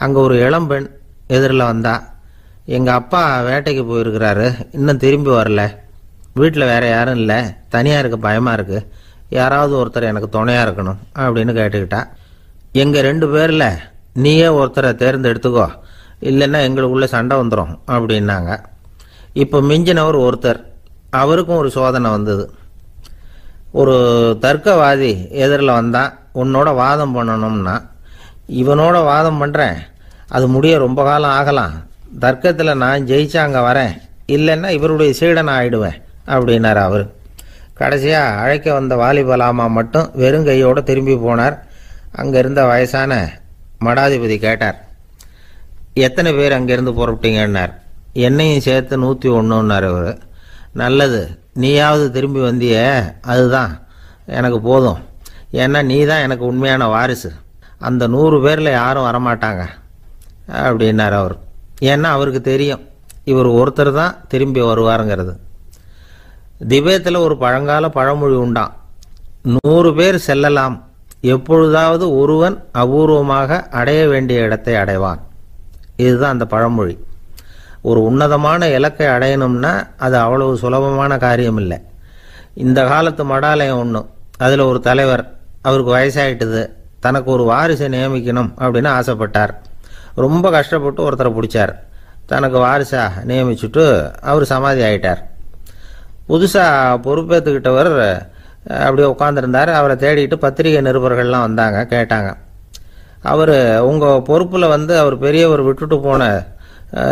அங்கே ஒரு இளம்பெண் எதிரில் வந்தா, எங்கள் அப்பா வேட்டைக்கு போயிருக்கிறாரு, இன்னும் திரும்பி வரல, வீட்டில் வேற யாரும் இல்லை, தனியாக இருக்க பயமாக இருக்குது, யாராவது ஒருத்தர் எனக்கு துணையாக இருக்கணும் அப்படின்னு கேட்டுக்கிட்டா. எங்கள் 2 பேரில் நீயே ஒருத்தரை தேர்ந்தெடுத்துக்கோ, இல்லைன்னா எங்களுக்குள்ளே சண்டை வந்துடும் அப்படின்னாங்க. இப்போ மிஞ்சினவர் ஒருத்தர். அவருக்கும் ஒரு சோதனை வந்தது. ஒரு தர்க்கவாதி எதிரில் வந்தான், உன்னோட வாதம் பண்ணணும்னா. இவனோட வாதம் பண்ணுறேன், அது முடிய ரொம்ப காலம் ஆகலாம், தர்க்கத்தில் நான் ஜெயிச்சா அங்கே வரேன், இல்லைன்னா இவருடைய சீடனை ஆயிடுவேன் அப்படின்னார் அவர். கடைசியாக அழைக்க வந்த வாலிபலாமா மட்டும் வெறும் கையோடு திரும்பி போனார். அங்கே இருந்த வயசான மடாதிபதி கேட்டார், எத்தனை பேர் அங்கேருந்து புறப்பட்டீங்கன்னார். என்னையும் சேர்த்து 101ன்னார் அவர். நல்லது, நீயாவது திரும்பி வந்தியே, அதுதான் எனக்கு போதும், ஏன்னா நீ தான் எனக்கு உண்மையான வாரிசு, அந்த 100 பேரில் யாரும் வரமாட்டாங்க அப்படின்னார் அவர். ஏன்னா அவருக்கு தெரியும் இவர் ஒருத்தர் தான் திரும்பி வருவாருங்கிறது. திபேத்தில் ஒரு பழங்கால பழமொழி உண்டாம், 100 பேர் செல்லலாம், எப்பொழுதாவது ஒருவன் அபூர்வமாக அடைய வேண்டிய இடத்தை அடைவான். இதுதான் அந்த பழமொழி. ஒரு உன்னதமான இலக்கை அடையணும்னா அது அவ்வளவு சுலபமான காரியம் இல்லை. இந்த காலத்து மடாலயம் ஒன்று, அதில் ஒரு தலைவர், அவருக்கு வயசாயிட்டுது, தனக்கு ஒரு வாரிசை நியமிக்கணும் அப்படின்னு ஆசைப்பட்டார். ரொம்ப கஷ்டப்பட்டு ஒருத்தரை பிடிச்சார், தனக்கு வாரிசா நியமிச்சுட்டு அவர் சமாதி ஆயிட்டார். புதுசாக பொறுப்பேற்றுக்கிட்டவர் அப்படியே உட்காந்துருந்தார். அவரை தேடிட்டு பத்திரிகை நிருபர்கள்லாம் வந்தாங்க, கேட்டாங்க. அவர் உங்கள் பொறுப்பில் வந்து அவர் பெரியவர் விட்டுட்டு போன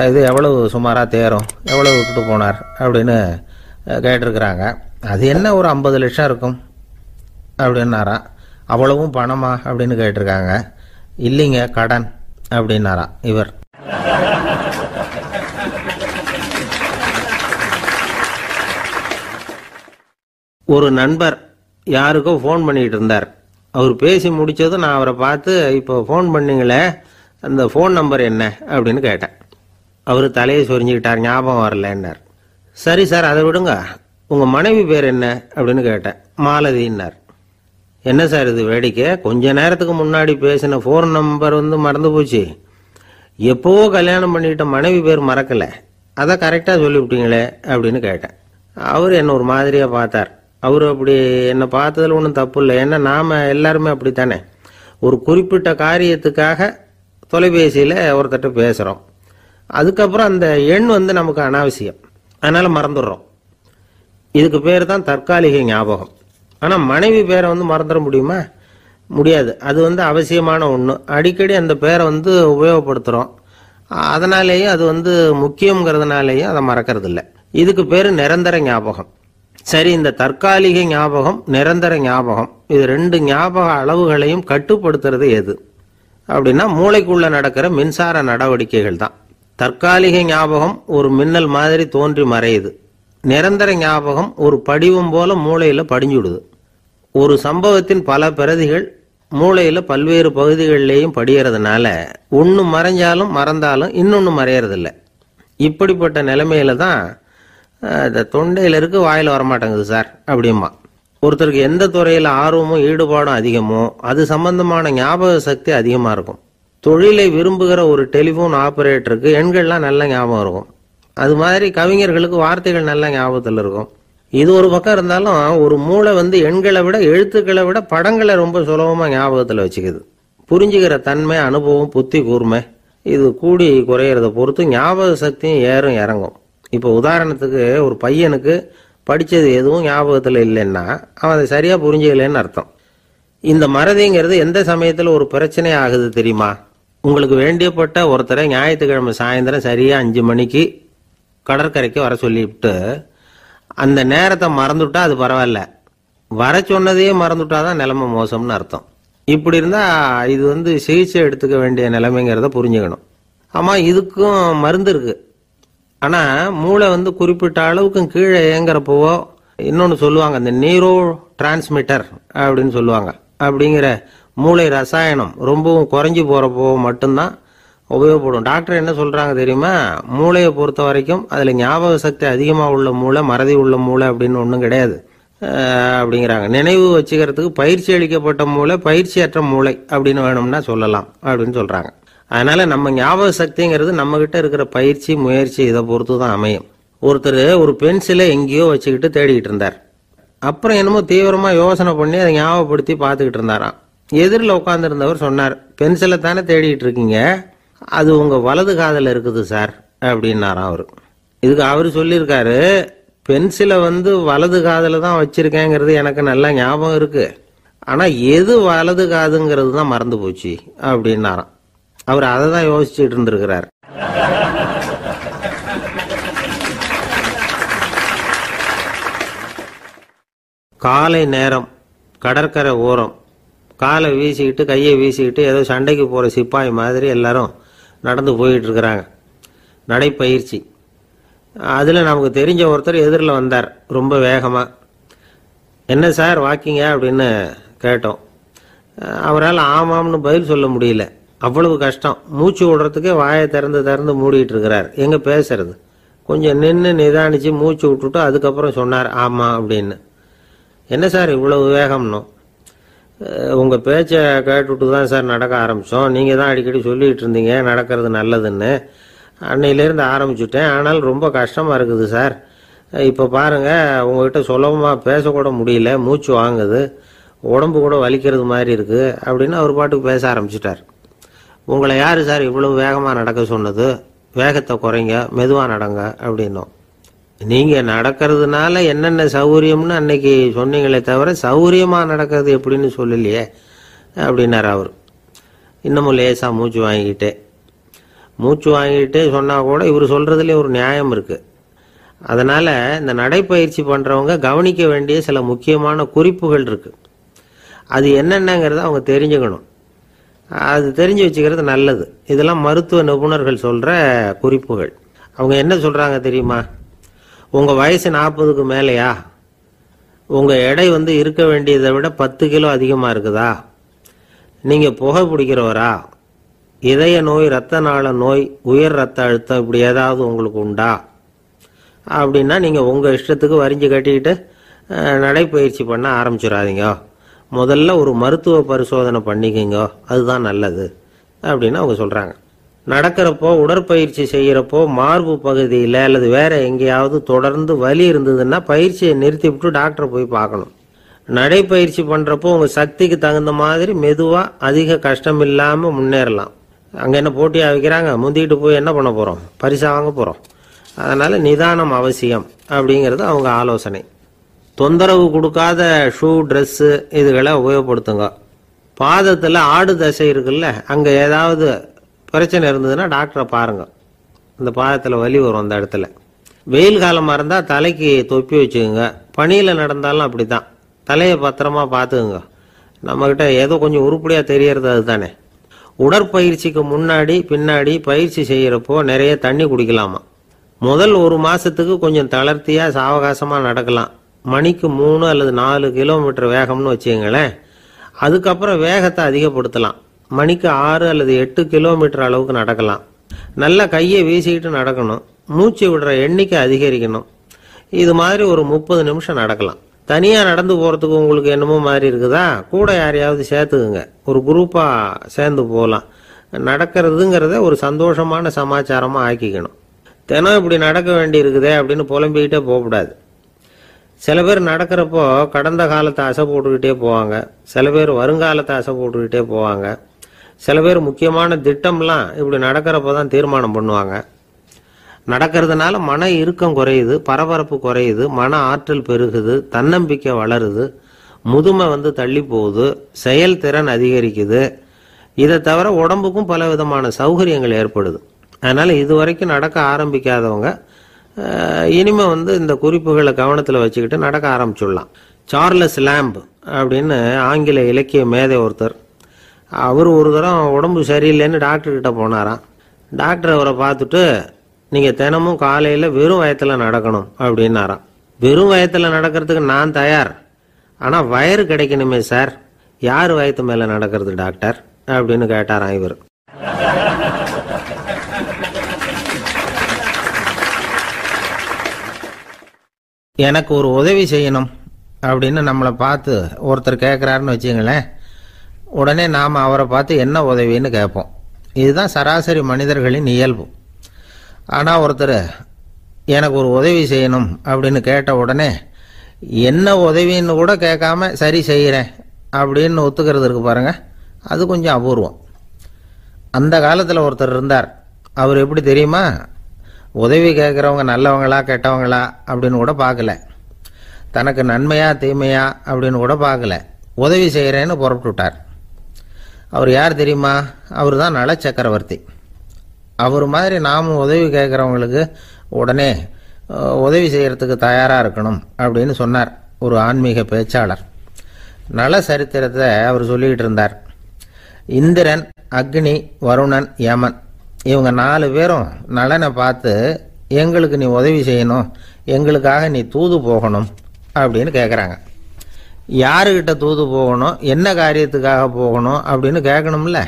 இது எவ்வளவு சுமாராக தேரும், எவ்வளவு விட்டுட்டு போனார் அப்படின்னு கேட்டிருக்கிறாங்க. அது என்ன ஒரு 50 லட்சம் இருக்கும் அப்படின்னாராம். அவ்வளவும் பணமா அப்படின்னு கேட்டிருக்காங்க. இல்லைங்க, கடன் அப்படின்னாராம் இவர். ஒரு நண்பர் யாருக்கோ ஃபோன் பண்ணிகிட்டு இருந்தார். அவர் பேசி முடித்ததும் நான் அவரை பார்த்து, இப்போ ஃபோன் பண்ணிங்களே, அந்த ஃபோன் நம்பர் என்ன அப்படின்னு கேட்டேன். அவர் தலையை சொரிஞ்சுக்கிட்டார், ஞாபகம் வரலன்னார். சரி சார், அதை விடுங்க, உங்கள் மனைவி பேர் என்ன அப்படின்னு கேட்டேன். மாலதின்னார். என்ன சார் இது வேடிக்கை, கொஞ்ச நேரத்துக்கு முன்னாடி பேசின ஃபோன் நம்பர் வந்து மறந்து போச்சு, எப்போவோ கல்யாணம் பண்ணிக்கிட்ட மனைவி பேர் மறக்கலை, அதை கரெக்டாக சொல்லிவிட்டீங்களே அப்படின்னு கேட்டேன். அவர் என்ன ஒரு மாதிரியாக பார்த்தார். அவர் அப்படி என்னை பார்த்ததில் ஒன்றும் தப்பு இல்லை, ஏன்னா நாம் எல்லாருமே அப்படித்தானே, ஒரு குறிப்பிட்ட காரியத்துக்காக தொலைபேசியில் ஒருத்தட்ட பேசுகிறோம், அதுக்கப்புறம் அந்த எண் வந்து நமக்கு அனாவசியம், அதனால் மறந்துடுறோம். இதுக்கு பேர் தான் தற்காலிக ஞாபகம். ஆனால் மனைவி பேரை வந்து மறந்துட முடியுமா? முடியாது. அது வந்து அவசியமான ஒன்று. அடிக்கடி அந்த பேரை வந்து உபயோகப்படுத்துகிறோம், அதனாலேயும் அது வந்து முக்கியங்கிறதுனாலேயும் அதை மறக்கிறது இல்லை. இதுக்கு பேர் நிரந்தர ஞாபகம். சரி, இந்த தற்காலிக ஞாபகம், நிரந்தர ஞாபகம், இது 2 ஞாபக அளவுகளையும் கட்டுப்படுத்துறது எது அப்படின்னா மூளைக்குள்ள நடக்கிற மின்சார நடவடிக்கைகள் தான். தற்காலிக ஞாபகம் ஒரு மின்னல் மாதிரி தோன்றி மறையுது. நிரந்தர ஞாபகம் ஒரு படிவம் போல மூளையில படிஞ்சுடுது. ஒரு சம்பவத்தின் பல பிரதிகள் மூளையில பல்வேறு பகுதிகளிலேயும் படிகிறதுனால ஒன்று மறைஞ்சாலும் மறந்தாலும் இன்னொன்று மறையறதில்லை. இப்படிப்பட்ட நிலைமையில தான் இந்த தொண்டையில் இருக்கு, வாயில் வரமாட்டேங்குது சார் அப்படிமா. ஒருத்தருக்கு எந்த துறையில் ஆர்வமும் ஈடுபாடும் அதிகமோ அது சம்பந்தமான ஞாபக சக்தி அதிகமாக இருக்கும். தொழிலை விரும்புகிற ஒரு டெலிஃபோன் ஆபரேட்டருக்கு எண்கள்லாம் நல்ல ஞாபகம் இருக்கும். அது மாதிரி கவிஞர்களுக்கு வார்த்தைகள் நல்ல ஞாபகத்தில் இருக்கும். இது ஒரு பக்கம் இருந்தாலும் ஒரு மூளை வந்து எண்களை விட எழுத்துக்களை விட படங்களை ரொம்ப சுலபமாக ஞாபகத்தில் வச்சுக்குது. புரிஞ்சுக்கிற தன்மை, அனுபவம், புத்தி கூர்மை இது கூடி குறையிறத பொறுத்து ஞாபக சக்தியும் ஏறும் இறங்கும். இப்போ உதாரணத்துக்கு ஒரு பையனுக்கு படித்தது எதுவும் ஞாபகத்தில் இல்லைன்னா அவன் அதை சரியாக புரிஞ்சுக்கலன்னு அர்த்தம். இந்த மறதிங்கிறது எந்த சமயத்தில் ஒரு பிரச்சனை ஆகுது தெரியுமா? உங்களுக்கு வேண்டியப்பட்ட ஒருத்தரை ஞாயிற்றுக்கிழமை சாயந்தரம் சரியாக 5 மணிக்கு கடற்கரைக்கு வர சொல்லிவிட்டு அந்த நேரத்தை மறந்துட்டா அது பரவாயில்ல, வர சொன்னதையே மறந்துட்டாதான் நிலைமை மோசம்னு அர்த்தம். இப்படி இருந்தால் இது சிகிச்சை எடுத்துக்க வேண்டிய நிலைமைங்கிறத புரிஞ்சுக்கணும். ஆமாம், இதுக்கும் மருந்து இருக்கு. ஆனால் மூளை குறிப்பிட்ட அளவுக்கும் கீழே இயங்குறப்போவோ இன்னொன்று சொல்லுவாங்க, இந்த நியூரோ டிரான்ஸ்மிட்டர் அப்படின்னு சொல்லுவாங்க. அப்படிங்கிற மூளை ரசாயனம் ரொம்பவும் குறைஞ்சி போகிறப்போ மட்டும்தான் உபயோகப்படும். டாக்டர் என்ன சொல்கிறாங்க தெரியுமா? மூளையை பொறுத்த வரைக்கும் அதில் ஞாபக சக்தி அதிகமாக உள்ள மூளை, மறதி உள்ள மூளை அப்படின்னு ஒன்றும் கிடையாது அப்படிங்கிறாங்க. நினைவு வச்சுக்கிறதுக்கு பயிற்சி அளிக்கப்பட்ட மூளை, பயிற்சியற்ற மூளை அப்படின்னு வேணும்னா சொல்லலாம் அப்படின்னு சொல்கிறாங்க. அதனால நம்ம ஞாபக சக்திங்கிறது நம்ம கிட்ட இருக்கிற பயிற்சி, முயற்சி இதை பொறுத்து தான் அமையும். ஒருத்தர் ஒரு பென்சிலை எங்கேயோ வச்சுக்கிட்டு தேடிக்கிட்டு இருந்தார். அப்புறம் என்னமோ தீவிரமாக யோசனை பண்ணி அதை ஞாபகப்படுத்தி பார்த்துக்கிட்டு இருந்தாராம். எதிரில் உட்காந்துருந்தவர் சொன்னார், பென்சிலை தானே தேடிட்டு இருக்கீங்க, அது உங்கள் வலது காதில் இருக்குது சார் அப்படின்னாராம் அவர். இதுக்கு அவர் சொல்லியிருக்காரு, பென்சிலை வலது காதில் தான் வச்சிருக்கேங்கிறது எனக்கு நல்லா ஞாபகம் இருக்கு, ஆனால் எது வலது காதுங்கிறது தான் மறந்து போச்சு அப்படின்னாராம். அவர் அதை தான் யோசிச்சுட்டு இருந்திருக்கிறார். காலை நேரம் கடற்கரை ஓரம் காலை வீசிக்கிட்டு கையை வீசிக்கிட்டு ஏதோ சண்டைக்கு போகிற சிப்பாய் மாதிரி எல்லாரும் நடந்து போயிட்டு இருக்கிறாங்க. நடைப்பயிற்சி. அதில் நமக்கு தெரிஞ்ச ஒருத்தர் எதிரில் வந்தார் ரொம்ப வேகமாக. என்ன சார் வாக்கிங்க அப்படின்னு கேட்டோம். அவரால் ஆமாம்னு பதில் சொல்ல முடியல, அவ்வளவு கஷ்டம். மூச்சு விடுறதுக்கே வாயை திறந்து மூடிட்டு இருக்கிறார். எங்கே பேசுறது? கொஞ்சம் நின்று நிதானித்து மூச்சு விட்டுட்டு அதுக்கப்புறம் சொன்னார் ஆமாம் அப்படின்னு. என்ன சார் இவ்வளவு வேகம்னோ? உங்கள் பேச்சை கேட்டுவிட்டு தான் சார் நடக்க ஆரம்பித்தோம். நீங்கள் தான் அடிக்கடி சொல்லிகிட்டு இருந்தீங்க நடக்கிறது நல்லதுன்னு. அன்னையிலேருந்து ஆரம்பிச்சுட்டேன், ஆனால் ரொம்ப கஷ்டமாக இருக்குது சார். இப்போ பாருங்கள், உங்கள்கிட்ட சுலபமாக பேசக்கூட முடியல, மூச்சு வாங்குது, உடம்பு கூட வலிக்கிறது மாதிரி இருக்குது அப்படின்னு அவர் பாட்டுக்கு பேச ஆரம்பிச்சிட்டார். உங்களை யார் சார் இவ்வளவு வேகமாக நடக்க சொன்னது? வேகத்தை குறைங்க, மெதுவாக நடங்க அப்படின்னோம். நீங்கள் நடக்கிறதுனால என்னென்ன சௌகரியம்னு அன்னைக்கு சொன்னீங்களே தவிர சௌகரியமாக நடக்கிறது எப்படின்னு சொல்லலையே அப்படின்னார் அவர். இன்னமும் லேசாக மூச்சு வாங்கிக்கிட்டே சொன்னால் கூட இவர் சொல்கிறதுலே ஒரு நியாயம் இருக்குது. அதனால் இந்த நடைப்பயிற்சி பண்ணுறவங்க கவனிக்க வேண்டிய சில முக்கியமான குறிப்புகள் இருக்குது. அது என்னென்னங்கிறத அவங்க தெரிஞ்சுக்கணும். அது தெரிஞ்சு வச்சுக்கிறது நல்லது. இதெல்லாம் மருத்துவ நிபுணர்கள் சொல்கிற குறிப்புகள். அவங்க என்ன சொல்கிறாங்க தெரியுமா? உங்கள் வயசு 40க்கு மேலேயா? உங்கள் எடை இருக்க வேண்டியதை விட 10 கிலோ அதிகமாக இருக்குதா? நீங்கள் புகை பிடிக்கிறவரா? இதய நோய், இரத்த நாள நோய், உயர் ரத்த அழுத்தம் இப்படி ஏதாவது உங்களுக்கு உண்டா? அப்படின்னா நீங்கள் உங்கள் இஷ்டத்துக்கு வரிஞ்சு கட்டிக்கிட்டு நடைப்பயிற்சி பண்ண ஆரம்பிச்சிடாதீங்க. முதல்ல ஒரு மருத்துவ பரிசோதனை பண்ணிக்கோங்க, அதுதான் நல்லது அப்படின்னு அவங்க சொல்கிறாங்க. நடக்கிறப்போ, உடற்பயிற்சி செய்கிறப்போ மார்பு பகுதியில் அல்லது வேற எங்கேயாவது தொடர்ந்து வலி இருந்ததுன்னா பயிற்சியை நிறுத்திவிட்டு டாக்டரை போய் பார்க்கணும். நடைப்பயிற்சி பண்ணுறப்போ உங்கள் சக்திக்கு தகுந்த மாதிரி மெதுவாக அதிக கஷ்டம் இல்லாமல் முன்னேறலாம். அங்கே என்ன போட்டியாக வைக்கிறாங்க? முந்திக்கிட்டு போய் என்ன பண்ண போகிறோம்? பரிசா வாங்க போகிறோம். அதனால் நிதானம் அவசியம் அப்படிங்கிறது அவங்க ஆலோசனை. தொந்தரவு கொடுக்காத ஷூ, ட்ரெஸ்ஸு இதுகளை உபயோகப்படுத்துங்க. பாதத்தில் ஆடு தசை இருக்குல்ல, அங்கே ஏதாவது பிரச்சனை இருந்ததுன்னா டாக்டரை பாருங்க. இந்த பாதத்தில் வலி வரும் அந்த இடத்துல. வெயில் காலமாக இருந்தால் தலைக்கு தொப்பி வச்சுக்கோங்க. பனியில் நடந்தாலும் அப்படி தான், தலையை பத்திரமா பார்த்துக்குங்க. நம்மக்கிட்ட ஏதோ கொஞ்சம் உருப்படியாக தெரியறது அதுதானே. உடற்பயிற்சிக்கு முன்னாடி பின்னாடி பயிற்சி செய்கிறப்போ நிறைய தண்ணி குடிக்கலாமா. முதல் 1 மாதத்துக்கு கொஞ்சம் தளர்த்தியாக சாவகாசமாக நடக்கலாம். மணிக்கு 3 அல்லது 4 கிலோமீட்டர் வேகம்னு வச்சுக்கங்களேன். அதுக்கப்புறம் வேகத்தை அதிகப்படுத்தலாம். மணிக்கு 6 அல்லது 8 கிலோமீட்டர் அளவுக்கு நடக்கலாம். நல்லா கையை வீசிக்கிட்டு நடக்கணும். மூச்சு விடுற எண்ணிக்கை அதிகரிக்கணும். இது மாதிரி ஒரு 30 நிமிஷம் நடக்கலாம். தனியாக நடந்து போகிறதுக்கு உங்களுக்கு என்னமோ மாதிரி இருக்குதா? கூட யாரையாவது சேர்த்துக்குங்க. ஒரு குரூப்பாக சேர்ந்து போகலாம். நடக்கிறதுங்கிறத ஒரு சந்தோஷமான சமாச்சாரமாக ஆக்கிக்கணும். தினம் இப்படி நடக்க வேண்டி இருக்குதே அப்படின்னு புலம்பிக்கிட்டே போகக்கூடாது. சில பேர் நடக்கிறப்போ கடந்த காலத்தை அசை போட்டுக்கிட்டே போவாங்க. சில பேர் வருங்காலத்தை அசை போட்டுக்கிட்டே போவாங்க. சில பேர் முக்கியமான திட்டம்லாம் இப்படி நடக்கிறப்ப தான் தீர்மானம் பண்ணுவாங்க. நடக்கிறதுனால மன இறுக்கம் குறையுது, பரபரப்பு குறையுது, மன ஆற்றல் பெருகுது, தன்னம்பிக்கை வளருது, முதுமை தள்ளி போகுது, செயல்திறன் அதிகரிக்குது. இதை தவிர உடம்புக்கும் பல விதமான சௌகரியங்கள் ஏற்படுது. அதனால இதுவரைக்கும் நடக்க ஆரம்பிக்காதவங்க இனிமே இந்த குறிப்புகளை கவனத்தில் வச்சுக்கிட்டு நடக்க ஆரம்பிச்சுடலாம். சார்லஸ் லேம்ப் அப்படின்னு ஆங்கில இலக்கிய மேதை ஒருத்தர், அவர் ஒரு தரம் உடம்பு சரியில்லைன்னு டாக்டர்கிட்ட போனாராம். டாக்டர் அவரை பார்த்துட்டு, நீங்கள் தினமும் காலையில் வெறும் வயத்தில் நடக்கணும் அப்படின்னாராம். வெறும் வயத்தில் நடக்கிறதுக்கு நான் தயார், ஆனால் வயிறு கிடைக்கணுமே சார், யார் வயத்து மேலே நடக்கிறது டாக்டர் அப்படின்னு கேட்டாராம் இவர். எனக்கு ஒரு உதவி செய்யணும் அப்படின்னு நம்மளை பார்த்து ஒருத்தர் கேட்குறாருன்னு வச்சுங்களேன், உடனே நாம் அவரை பார்த்து என்ன உதவின்னு கேட்போம். இதுதான் சராசரி மனிதர்களின் இயல்பு. ஆனால் ஒருத்தர் எனக்கு ஒரு உதவி செய்யணும் அப்படின்னு கேட்ட உடனே என்ன உதவின்னு கூட கேட்காம சரி செய்கிறேன் அப்படின்னு ஒத்துக்கிறது இருக்கு பாருங்க, அது கொஞ்சம் அபூர்வம். அந்த காலத்தில் ஒருத்தர் இருந்தார். அவர் எப்படி தெரியுமா, உதவி கேட்குறவங்க நல்லவங்களா கெட்டவங்களா அப்படின்னு கூட பார்க்கல, தனக்கு நன்மையா தீமையா அப்படின்னு கூட பார்க்கல, உதவி செய்கிறேன்னு புறப்பட்டு விட்டார். அவர் யார் தெரியுமா, அவர் தான் நல சக்கரவர்த்தி. அவர் மாதிரி நாமும் உதவி கேட்குறவங்களுக்கு உடனே உதவி செய்கிறதுக்கு தயாராக இருக்கணும் அப்படின்னு சொன்னார் ஒரு ஆன்மீக பேச்சாளர். நல சரித்திரத்தை அவர் சொல்லிக்கிட்டு இருந்தார். இந்திரன், அக்னி, வருணன், யமன் இவங்க 4 பேரும் நலனை பார்த்து எங்களுக்கு நீ உதவி செய்யணும், எங்களுக்காக நீ தூது போகணும் அப்படின்னு கேட்குறாங்க. யாருக்கிட்ட தூது போகணும், என்ன காரியத்துக்காக போகணும் அப்படின்னு கேட்கணும்ல.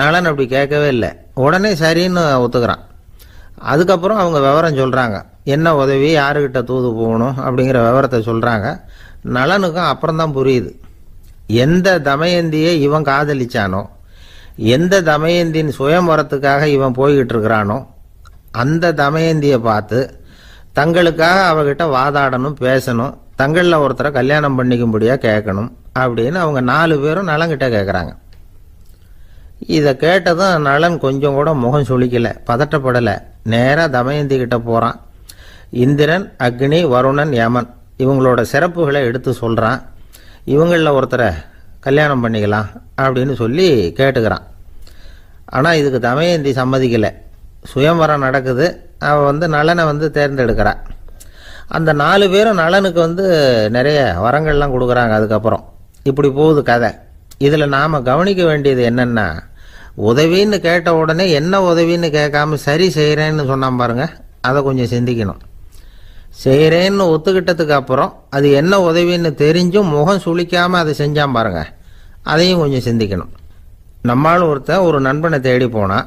நலன் அப்படி கேட்கவே இல்லை, உடனே சரின்னு ஒத்துக்கிறான். அதுக்கப்புறம் அவங்க விவரம் சொல்கிறாங்க, என்ன உதவி, யாருக்கிட்ட தூது போகணும் அப்படிங்கிற விவரத்தை சொல்கிறாங்க. நலனுக்கும் அப்புறம்தான் புரியுது, எந்த தமயந்தியை இவன் காதலிச்சானோ, எந்த தமயந்தின் சுயமரத்துக்காக இவன் போய்கிட்டு இருக்கிறானோ அந்த தமயந்தியை பார்த்து தங்களுக்காக அவகிட்ட வாதாடணும், பேசணும், தங்களில் ஒருத்தரை கல்யாணம் பண்ணிக்கும்படியா கேட்கணும் அப்படின்னு அவங்க 4 பேரும் நலன்கிட்ட கேட்குறாங்க. இதை கேட்டதும் நலன் கொஞ்சம் கூட முகம் சுளிக்கல, பதட்டப்படலை, நேராக தமயந்தி கிட்ட போகிறான். இந்திரன், அக்னி, வருணன், யமன் இவங்களோட சிறப்புகளை எடுத்து சொல்கிறான். இவங்களில் ஒருத்தரை கல்யாணம் பண்ணிக்கலாம் அப்படின்னு சொல்லி கேட்டுக்கிறான். ஆனால் இதுக்கு தமயந்தி சம்மதிக்கலை. சுயம்வரம் நடக்குது, அவள் நலனை தேர்ந்தெடுக்கிறான். அந்த 4 பேரும் நலனுக்கு நிறைய வரங்கள்லாம் கொடுக்குறாங்க. அதுக்கப்புறம் இப்படி போகுது கதை. இதில் நாம் கவனிக்க வேண்டியது என்னென்னா, உதவின்னு கேட்ட உடனே என்ன உதவின்னு கேட்காம சரி செய்கிறேன்னு சொன்னான் பாருங்க, அதை கொஞ்சம் சிந்திக்கணும். செய்கிறேன்னு ஒத்துக்கிட்டதுக்கு அப்புறம் அது என்ன உதவின்னு தெரிஞ்சும் முகம் சுளிக்காமல் அதை செஞ்சான் பாருங்க, அதையும் கொஞ்சம் சிந்திக்கணும். நம்மளும் ஒருத்தன் ஒரு நண்பனை தேடி போனான்,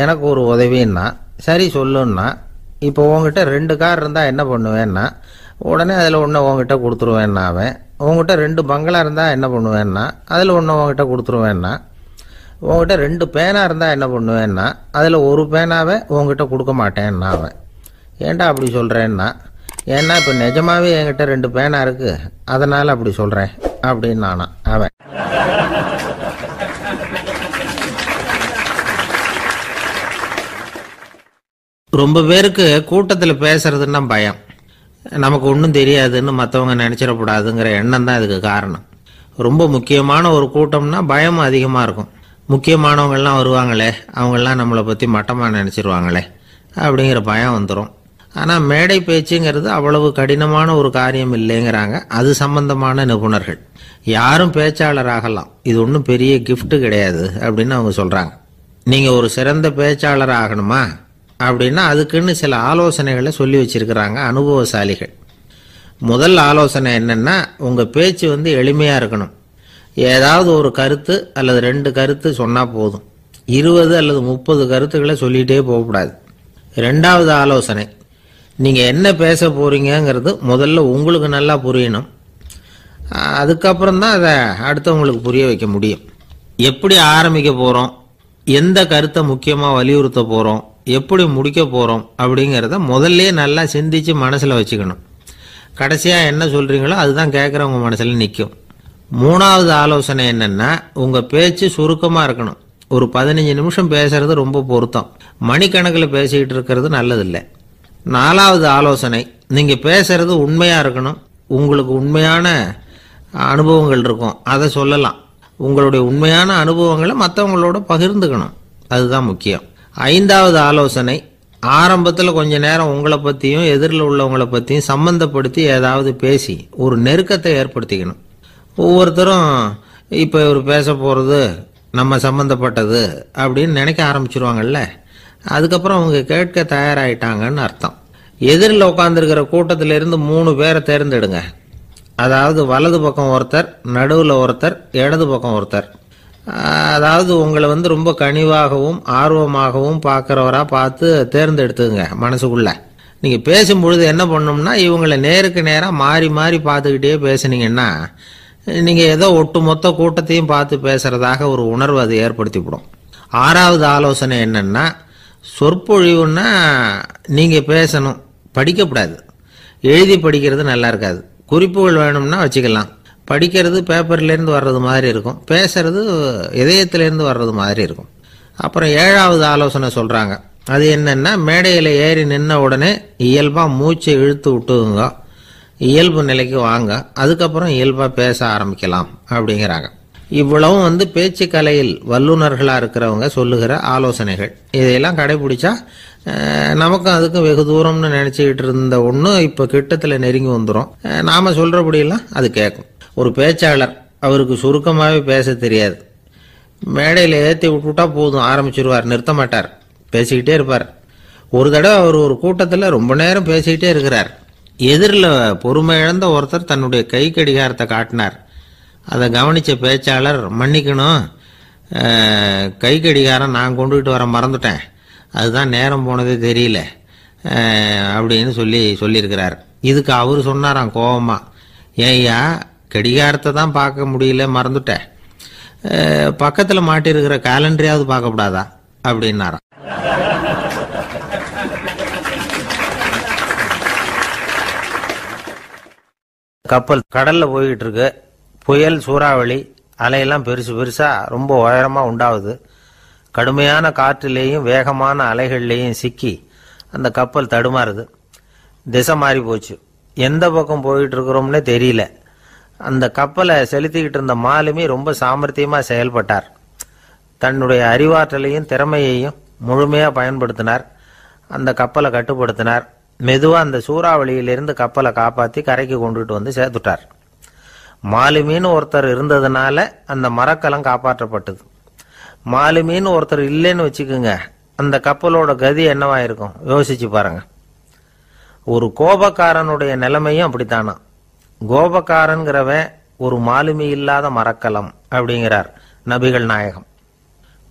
எனக்கு ஒரு உதவின்னா சரி சொல்லுன்னா, இப்போ உங்ககிட்ட 2 கார் இருந்தால் என்ன பண்ணுவேன்னா, உடனே அதில் ஒன்று உங்ககிட்ட கொடுத்துருவேன்னா, அவன் உங்ககிட்ட 2 பங்களா இருந்தால் என்ன பண்ணுவேன்னா, அதில் ஒன்று உங்ககிட்ட கொடுத்துருவேன்னா, உங்ககிட்ட 2 பேனா இருந்தால் என்ன பண்ணுவேன்னா, அதில் ஒரு பேனாவை உங்ககிட்ட கொடுக்க மாட்டேன்னா அவன். ஏன்டா அப்படி சொல்கிறேன்னா, ஏன்னா இப்போ நிஜமாவே என்கிட்ட 2 பேனா இருக்குது, அதனால் அப்படி சொல்கிறேன் அப்படின்னு நானா அவன். ரொம்ப பேருக்கு கூட்டத்தில் பேசுறதுன்னா பயம். நமக்கு ஒன்றும் தெரியாதுன்னு மற்றவங்க நினச்சிடக்கூடாதுங்கிற எண்ணம் தான் இதுக்கு காரணம். ரொம்ப முக்கியமான ஒரு கூட்டம்னா பயமும் அதிகமாக இருக்கும். முக்கியமானவங்கள்லாம் வருவாங்களே, அவங்கெல்லாம் நம்மளை பற்றி மட்டமாக நினச்சிருவாங்களே அப்படிங்கிற பயம் வந்துடும். ஆனால் மேடை பேச்சுங்கிறது அவ்வளவு கடினமான ஒரு காரியம் இல்லைங்கிறாங்க அது சம்பந்தமான நிபுணர்கள். யாரும் பேச்சாளர் ஆகலாம், இது ஒன்றும் பெரிய கிஃப்ட் கிடையாது அப்படின்னு அவங்க சொல்கிறாங்க. நீங்கள் ஒரு சிறந்த பேச்சாளர் ஆகணுமா அப்படின்னா அதுக்குன்னு சில ஆலோசனைகளை சொல்லி வச்சிருக்கிறாங்க அனுபவசாலிகள். முதல் ஆலோசனை என்னன்னா, உங்கள் பேச்சு எளிமையாக இருக்கணும். ஏதாவது ஒரு கருத்து அல்லது 2 கருத்து சொன்னால் போதும், 20 அல்லது 30 கருத்துக்களை சொல்லிகிட்டே போகக்கூடாது. 2வது ஆலோசனை, நீங்கள் என்ன பேச போகிறீங்கிறது முதல்ல உங்களுக்கு நல்லா புரியணும். அதுக்கப்புறம் தான் அதை அடுத்தவங்களுக்கு புரிய வைக்க முடியும். எப்படி ஆரம்பிக்க போகிறோம், எந்த கருத்தை முக்கியமாக வலியுறுத்த போகிறோம், எப்படி முடிக்க போகிறோம் அப்படிங்கிறத முதல்ல நல்லா சிந்திச்சு மனசில் வச்சுக்கணும். கடைசியாக என்ன சொல்கிறீங்களோ அதுதான் கேட்குறவங்க மனசில் நிற்கும். 3வது ஆலோசனை என்னென்னா, உங்கள் பேச்சு சுருக்கமாக இருக்கணும். ஒரு 15 நிமிஷம் பேசுறது ரொம்ப பொருத்தம். மணிக்கணக்கில் பேசிக்கிட்டு இருக்கிறது நல்லதில்லை. 4வது ஆலோசனை, நீங்க பேசுறது உண்மையா இருக்கணும். உங்களுக்கு உண்மையான அனுபவங்கள் இருக்கும், அதை சொல்லலாம். உங்களுடைய உண்மையான அனுபவங்களை மற்றவங்களோட பகிர்ந்துக்கணும், அதுதான் முக்கியம். 5வது ஆலோசனை, ஆரம்பத்தில் கொஞ்ச நேரம் உங்களை பற்றியும் எதிரில் உள்ளவங்களை பற்றியும் சம்பந்தப்படுத்தி ஏதாவது பேசி ஒரு நெருக்கத்தை ஏற்படுத்திக்கணும். ஒவ்வொருத்தரும் இப்போ இவர் பேச போகிறது நம்ம சம்பந்தப்பட்டது அப்படின்னு நினைக்க ஆரம்பிச்சிருவாங்கல்ல, அதுக்கப்புறம் அவங்க கேட்க தயாராகிட்டாங்கன்னு அர்த்தம். எதிரில் உட்காந்துருக்கிற கூட்டத்திலிருந்து 3 பேரை தேர்ந்தெடுங்க. அதாவது வலது பக்கம் ஒருத்தர், நடுவில் ஒருத்தர், இடது பக்கம் ஒருத்தர். அதாவது உங்களை ரொம்ப கனிவாகவும் ஆர்வமாகவும் பார்க்குறவராக பார்த்து தேர்ந்தெடுத்துங்க. மனசுக்குள்ள நீங்கள் பேசும்பொழுது என்ன பண்ணணும்னா, இவங்களை நேருக்கு நேராக மாறி மாறி பார்த்துக்கிட்டே பேசுனீங்கன்னா நீங்கள் ஏதோ ஒட்டுமொத்த கூட்டத்தையும் பார்த்து பேசுகிறதாக ஒரு உணர்வு அது ஏற்படுத்திவிடும். 6வது ஆலோசனை என்னென்னா, சொற்பொழிவுன்னா நீங்கள் பேசணும், படிக்கக்கூடாது. எழுதி படிக்கிறது நல்லா இருக்காது. குறிப்புகள் வேணும்னா வச்சுக்கலாம். படிக்கிறது பேப்பர்லேருந்து வர்றது மாதிரி இருக்கும், பேசுறது இதயத்திலேருந்து வர்றது மாதிரி இருக்கும். அப்புறம் 7வது ஆலோசனை சொல்கிறாங்க. அது என்னென்னா, மேடையில் ஏறி நின்ன உடனே இயல்பாக மூச்சை இழுத்து விட்டுங்க, இயல்பு நிலைக்கு வாங்க, அதுக்கப்புறம் இயல்பாக பேச ஆரம்பிக்கலாம் அப்படிங்கிறாங்க. இவ்வளவும் பேச்சு கலையில் வல்லுநர்களாக இருக்கிறவங்க சொல்லுகிற ஆலோசனைகள். இதையெல்லாம் கடைபிடிச்சா நமக்கும் அதுக்கும் வெகு தூரம்னு நினச்சிக்கிட்டு இருந்த ஒன்று இப்போ கிட்டத்தில் நெருங்கி வந்துடும். நாம் சொல்கிறபடியெல்லாம் அது கேட்கும். ஒரு பேச்சாளர், அவருக்கு சுருக்கமாகவே பேச தெரியாது. மேடையில் ஏற்றி விட்டுவிட்டா போதும், ஆரம்பிச்சிருவார், நிறுத்த மாட்டார், பேசிக்கிட்டே இருப்பார். ஒரு தடவை அவர் ஒரு கூட்டத்தில் ரொம்ப நேரம் பேசிக்கிட்டே இருக்கிறார். எதிரில் பொறுமை இழந்த ஒருத்தர் தன்னுடைய கை கடிகாரத்தை காட்டினார். அதை கவனித்த பேச்சாளர், மன்னிக்கணும், கை கடிகாரம் நான் கொண்டுகிட்டு வர மறந்துட்டேன், அதுதான் நேரம் போனதே தெரியல அப்படின்னு சொல்லியிருக்கிறார். இதுக்கு அவர் சொன்னாராம் கோபமா, ஏய்யா கடிகாரத்தை தான் பார்க்க முடியல, மறந்துட்டேன், பக்கத்தில் மாட்டிருக்கிற கேலண்டரையாவது பார்க்கக்கூடாதா அப்படின்னாராம். கப்பல் கடல்ல போய்கிட்டு இருக்கு. புயல், சூறாவளி, அலையெல்லாம் பெருசு பெருசா ரொம்ப உயரமா உண்டாகுது. கடுமையான காற்றிலேயும் வேகமான அலைகள்லேயும் சிக்கி அந்த கப்பல் தடுமாறுது. திசை மாறி போச்சு. எந்த பக்கம் போயிட்டு இருக்கிறோம்னே தெரியல. அந்த கப்பலை செலுத்திக்கிட்டு இருந்த மாலுமி ரொம்ப சாமர்த்தியமா செயல்பட்டார். தன்னுடைய அறிவாற்றலையும் திறமையையும் முழுமையா பயன்படுத்தினார். அந்த கப்பலை கட்டுப்படுத்தினார். மெதுவா அந்த சூறாவளியிலிருந்து கப்பலை காப்பாற்றி கரைக்கு கொண்டுட்டு வந்து சேர்த்துட்டார். மாலுமின்னு ஒருத்தர் இருந்ததுனால அந்த மரக்கலம் காப்பாற்றப்பட்டது. மாலுமின்னு ஒருத்தர் இல்லைன்னு வச்சுக்கோங்க, அந்த கப்பலோட கதி என்னவாயிருக்கும் யோசிச்சு பாருங்க. ஒரு கோபக்காரனுடைய நிலைமையும் அப்படித்தானா. கோபக்காரன்கிறவன் ஒரு மாலுமி இல்லாத மரக்கலம் அப்படிங்கிறார் நபிகள் நாயகம்.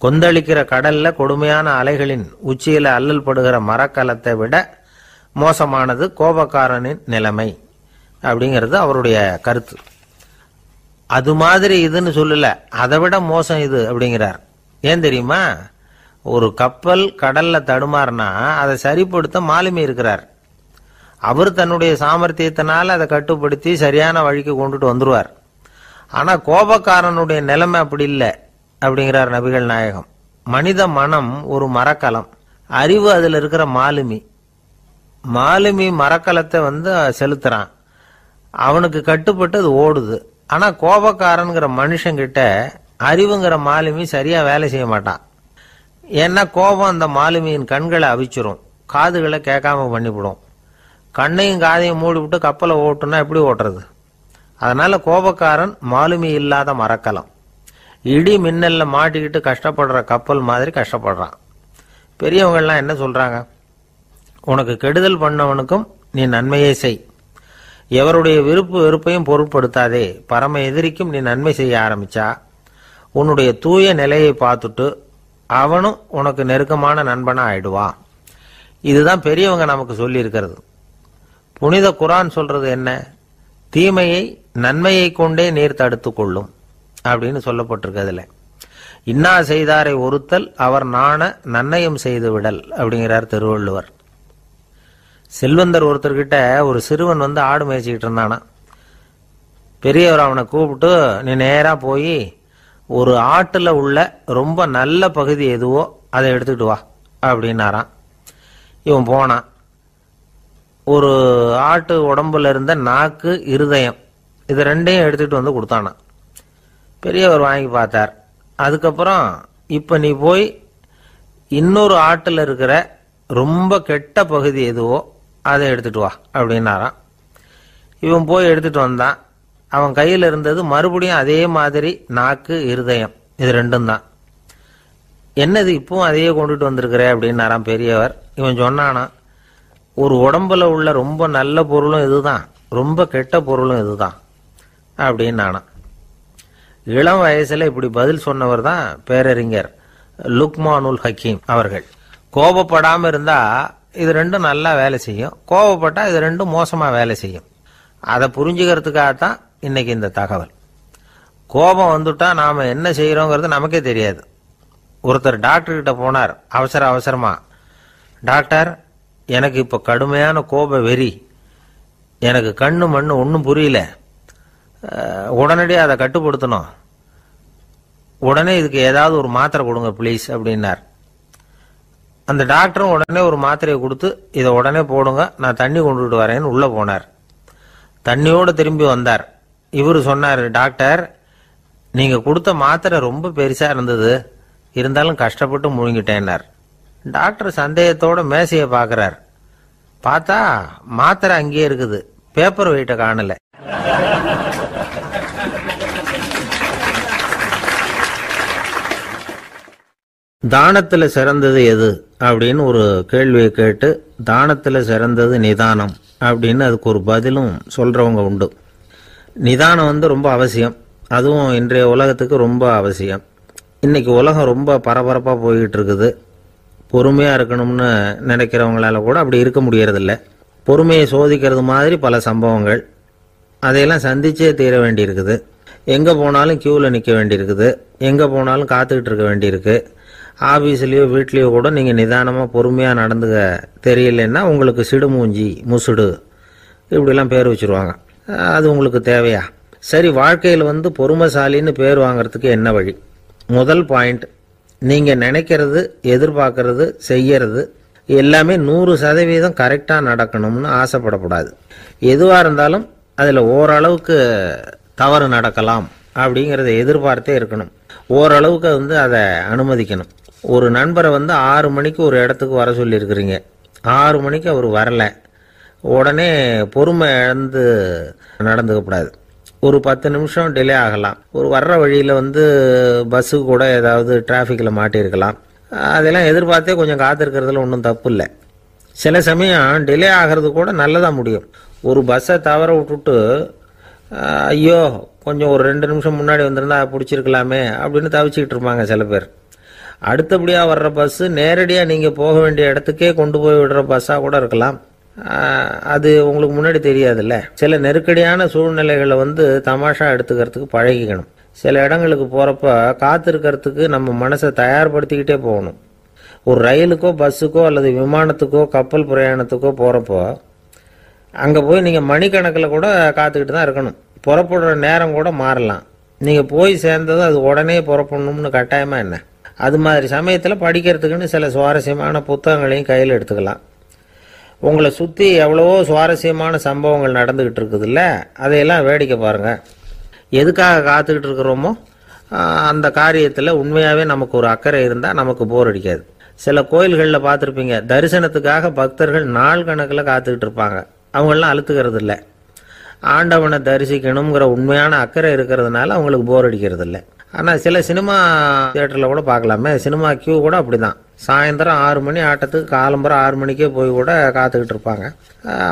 கொந்தளிக்கிற கடல்ல கொடுமையான அலைகளின் உச்சியில அல்லல் படுகிற மரக்கலத்தை விட மோசமானது கோபக்காரனின் நிலைமை அப்படிங்கிறது அவருடைய கருத்து. அது மாதிரி இதுன்னு சொல்லல, அதை விட மோசம் இது அப்படிங்கிறார். ஏன் தெரியுமா? ஒரு கப்பல் கடல்ல தடுமாறினா அதை சரிப்படுத்த மாலுமி இருக்கிறார். அவர் தன்னுடைய சாமர்த்தியத்தினால அதை கட்டுப்படுத்தி சரியான வழிக்கு கொண்டுட்டு வந்துருவார். ஆனா கோபக்காரனுடைய நிலைமை அப்படி இல்லை அப்படிங்கிறார் நபிகள் நாயகம். மனித மனம் ஒரு மரக்கலம், அறிவு அதுல இருக்கிற மாலுமி. மாலுமி மரக்கலத்தை செலுத்துறான், அவனுக்கு கட்டுப்பட்டு அது ஓடுது. ஆனா கோபக்காரன்கிற மனுஷங்கிட்ட அறிவுங்கிற மாலுமி சரியா வேலை செய்ய மாட்டான். ஏன்னா கோபம் அந்த மாலுமியின் கண்களை அவிச்சிரும், காதுகளை கேட்காம பண்ணிவிடும். கண்ணையும் காதையும் மூடிவிட்டு கப்பலை ஓட்டுனா எப்படி ஓட்டுறது? அதனால கோபக்காரன் மாலுமி இல்லாத மரக்கலம். இடி மின்னல்ல மாட்டிக்கிட்டு கஷ்டப்படுற கப்பல் மாதிரி கஷ்டப்படுறான். பெரியவங்கள்லாம் என்ன சொல்றாங்க? உனக்கு கெடுதல் பண்ணவனுக்கும் நீ நன்மையை செய், எவருடைய விருப்பு வெறுப்பையும் பொருட்படுத்தாதே. பரம எதிரிக்கும் நீ நன்மை செய்ய ஆரம்பிச்சா உன்னுடைய தூய நிலையை பார்த்துட்டு அவனும் உனக்கு நெருக்கமான நண்பனா ஆயிடுவான். இதுதான் பெரியவங்க நமக்கு சொல்லி இருக்கிறது. புனித குர்ஆன் சொல்றது என்ன? தீமையை நன்மையை கொண்டே நீர் தடுத்து கொள்ளும் அப்படின்னு சொல்லப்பட்டிருக்கிறதுல. இன்னா செய்தாரை ஒருத்தல் அவர் நாண நன்னயம் செய்து விடல் அப்படிங்கிறார் திருவள்ளுவர். செல்வந்தர் ஒருத்தர்கிட்ட ஒரு சிறுவன் ஆடு மேய்ச்சிக்கிட்டு இருந்தானா. பெரியவர் அவனை கூப்பிட்டு, நீ நேரா போய் ஒரு ஆட்டுல உள்ள ரொம்ப நல்ல பகுதி எதுவோ அதை எடுத்துக்கிட்டு வா அப்படின்னாராம். இவன் போனான். ஒரு ஆட்டு உடம்புல இருந்த நாக்கு, இருதயம், இது ரெண்டையும் எடுத்துட்டு வந்து கொடுத்தானான். பெரியவர் வாங்கி பார்த்தார். அதுக்கப்புறம் இப்ப நீ போய் இன்னொரு ஆட்டுல இருக்கிற ரொம்ப கெட்ட பகுதி எதுவோ அதை எடுத்துட்டு வா அப்படின்னாராம். இவன் போய் எடுத்துட்டு வந்தான். அவன் கையில் இருந்தது மறுபடியும் அதே மாதிரி நாக்கு, இருதயம், இது ரெண்டும் தான். என்னது இப்பவும் அதையே கொண்டுட்டு வந்திருக்கிற அப்படின்னாராம் பெரியவர். இவன் சொன்னானா, ஒரு உடம்புல உள்ள ரொம்ப நல்ல பொருளும் இதுதான், ரொம்ப கெட்ட பொருளும் இதுதான் அப்படின்னானா. இளம் வயசுல இப்படி பதில் சொன்னவர் தான் பேரறிஞர் லுக்மானுல் ஹக்கீம் அவர்கள். கோபப்படாம இருந்தா இது ரெண்டும் நல்லா வேலை செய்யும், கோபப்பட்டா இது ரெண்டும் மோசமா வேலை செய்யும். அதை புரிஞ்சுக்கிறதுக்காகத்தான் இன்னைக்கு இந்த தகவல். கோபம் வந்துட்டா நாம என்ன செய்யறோங்கிறது நமக்கே தெரியாது. ஒருத்தர் டாக்டர் கிட்ட போனார் அவசரமா. டாக்டர், எனக்கு இப்ப கடுமையான கோப வெறி, எனக்கு கண்ணு மண்ணு ஒன்றும் புரியல, உடனடியாக அதை கட்டுப்படுத்தணும், உடனே இதுக்கு ஏதாவது ஒரு மாத்திரை கொடுங்க ப்ளீஸ் அப்படின்னார். அந்த டாக்டரும் உடனே ஒரு மாத்திரையை கொடுத்து இதை உடனே போடுங்க, நான் தண்ணி கொண்டுட்டு வரேன்னு உள்ள போனார். தண்ணியோடு திரும்பி வந்தார். இவரு சொன்னார், டாக்டர், நீங்க கொடுத்த மாத்திரை ரொம்ப பெருசா இருந்தது, இருந்தாலும் கஷ்டப்பட்டு முழுங்கிட்டேன்னார். டாக்டர் சந்தேகத்தோட மேசையை பார்க்கிறார். பார்த்தா மாத்திரை அங்கேயே இருக்குது, பேப்பர் வெயிட்ட காணல. தானத்துல சிறந்தது எது அப்படின்னு ஒரு கேள்வியை கேட்டு, தானத்துல சிறந்தது நிதானம் அப்படின்னு அதுக்கு ஒரு பதிலும் சொல்றவங்க உண்டு. நிதானம் ரொம்ப அவசியம், அதுவும் இன்றைய உலகத்துக்கு ரொம்ப அவசியம். இன்னைக்கு உலகம் ரொம்ப பரபரப்பா போய்கிட்டு இருக்குது. பொறுமையா இருக்கணும்னு நினைக்கிறவங்களால கூட அப்படி இருக்க முடியறதில்ல. பொறுமையை சோதிக்கிறது மாதிரி பல சம்பவங்கள், அதையெல்லாம் சந்திச்சே தீர வேண்டியிருக்குது. எங்க போனாலும் கியூல நிக்க வேண்டியிருக்குது, எங்க போனாலும் காத்துக்கிட்டு இருக்க வேண்டியிருக்கு. ஆபீஸ்லயோ வீட்லயோ கூட நீங்க நிதானமா பொறுமையா நடந்துக்க தெரியலன்னா உங்களுக்கு சிடுமூஞ்சி, முசுடு இப்படிலாம் பேர் வச்சிருவாங்க. அது உங்களுக்கு தேவையா? சரி, வாழ்க்கையில் பொறுமைசாலின்னு பேர் வாங்கறதுக்கு என்ன வழி? முதல் பாயிண்ட், நீங்க நினைக்கிறது, எதிர்பார்க்கறது, செய்யறது எல்லாமே 100% கரெக்டா நடக்கணும்னு ஆசைப்படக்கூடாது. எதுவா இருந்தாலும் அதுல ஓரளவுக்கு தவறு நடக்கலாம் அப்படிங்கறத எதிர்பார்த்தே இருக்கணும். ஓரளவுக்கு அதை அனுமதிக்கணும். ஒரு நண்பரை 6 மணிக்கு ஒரு இடத்துக்கு வர சொல்லி இருக்கிறீங்க, 6 மணிக்கு அவர் வரல, உடனே பொறுமை இழந்து நடந்துக்கப்படாது. ஒரு 10 நிமிஷம் டிலே ஆகலாம். ஒரு வர்ற வழியில பஸ்ஸு கூட ஏதாவது டிராஃபிக்ல மாட்டியிருக்கலாம். அதெல்லாம் எதிர்பார்த்தே கொஞ்சம் காத்திருக்கிறதுல ஒன்றும் தப்பு இல்லை. சில சமயம் டிலே ஆகிறது கூட நல்லதா முடியும். ஒரு பஸ்ஸை தவற விட்டுட்டு, ஐயோ கொஞ்சம் ஒரு 2 நிமிஷம் முன்னாடி வந்திருந்தா பிடிச்சிருக்கலாமே அப்படின்னு தவிச்சுக்கிட்டு இருப்பாங்க சில பேர். அடுத்தபடியா வர்ற பஸ் நேரடியா நீங்க போக வேண்டிய இடத்துக்கே கொண்டு போய் விடுற பஸ்ஸா கூட இருக்கலாம். அது உங்களுக்கு முன்னாடி தெரியாதுல்ல. சில நெருக்கடியான சூழ்நிலைகளை தமாஷா எடுத்துக்கிறதுக்கு பழகிக்கணும். சில இடங்களுக்கு போறப்ப காத்திருக்கிறதுக்கு நம்ம மனசை தயார்படுத்திக்கிட்டே போகணும். ஒரு ரயிலுக்கோ பஸ்ஸுக்கோ அல்லது விமானத்துக்கோ கப்பல் பிரயாணத்துக்கோ போறப்போ அங்க போய் நீங்க மணிக்கணக்கில் கூட காத்துக்கிட்டு தான் இருக்கணும். புறப்படுற நேரம் கூட மாறலாம். நீங்க போய் சேர்ந்ததும் அது உடனே புறப்படணும்னு கட்டாயமா என்ன? அது மாதிரி சமயத்தில் படிக்கிறதுக்குன்னு சில சுவாரஸ்யமான புத்தகங்களையும் கையில் எடுத்துக்கலாம். உங்களை சுற்றி எவ்வளவோ சுவாரஸ்யமான சம்பவங்கள் நடந்துகிட்டு இருக்குதுல்ல, அதையெல்லாம் வேடிக்கை பாருங்க. எதுக்காக காத்துக்கிட்டு இருக்கிறோமோ அந்த காரியத்தில் உண்மையாகவே நமக்கு ஒரு அக்கறை இருந்தால் நமக்கு போர் அடிக்காது. சில கோயில்களில் பார்த்துருப்பீங்க, தரிசனத்துக்காக பக்தர்கள் நாள் கணக்கில் காத்துக்கிட்டு இருப்பாங்க. அவங்களெலாம் அழுத்துக்கிறது இல்லை. ஆண்டவனை தரிசிக்கணுங்கிற உண்மையான அக்கறை இருக்கிறதுனால அவங்களுக்கு போர் அடிக்கிறது இல்லை. ஆனால் சில சினிமா தியேட்டரில் கூட பார்க்கலாமே, சினிமா கியூ கூட அப்படிதான். சாயந்தரம் 6 மணி ஆட்டத்துக்கு காலம்பரம் 6 மணிக்கே போய் கூட காத்துக்கிட்டு இருப்பாங்க.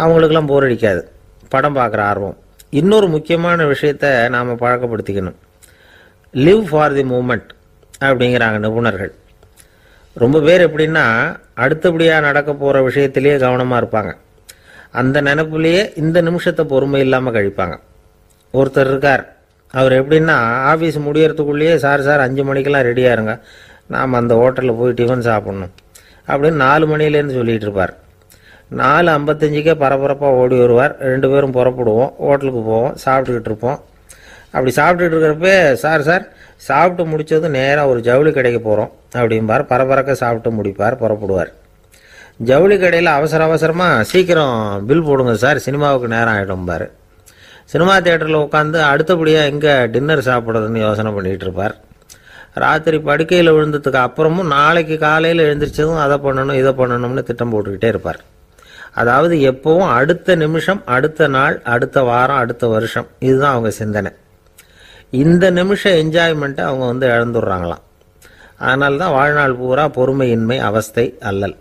அவங்களுக்கெல்லாம் போர் அடிக்காது, படம் பார்க்குற ஆர்வம். இன்னொரு முக்கியமான விஷயத்த நாம் பழக்கப்படுத்திக்கணும். லிவ் ஃபார் தி மூமெண்ட் அப்படிங்கிறாங்க நிபுணர்கள். ரொம்ப பேர் எப்படின்னா அடுத்தபடியாக நடக்க போகிற விஷயத்திலேயே கவனமாக இருப்பாங்க. அந்த நினைப்புலேயே இந்த நிமிஷத்தை பொறுமை இல்லாமல் கழிப்பாங்க. ஒருத்தர் இருக்கார், அவர் எப்படின்னா ஆஃபீஸ் முடியறதுக்குள்ளேயே சார் 5 மணிக்கெல்லாம் ரெடியாக இருங்க, நாம் அந்த ஹோட்டலில் போய் டிஃபன் சாப்பிட்ணும் அப்படின்னு 4 மணிலேருந்து சொல்லிகிட்டு இருப்பார். 4:55 பரபரப்பாக ஓடி வருவார். 2 பேரும் புறப்படுவோம், ஹோட்டலுக்கு போவோம், சாப்பிட்டுக்கிட்டு இருப்போம். அப்படி சாப்பிட்டுட்டு இருக்கிறப்ப, சார் சார் சாப்பிட்டு முடித்ததும் நேராக ஒரு ஜவுளி கடைக்கு போகிறோம் அப்படிம்பார். பரபரக்க சாப்பிட்டு முடிப்பார், புறப்படுவார். ஜவுளி கடையில் அவசரமாக சீக்கிரம் பில் போடுங்க சார், சினிமாவுக்கு நேரம் ஆகிடும்பார். சினிமா தியேட்டரில் உட்காந்து அடுத்தபடியாக எங்கே டின்னர் சாப்பிட்றதுன்னு யோசனை பண்ணிகிட்டு இருப்பார். ராத்திரி படுக்கையில் விழுந்ததுக்கு அப்புறமும் நாளைக்கு காலையில் எழுந்திரிச்சதும் அதை பண்ணணும் இதை பண்ணணும்னு திட்டம் போட்டுக்கிட்டே இருப்பார். அதாவது எப்பவும் அடுத்த நிமிஷம், அடுத்த நாள், அடுத்த வாரம், அடுத்த வருஷம், இதுதான் அவங்க சிந்தனை. இந்த நிமிஷம் என்ஜாய்மெண்ட்டை அவங்க இழந்துடுறாங்களாம். அதனால தான் வாழ்நாள் பூரா பொறுமையின்மை, அவஸ்தை, அல்லல்.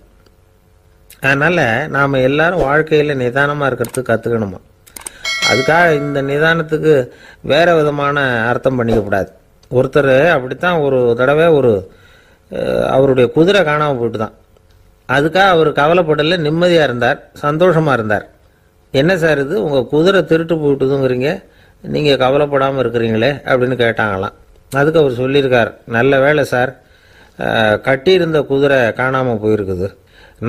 அதனால் நாம் எல்லாரும் வாழ்க்கையில் நிதானமாக இருக்கிறதுக்கு கற்றுக்கணுமா. அதுக்காக இந்த நிதானத்துக்கு வேறு விதமான அர்த்தம் பண்ணிக்கக்கூடாது. ஒருத்தர் அப்படித்தான் ஒரு தடவை அவருடைய குதிரை காணாமல் போயிட்டு தான். அதுக்காக அவர் கவலைப்படல, நிம்மதியாக இருந்தார், சந்தோஷமாக இருந்தார். என்ன சார் இது, உங்கள் குதிரை திருட்டு போயிட்டுதுங்கிறீங்க, நீங்கள் கவலைப்படாமல் இருக்கிறீங்களே அப்படின்னு கேட்டாங்களாம். அதுக்கு அவர் சொல்லியிருக்கார், நல்ல வேளை சார், கட்டியிருந்த குதிரை காணாமல் போயிருக்குது.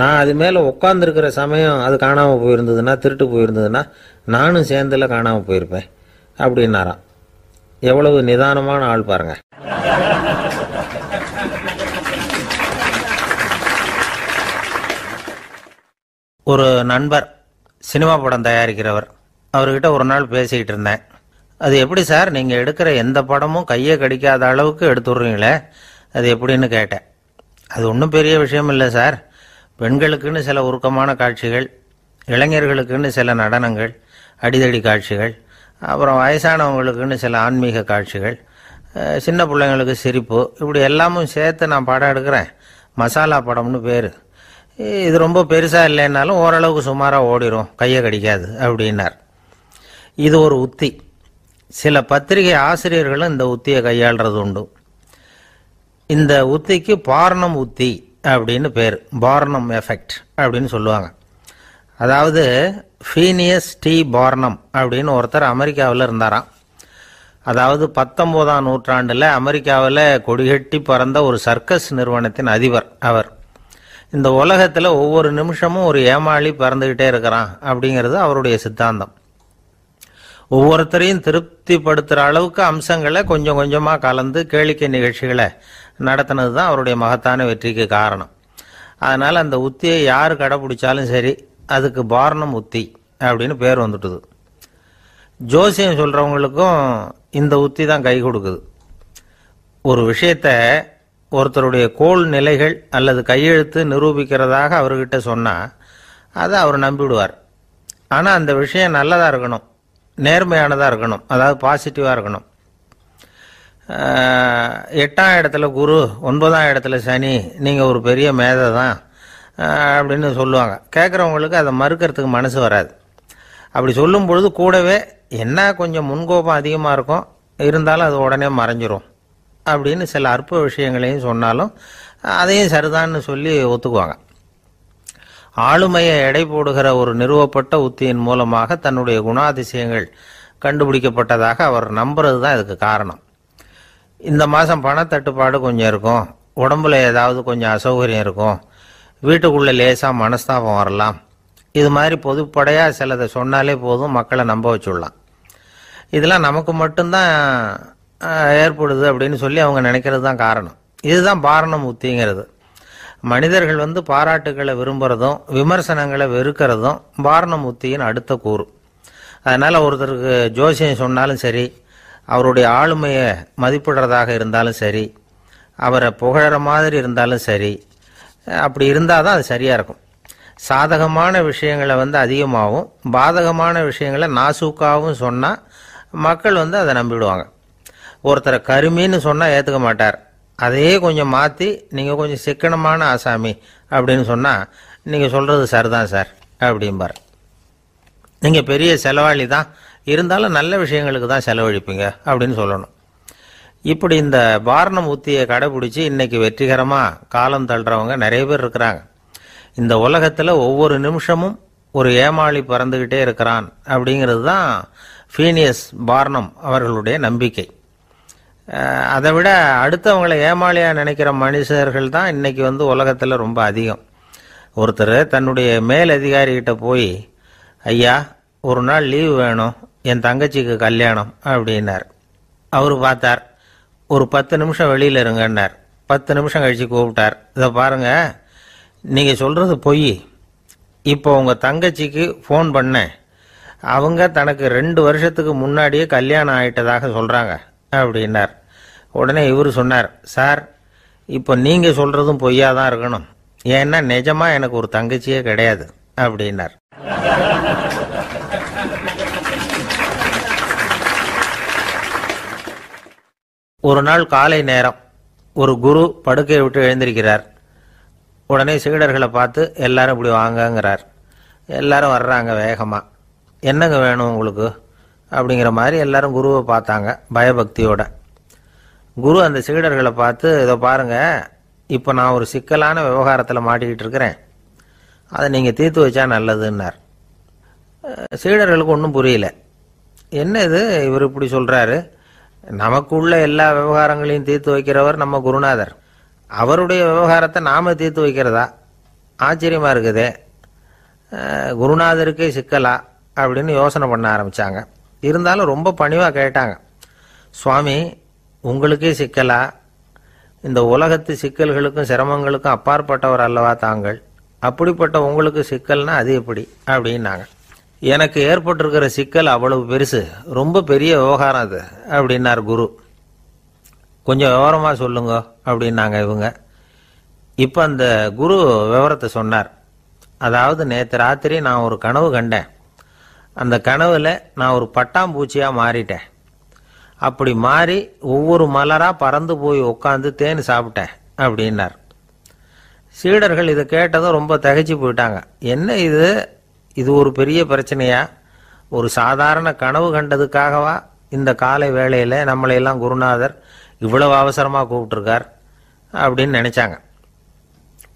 நான் அது மேலே உட்காந்துருக்கிற சமயம் அது காணாமல் போயிருந்ததுன்னா, திருட்டு போயிருந்ததுன்னா நானும் சேர்ந்தில் காணாமல் போயிருப்பேன் அப்படின்னாராம். எவ்வளவு நிதானமான ஆள் பாருங்க. ஒரு நண்பர் சினிமா படம் தயாரிக்கிறவர், அவர்கிட்ட ஒரு நாள் பேசிக்கிட்டு இருந்தேன். அது எப்படி சார், நீங்கள் எடுக்கிற எந்த படமும் கையை கடிக்காத அளவுக்கு எடுத்துடுறீங்களே, அது எப்படின்னு கேட்டேன். அது ஒன்றும் பெரிய விஷயம் இல்லை சார். பெண்களுக்குன்னு சில உருக்கமான காட்சிகள், இளைஞர்களுக்குன்னு சில நடனங்கள், அடிதடி காட்சிகள், அப்புறம் வயசானவங்களுக்குன்னு சில ஆன்மீக காட்சிகள், சின்ன பிள்ளைங்களுக்கு சிரிப்பு, இப்படி எல்லாமும் சேர்த்து நான் படம் எடுக்கிறேன். மசாலா படம்னு பேர். இது ரொம்ப பெருசாக இல்லைன்னாலும் ஓரளவுக்கு சுமாராக ஓடிடும், கையை கடிக்காது அப்படின்னார். இது ஒரு உத்தி. சில பத்திரிகை ஆசிரியர்களும் இந்த உத்தியை கையாளுறது உண்டு. இந்த உத்திக்கு பார்னம் உத்தி அப்படின்னு பேர். பார்னம் எஃபெக்ட் அப்படின்னு சொல்லுவாங்க. அதாவது ஃபீனியஸ் டி பார்னம் அப்படின்னு ஒருத்தர் அமெரிக்காவில் இருந்தாராம். அதாவது 19ஆம் நூற்றாண்டில் அமெரிக்காவில் கொடிகட்டி பறந்த ஒரு சர்க்கஸ் நிறுவனத்தின் அதிபர் அவர். இந்த உலகத்தில் ஒவ்வொரு நிமிஷமும் ஒரு ஏமாளி பறந்துக்கிட்டே இருக்கிறான் அப்படிங்கிறது அவருடைய சித்தாந்தம். ஒவ்வொருத்தரையும் திருப்திப்படுத்துகிற அளவுக்கு அம்சங்களை கொஞ்சம் கொஞ்சமாக கலந்து கேளிக்கை நிகழ்ச்சிகளை நடத்தினது தான் அவருடைய மகத்தான வெற்றிக்கு காரணம். அதனால் அந்த உத்தியை யார் கடைப்பிடிச்சாலும் சரி, அதுக்கு பார்னம் உத்தி அப்படின்னு பேர் வந்துட்டுது. ஜோசியம் சொல்கிறவங்களுக்கும் இந்த உத்தி தான் கை கொடுக்குது. ஒரு விஷயத்த ஒருத்தருடைய கோள் நிலைகள் அல்லது கையெழுத்து நிரூபிக்கிறதாக அவர்கிட்ட சொன்னால் அதை அவர் நம்பிவிடுவார். ஆனால் அந்த விஷயம் நல்லதாக இருக்கணும், நேர்மையானதாக இருக்கணும், அதாவது பாசிட்டிவாக இருக்கணும். 8ஆம் இடத்துல குரு, 9ஆம் இடத்துல சனி, நீங்கள் ஒரு பெரிய மேதை தான் அப்படின்னு சொல்லுவாங்க. கேட்குறவங்களுக்கு அதை மறுக்கிறதுக்கு மனசு வராது. அப்படி சொல்லும் பொழுது கூடவே என்ன கொஞ்சம் முன்கோபம் அதிகமாக இருக்கும், இருந்தாலும் அது உடனே மறைஞ்சிரும் அப்படின்னு சில அற்ப விஷயங்களையும் சொன்னாலும் அதையும் சரிதான்னு சொல்லி ஒத்துக்குவாங்க. ஆளுமையை எடை போடுகிற ஒரு நிறுவப்பட்ட உத்தியின் மூலமாக தன்னுடைய குணாதிசயங்கள் கண்டுபிடிக்கப்பட்டதாக அவர் நம்புறது தான் இதுக்கு காரணம். இந்த மாதம் பணத்தட்டுப்பாடு கொஞ்சம் இருக்கும், உடம்புல ஏதாவது கொஞ்சம் அசௌகரியம் இருக்கும், வீட்டுக்குள்ளே லேசாக மனஸ்தாபம் வரலாம், இது மாதிரி பொதுப்படையாக சிலதை சொன்னாலே போதும், மக்களை நம்ப வச்சுடலாம். இதெல்லாம் நமக்கு மட்டும்தான் ஏற்படுது அப்படின்னு சொல்லி அவங்க நினைக்கிறது தான் காரணம். இதுதான் பார்னம் உத்திங்கிறது. மனிதர்கள் பாராட்டுகளை விரும்புகிறதும் விமர்சனங்களை வெறுக்கிறதும் பார்னம் உத்தியின் அடுத்த கூறு. அதனால் ஒருத்தருக்கு ஜோசியம் சொன்னாலும் சரி, அவருடைய ஆளுமையை மதிப்பிடுறதாக இருந்தாலும் சரி, அவரை புகழற மாதிரி இருந்தாலும் சரி, அப்படி இருந்தால் தான் அது சரியாக இருக்கும். சாதகமான விஷயங்களை அதிகமாகவும் பாதகமான விஷயங்களை நாசூக்காகவும் சொன்னால் மக்கள் அதை நம்பிவிடுவாங்க. ஒருத்தரை கருமின்னு சொன்னால் ஏற்றுக்க மாட்டார். அதையே கொஞ்சம் மாற்றி நீங்கள் கொஞ்சம் சிக்கனமான ஆசாமி அப்படின்னு சொன்னால் நீங்கள் சொல்கிறது சரிதான் சார் அப்படிம்பார். நீங்கள் பெரிய செலவாளி தான், இருந்தாலும் நல்ல விஷயங்களுக்கு தான் செலவழிப்பீங்க அப்படின்னு சொல்லணும். இப்படி இந்த பார்னம் உத்தியை கடைபிடிச்சி இன்னைக்கு வெற்றிகரமாக காலம் தள்ளுறவங்க நிறைய பேர் இருக்கிறாங்க. இந்த உலகத்தில் ஒவ்வொரு நிமிஷமும் ஒரு ஏமாளி பறந்துக்கிட்டே இருக்கிறான் அப்படிங்கிறது தான் ஃபீனியஸ் பார்னம் அவர்களுடைய நம்பிக்கை. அதை விட அடுத்தவங்களை ஏமாளியாக நினைக்கிற மனுஷர்கள் தான் இன்னைக்கு உலகத்தில் ரொம்ப அதிகம். ஒருத்தர் தன்னுடைய மேலதிகாரிகிட்ட போய், ஐயா ஒரு நாள் லீவு வேணும், என் தங்கச்சிக்கு கல்யாணம் அப்படின்னார். அவர் பார்த்தார். ஒரு 10 நிமிஷம் வெளியில் இருங்கன்னார். 10 நிமிஷம் கழித்து கூப்பிட்டார். இதை பாருங்க, நீங்கள் சொல்கிறது பொய். இப்போ உங்கள் தங்கச்சிக்கு ஃபோன் பண்ணேன். அவங்க தனக்கு 2 வருஷத்துக்கு முன்னாடியே கல்யாணம் ஆகிட்டதாக சொல்கிறாங்க அப்படின்னார். உடனே இவர் சொன்னார், சார், இப்போ நீங்கள் சொல்கிறதும் பொய்யா தான் இருக்கணும். ஏன்னா நிஜமாக எனக்கு ஒரு தங்கச்சியே கிடையாது அப்படின்னார். ஒரு நாள் காலை நேரம் ஒரு குரு படுக்கையை விட்டு எழுந்திருக்கிறார். உடனே சீடர்களை பார்த்து எல்லாரும் இப்படி வாங்கங்கிறார். எல்லாரும் வர்றாங்க வேகமாக. என்னங்க வேணும் உங்களுக்கு அப்படிங்கிற மாதிரி எல்லாரும் குருவை பார்த்தாங்க பயபக்தியோட. குரு அந்த சீடர்களை பார்த்து, இதை பாருங்க, இப்போ நான் ஒரு சிக்கலான விவகாரத்தில் மாட்டிக்கிட்டு இருக்கிறேன், அதை நீங்கள் தீர்த்து வச்சா நல்லதுன்னார். சீடர்களுக்கு ஒன்றும் புரியல. என்ன இது இவர் இப்படி சொல்கிறாரு? நமக்குள்ள எல்லா விவகாரங்களையும் தீர்த்து வைக்கிறவர் நம்ம குருநாதர். அவருடைய விவகாரத்தை நாம் தீர்த்து வைக்கிறதா? ஆச்சரியமாக இருக்குதே, குருநாதருக்கே சிக்கலா அப்படின்னு யோசனை பண்ண ஆரம்பித்தாங்க. இருந்தாலும் ரொம்ப பணிவாக கேட்டாங்க, சுவாமி, உங்களுக்கே சிக்கலா? இந்த உலகத்து சிக்கல்களுக்கும் சிரமங்களுக்கும் அப்பாற்பட்டவர் அல்லவா தாங்கள்? அப்படிப்பட்ட உங்களுக்கு சிக்கல்னா அது எப்படி அப்படின்னாங்க. எனக்கு ஏற்பட்டிருக்கிற சிக்கல் அவ்வளவு பெருசு, ரொம்ப பெரிய விவகாரம் அது அப்படின்னார் குரு. கொஞ்சம் விவரமாக சொல்லுங்க அப்படின்னாங்க இவங்க. இப்போ அந்த குரு விவரத்தை சொன்னார். அதாவது நேற்று ராத்திரி நான் ஒரு கனவு கண்டேன். அந்த கனவில் நான் ஒரு பட்டாம்பூச்சியாக மாறிட்டேன். அப்படி மாறி ஒவ்வொரு மலராக பறந்து போய் உட்காந்து தேன் சாப்பிட்டேன் அப்படின்னார். சீடர்கள் இதை கேட்டதும் ரொம்ப திகைச்சு போயிட்டாங்க. என்ன இது, இது ஒரு பெரிய பிரச்சனையா? ஒரு சாதாரண கனவு கண்டதுக்காகவா இந்த காலை வேளையில் நம்மளையெல்லாம் குருநாதர் இவ்வளவு அவசரமாக கூப்பிட்டுருக்கார் அப்படின்னு நினச்சாங்க.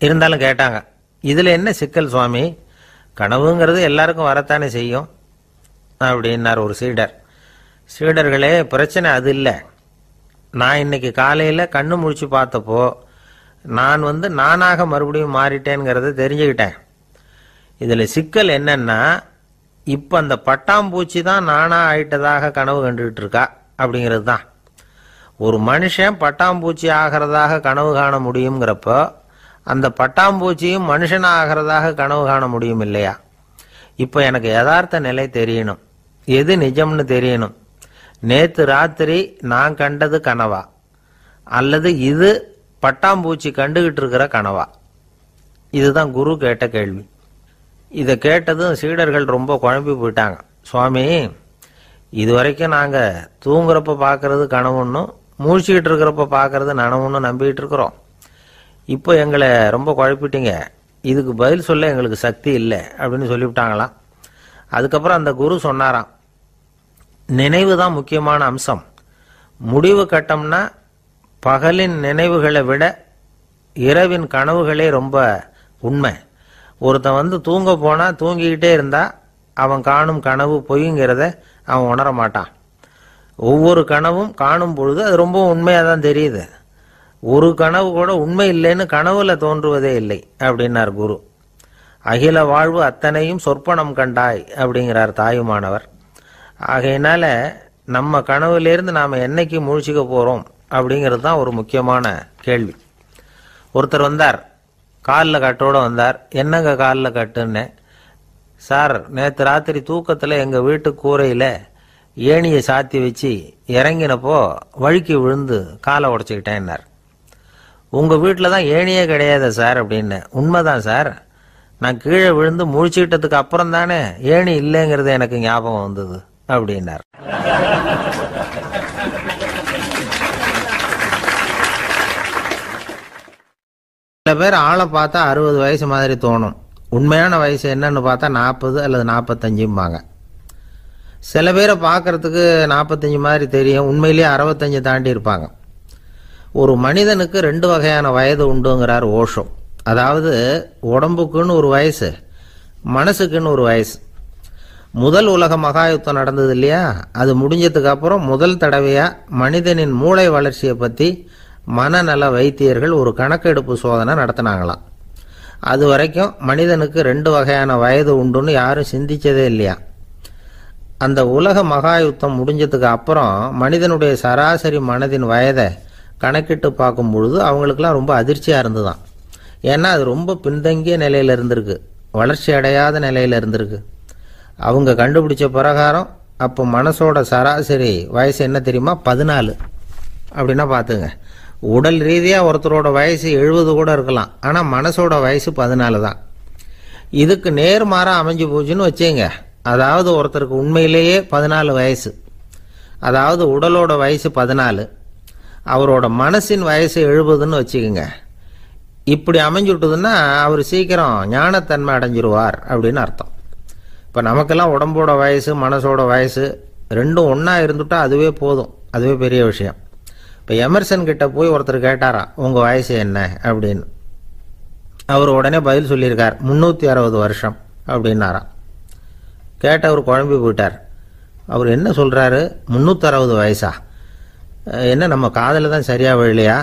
இருந்தாலும் கேட்டாங்க, இதில் என்ன சிக்கல் சுவாமி? கனவுங்கிறது எல்லாருக்கும் வரத்தானே செய்யும் அப்படின்னார் ஒரு சீடர். சீடர்களே, பிரச்சனை அது இல்லை. நான் இன்னைக்கு காலையில் கண்ணு முழிச்சு பார்த்தப்போ நான் நானாக மறுபடியும் மாறிட்டேங்கிறத தெரிஞ்சுக்கிட்டேன். இதில் சிக்கல் என்னன்னா, இப்போ அந்த பட்டாம்பூச்சி தான் நானாக ஆயிட்டதாக கனவு கண்டுகிட்டு இருக்கா அப்படிங்கிறது தான். ஒரு மனுஷன் பட்டாம்பூச்சி ஆகிறதாக கனவு காண முடியுங்கிறப்போ அந்த பட்டாம்பூச்சியும் மனுஷனாக ஆகிறதாக கனவு காண முடியும் இல்லையா? இப்போ எனக்கு யதார்த்த நிலை தெரியணும், எது நிஜம்னு தெரியணும். நேற்று ராத்திரி நான் கண்டது கனவா, அல்லது இது பட்டாம்பூச்சி கண்டுகிட்டு இருக்கிற கனவா? இதுதான் குரு கேட்ட கேள்வி. இதை கேட்டதும் சீடர்கள் ரொம்ப குழம்பி போயிட்டாங்க. சுவாமி, இது வரைக்கும் நாங்கள் தூங்குறப்ப பார்க்கறது கனவுன்னும் மூழ்கிக்கிட்டு இருக்கிறப்ப பார்க்கறது நனவுன்னு நம்பிக்கிட்டு இருக்கிறோம். இப்போ எங்களை ரொம்ப குழப்பிட்டீங்க, இதுக்கு பதில் சொல்ல எங்களுக்கு சக்தி இல்லை அப்படின்னு சொல்லிவிட்டாங்களாம். அதுக்கப்புறம் அந்த குரு சொன்னாராம், நினைவு தான் முக்கியமான அம்சம். முடிவு கட்டம்னா பகலின் நினைவுகளை விட இரவின் கனவுகளே ரொம்ப உண்மை. ஒருத்தன் தூங்க போனால் தூங்கிக்கிட்டே இருந்தா அவன் காணும் கனவு பொய்ங்கிறத அவன் உணர மாட்டான். ஒவ்வொரு கனவும் காணும் பொழுது அது ரொம்ப உண்மையாக தான் தெரியுது. ஒரு கனவு கூட உண்மை இல்லைன்னு கனவுல தோன்றுவதே இல்லை அப்படின்னார் குரு. அகில வாழ்வு அத்தனையும் சொற்பனம் கண்டாய் அப்படிங்கிறார் தாயுமானவர். ஆகையினால நம்ம கனவுலேருந்து நாம் என்னைக்கு முழிச்சிக்க போகிறோம் அப்படிங்கிறது தான் ஒரு முக்கியமான கேள்வி. ஒருத்தர் வந்தார், காலில் கட்டோடு வந்தார். என்னங்க காலில் கட்டுன்னு? சார், நேற்று ராத்திரி தூக்கத்தில் எங்கள் வீட்டு கூரையில் ஏணியை சாத்தி வச்சு இறங்கினப்போ வழுக்கி விழுந்து காலை உடச்சிக்கிட்டேன்னார். உங்கள் வீட்டில் தான் ஏணியே கிடையாது சார் அப்படின்னு. உண்மைதான் சார், நான் கீழே விழுந்து முழிச்சுக்கிட்டதுக்கு அப்புறம் தானே ஏணி இல்லைங்கிறது எனக்கு ஞாபகம் வந்தது அப்படின்னார். சில பேர் ஆளை பார்த்தா 60 வயசு மாதிரி தோணும். உண்மையான வயசு என்னன்னு பார்த்தா 40 அல்லது 45 சில பேரை பார்க்கறதுக்கு 45 மாதிரி தெரியும், உண்மையிலேயே 65 தாண்டி இருப்பாங்க. ஒரு மனிதனுக்கு 2 வகையான வயது உண்டுங்கிறார் ஓஷோ. அதாவது உடம்புக்குன்னு ஒரு வயசு, மனசுக்குன்னு ஒரு வயசு. முதல் உலக மகாயுத்தம் நடந்தது இல்லையா, அது முடிஞ்சதுக்கு அப்புறம் முதல் தடவையா மனிதனின் மூளை வளர்ச்சியை பற்றி மனநல வைத்தியர்கள் ஒரு கணக்கெடுப்பு சோதனை நடத்தினாங்களாம். அது வரைக்கும் மனிதனுக்கு 2 வகையான வயது உண்டுன்னு யாரும் சிந்திச்சதே இல்லையா. அந்த உலக மகா யுத்தம் முடிஞ்சதுக்கு அப்புறம் மனிதனுடைய சராசரி மனதின் வயதை கணக்கிட்டு பார்க்கும் பொழுது அவங்களுக்கெல்லாம் ரொம்ப அதிர்ச்சியாக இருந்துதான். ஏன்னா அது ரொம்ப பின்தங்கிய நிலையில் இருந்திருக்கு, வளர்ச்சி அடையாத நிலையில் இருந்திருக்கு. அவங்க கண்டுபிடிச்ச பிரகாரம் அப்போ மனசோட சராசரி வயசு என்ன தெரியுமா? 14. அப்படின்னா பார்த்துங்க, உடல் ரீதியாக ஒருத்தரோட வயசு 70 கூட இருக்கலாம், ஆனால் மனசோட வயசு 14 தான். இதுக்கு நேர்மாறாக அமைஞ்சு போச்சுன்னு வச்சுங்க. அதாவது ஒருத்தருக்கு உண்மையிலேயே 14 வயசு, அதாவது உடலோட வயசு 14, அவரோட மனசின் வயசு 70ன்னு வச்சுக்கோங்க. இப்படி அமைஞ்சுட்டுதுன்னா அவர் சீக்கிரம் ஞானத்தன்மை அடைஞ்சிருவார் அப்படின்னு அர்த்தம். இப்போ நமக்கெல்லாம் உடம்போட வயசு மனசோட வயசு ரெண்டும் ஒன்றா இருந்துட்டா அதுவே போதும், அதுவே பெரிய விஷயம். இப்போ எமர்சன் கிட்ட போய் ஒருத்தர் கேட்டாராம், உங்கள் வயசு என்ன அப்படின்னு. அவர் உடனே பதில் சொல்லியிருக்கார், 360 வருஷம் அப்படின்னாராம். கேட்டவர் குழம்பி போயிட்டார். அவர் என்ன சொல்கிறாரு, 360 வயசா? என்ன நம்ம காதில் தான் சரியாக விழலையா?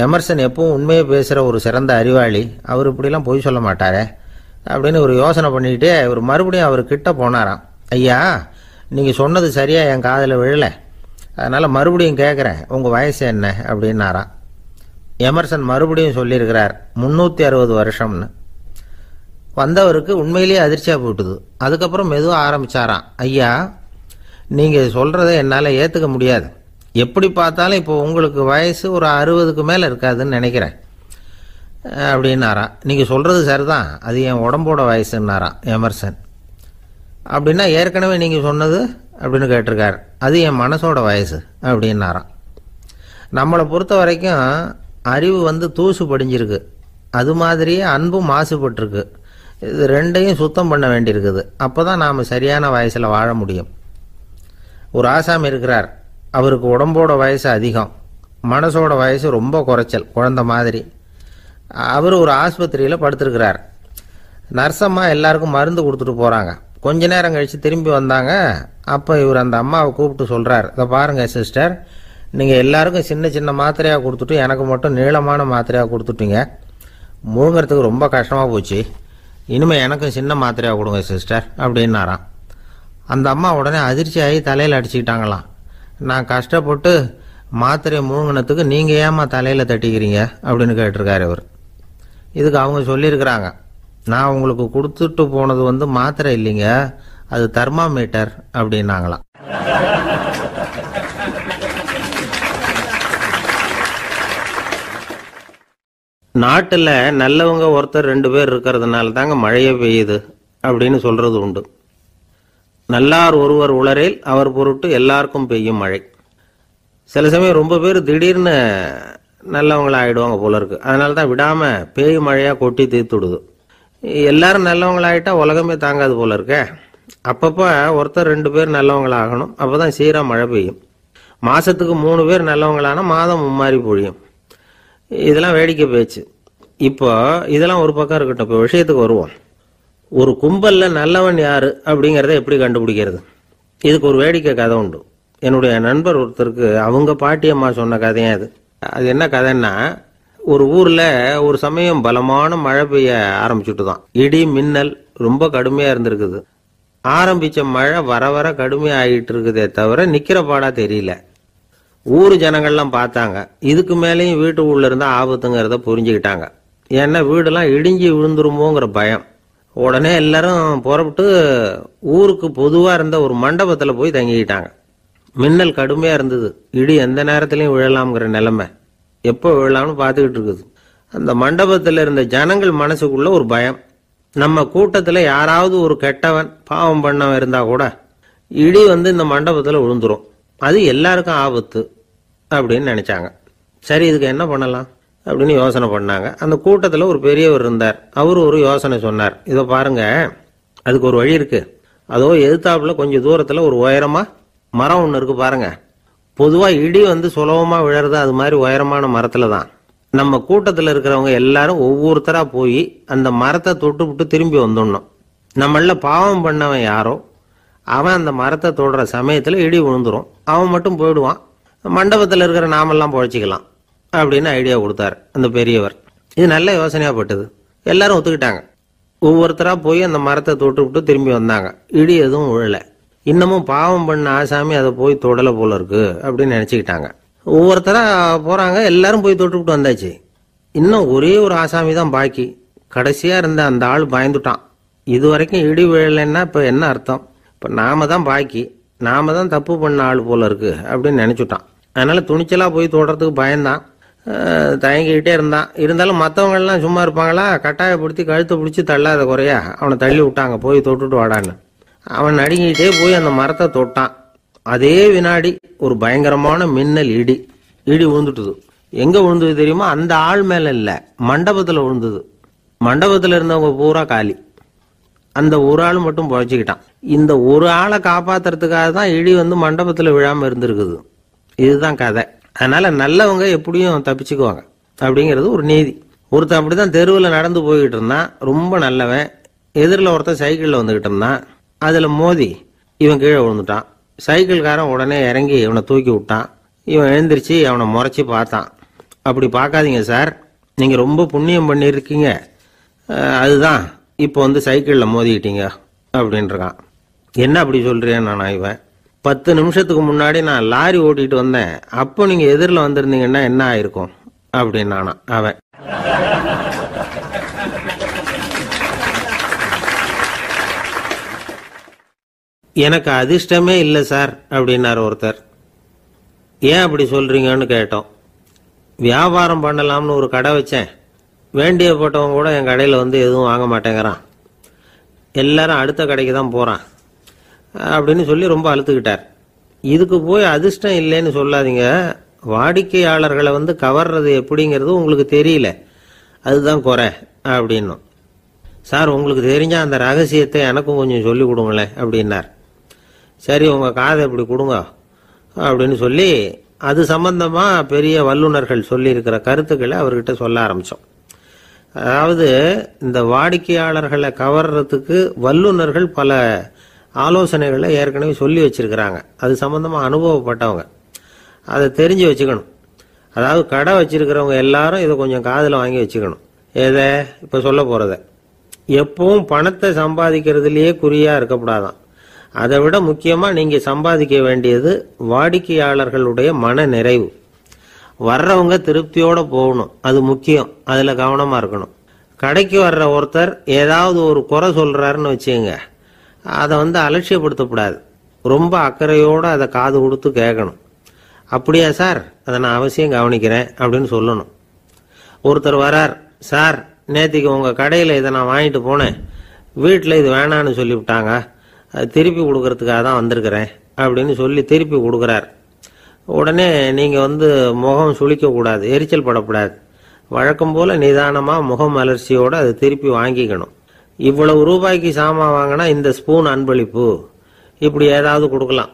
எமர்சன் எப்பவும் உண்மையை பேசுகிற ஒரு சிறந்த அறிவாளி, அவர் இப்படிலாம் பொய் சொல்ல மாட்டாரே அப்படின்னு ஒரு யோசனை பண்ணிக்கிட்டே இவர் மறுபடியும் அவர் கிட்ட போனாராம். ஐயா, நீங்கள் சொன்னது சரியாக என் காதில் விழலை, அதனால் மறுபடியும் கேட்குறேன், உங்கள் வயசு என்ன அப்படின்னாராம். எமர்சன் மறுபடியும் சொல்லியிருக்கிறார், 360 வருஷம்னு. வந்தவருக்கு உண்மையிலேயே அதிர்ச்சியாக போட்டுது. அதுக்கப்புறம் மெதுவாக ஆரம்பித்தாராம், ஐயா நீங்கள் சொல்கிறத என்னால் ஏற்றுக்க முடியாது, எப்படி பார்த்தாலும் இப்போ உங்களுக்கு வயசு ஒரு 60க்கு மேலே இருக்காதுன்னு நினைக்கிறேன் அப்படின்னாராம். நீங்கள் சொல்கிறது சரிதான், அது என் உடம்போட வயசுன்னாராம் எமர்சன். அப்படின்னா ஏற்கனவே நீங்கள் சொன்னது அப்படின்னு கேட்டிருக்கார், அது என் மனசோட வயசு அப்படின்னாராம். நம்மளை பொறுத்த வரைக்கும் அறிவு தூசு படிஞ்சிருக்கு, அது மாதிரியே அன்பும் மாசுபட்டிருக்கு. இது ரெண்டையும் சுத்தம் பண்ண வேண்டியிருக்குது, அப்போ தான் நாம் சரியான வயசில் வாழ முடியும். ஒரு ஆசாமி இருக்கிறார், அவருக்கு உடம்போட வயசு அதிகம், மனசோட வயசு ரொம்ப குறைச்சல், குழந்தை மாதிரி. அவர் ஒரு ஆஸ்பத்திரியில் படுத்திருக்கிறார். நர்ஸம்மா எல்லாருக்கும் மருந்து கொடுத்துட்டு போகிறாங்க. கொஞ்ச நேரம் கழித்து திரும்பி வந்தாங்க. அப்போ இவர் அந்த அம்மாவை கூப்பிட்டு சொல்கிறார், இதை பாருங்கள் சிஸ்டர், நீங்கள் எல்லாருக்கும் சின்ன சின்ன மாத்திரையாக கொடுத்துட்டு எனக்கு மட்டும் நீளமான மாத்திரையாக கொடுத்துட்டீங்க, முழுங்கிறதுக்கு ரொம்ப கஷ்டமாக போச்சு, இனிமேல் எனக்கும் சின்ன மாத்திரையாக கொடுங்க சிஸ்டர் அப்படின்னாராம். அந்த அம்மா உடனே அதிர்ச்சியாகி தலையில் அடிச்சுக்கிட்டாங்களாம். நான் கஷ்டப்பட்டு மாத்திரையை முழுங்கினத்துக்கு நீங்கள் ஏமா தலையில் தட்டிக்கிறீங்க அப்படின்னு கேட்டிருக்காரு இவர். இதுக்கு அவங்க சொல்லியிருக்கிறாங்க, நான் உங்களுக்கு கொடுத்துட்டு போனது மாத்திரை இல்லைங்க, அது தெர்மாமீட்டர் அப்படின்னாங்களாம். நாட்டில் நல்லவங்க ஒருத்தர் 2 பேர் இருக்கிறதுனால தாங்க மழையே பெய்யுது அப்படின்னு சொல்றது உண்டு. நல்லார் ஒருவர் உளரேல் அவர் பொருட்டு எல்லாருக்கும் பெய்யும் மழை. சில சமயம் ரொம்ப பேர் திடீர்னு நல்லவங்களா ஆயிடுவாங்க போல இருக்கு, அதனால தான் விடாம பேய் மழையா கொட்டி தீர்த்துடுது. எல்லாரும் நல்லவங்களாயிட்டா உலகமே தாங்காது போல இருக்க. அப்பப்போ ஒருத்தர் 2 பேர் நல்லவங்களாகணும், அப்போதான் சீரா மழை பெய்யும். மாசத்துக்கு 3 பேர் நல்லவங்களானா மாதம் மும்மாரி பொழியும். இதெல்லாம் வேடிக்கை பேச்சு. இப்போ இதெல்லாம் ஒரு பக்கம் இருக்கட்டும், இப்போ விஷயத்துக்கு வருவோம். ஒரு கும்பல்ல நல்லவன் யாரு அப்படிங்கிறத எப்படி கண்டுபிடிக்கிறது? இதுக்கு ஒரு வேடிக்கை கதை உண்டு. என்னுடைய நண்பர் ஒருத்தருக்கு அவங்க பாட்டியம்மா சொன்ன கதையா அது. அது என்ன கதைன்னா, ஒரு ஊர்ல ஒரு சமயம் பலமான மழை பெய்ய ஆரம்பிச்சுட்டு தான், இடி மின்னல் ரொம்ப கடுமையா இருந்திருக்குது. ஆரம்பிச்ச மழை வர வர கடுமையா ஆகிட்டு இருக்குதே தவிர நிக்கிற பாடா தெரியல. ஊர் ஜனங்கள்லாம் பார்த்தாங்க, இதுக்கு மேலேயும் வீட்டு உள்ள இருந்தா ஆபத்துங்கிறத புரிஞ்சுக்கிட்டாங்க. ஏன்னா வீடெல்லாம் இடிஞ்சி விழுந்துருமோங்கிற பயம். உடனே எல்லாரும் புறப்பட்டு ஊருக்கு பொதுவா இருந்த ஒரு மண்டபத்துல போய் தங்கிக்கிட்டாங்க. மின்னல் கடுமையா இருந்தது, இடி எந்த நேரத்திலையும் விழலாம்ங்கிற நிலைமை, எப்போ விழலாம்னு பார்த்துக்கிட்டு இருக்குது. அந்த மண்டபத்தில் இருந்த ஜனங்கள் மனசுக்குள்ள ஒரு பயம், நம்ம கூட்டத்தில் யாராவது ஒரு கெட்டவன் பாவம் பண்ணவன் இருந்தா கூட இடி இந்த மண்டபத்தில் விழுந்துரும், அது எல்லாருக்கும் ஆபத்து அப்படின்னு நினைச்சாங்க. சரி, இதுக்கு என்ன பண்ணலாம் அப்படின்னு யோசனை பண்ணாங்க. அந்த கூட்டத்தில் ஒரு பெரியவர் இருந்தார். அவர் ஒரு யோசனை சொன்னார். இதை பாருங்க, அதுக்கு ஒரு வழி இருக்கு. அதோ எதிர்த்தாப்புல கொஞ்சம் தூரத்தில் ஒரு உயரமா மரம் ஒன்று இருக்கு பாருங்க. பொதுவாக இடி சுலபமா விழறது அது மாதிரி உயரமான மரத்துல தான். நம்ம கூட்டத்தில் இருக்கிறவங்க எல்லாரும் ஒவ்வொருத்தரா போய் அந்த மரத்தை தொட்டு விட்டு திரும்பி வந்துடணும். நம்மள பாவம் பண்ணவன் யாரோ அவன் அந்த மரத்தை தொடுற சமயத்துல இடி விழுந்துரும், அவன் மட்டும் போயிடுவான், மண்டபத்தில் இருக்கிற நாமெல்லாம் பொழைச்சிக்கலாம் அப்படின்னு ஐடியா கொடுத்தாரு அந்த பெரியவர். இது நல்ல யோசனையா பட்டது. எல்லாரும் ஒத்துக்கிட்டாங்க. ஒவ்வொருத்தரா போய் அந்த மரத்தை தொட்டு விட்டு திரும்பி வந்தாங்க. இடி எதுவும் விழல. இன்னமும் பாவம் பண்ண ஆசாமி அதை போய் தொடலை போல இருக்கு அப்படின்னு நினைச்சுக்கிட்டாங்க. ஒவ்வொருத்தரா போறாங்க, எல்லாரும் போய் தொட்டுவிட்டு வந்தாச்சு. இன்னும் ஒரே ஒரு ஆசாமி தான் பாக்கி. கடைசியா இருந்த அந்த ஆள் பயந்துட்டான். இது வரைக்கும் இடி விழலைன்னா இப்ப என்ன அர்த்தம்? இப்ப நாம தான் பாக்கி, நாம தான் தப்பு பண்ண ஆள் போல இருக்கு அப்படின்னு நினைச்சுட்டான். அதனால துணிச்சலா போய் தொடறதுக்கு பயந்தான், தயங்கிக்கிட்டே இருந்தான். இருந்தாலும் மற்றவங்க எல்லாம் சும்மா இருப்பாங்களா? கட்டாயப்படுத்தி கழுத்தை பிடிச்சி தள்ளாத குறையா அவனை தள்ளி விட்டாங்க, போய் தொட்டுட்டு வாடான்னு. அவன் நடுங்கிட்டே போய் அந்த மரத்தை தொட்டான். அதே வினாடி ஒரு பயங்கரமான மின்னல் இடி விழுந்துட்டுது. எங்க விழுந்தது தெரியுமா? அந்த ஆள் மேல இல்ல, மண்டபத்துல விழுந்தது. மண்டபத்துல இருந்தவங்க பூரா காலி. அந்த ஒரு ஆள் மட்டும் புழைச்சிக்கிட்டான். இந்த ஒரு ஆளை காப்பாத்துறதுக்காக தான் இடி மண்டபத்துல விழாம இருந்திருக்குது. இதுதான் கதை. அதனால நல்லவங்க எப்படியும் தப்பிச்சுக்குவாங்க அப்படிங்கிறது ஒரு நீதி. ஒருத்தன் அப்படிதான் தெருவில் நடந்து போய்கிட்டு இருந்தான், ரொம்ப நல்லவன். எதிரில் ஒருத்தன் சைக்கிளில் வந்துகிட்டு இருந்தான். அதுல மோதி இவன் கீழே விழுந்துட்டான். சைக்கிள்காரன் உடனே இறங்கி இவனை தூக்கி விட்டான். இவன் எழுந்திரிச்சு அவனை முறைச்சி பார்த்தான். அப்படி பார்க்காதீங்க சார், நீங்க ரொம்ப புண்ணியம் பண்ணியிருக்கீங்க, அதுதான் இப்போ சைக்கிளில் மோதிக்கிட்டீங்க அப்படின்றான். என்ன அப்படி சொல்றேன் நான்? இவன் 10 நிமிஷத்துக்கு முன்னாடி நான் லாரி ஓட்டிட்டு வந்தேன், அப்போ நீங்க எதிரில் வந்திருந்தீங்கன்னா என்ன ஆயிருக்கும் அப்படின்னானா அவன். எனக்கு அதிர்ஷ்டமே இல்லை சார் அப்படின்னாரு ஒருத்தர். ஏன் அப்படி சொல்றீங்கன்னு கேட்டோம். வியாபாரம் பண்ணலாம்னு ஒரு கடை வச்சேன், வேண்டிய போட்டவங்க கூட என் கடையில் எதுவும் வாங்க மாட்டேங்கிறான், எல்லாரும் அடுத்த கடைக்கு தான் போறான் அப்படின்னு சொல்லி ரொம்ப அழுத்துக்கிட்டார். இதுக்கு போய் அதிர்ஷ்டம் இல்லைன்னு சொல்லாதீங்க, வாடிக்கையாளர்களை கவர்றது எப்படிங்கிறது உங்களுக்கு தெரியல, அதுதான் குறை அப்படின்னும். சார் உங்களுக்கு தெரிஞ்ச அந்த ரகசியத்தை எனக்கும் கொஞ்சம் சொல்லி கொடுங்களேன் அப்படின்னார். சரி உங்க காதை இப்படி கொடுங்க அப்படின்னு சொல்லி அது சம்பந்தமா பெரிய வல்லுநர்கள் சொல்லி இருக்கிற கருத்துக்களை அவர்கிட்ட சொல்ல ஆரம்பிச்சோம். அதாவது இந்த வாடிக்கையாளர்களை கவர்றதுக்கு வல்லுநர்கள் பல ஆலோசனைகளை ஏற்கனவே சொல்லி வச்சிருக்கிறாங்க. அது சம்பந்தமா அனுபவப்பட்டவங்க, அதை தெரிஞ்சு வச்சுக்கணும். அதாவது கடை வச்சிருக்கிறவங்க எல்லாரும் இதை கொஞ்சம் காதில் வாங்கி வச்சுக்கணும். எதை இப்ப சொல்ல போறத. எப்பவும் பணத்தை சம்பாதிக்கிறதுலயே குறியா இருக்கக்கூடாதான். அதை விட முக்கியமா நீங்க சம்பாதிக்க வேண்டியது வாடிக்கையாளர்களுடைய மன நிறைவு. வர்றவங்க திருப்தியோட போகணும், அது முக்கியம். அதுல கவனமா இருக்கணும். கடைக்கு வர்ற ஒருத்தர் ஏதாவது ஒரு குறை சொல்றாருன்னு வச்சுங்க, அதை அலட்சியப்படுத்தக்கூடாது. ரொம்ப அக்கறையோட அதை காது கொடுத்து கேட்கணும். அப்படியா சார், அதை நான் அவசியம் கவனிக்கிறேன் அப்படின்னு சொல்லணும். ஒருத்தர் வரார், சார் நேற்றுக்கு உங்க கடையில் இதை நான் வாங்கிட்டு போனேன், வீட்டில் இது வேணான்னு சொல்லிவிட்டாங்க, அது திருப்பி கொடுக்கறதுக்காக தான் வந்திருக்கிறேன் அப்படின்னு சொல்லி திருப்பி கொடுக்குறார். உடனே நீங்க முகம் சுளிக்க கூடாது, எரிச்சல் படக்கூடாது. வழக்கம் போல நிதானமா முகம் மலர்ச்சியோட அதை திருப்பி வாங்கிக்கணும். இவ்வளவு ரூபாய்க்கு சாமான் வாங்கினா இந்த ஸ்பூன் அன்பளிப்பு, இப்படி ஏதாவது கொடுக்கலாம்.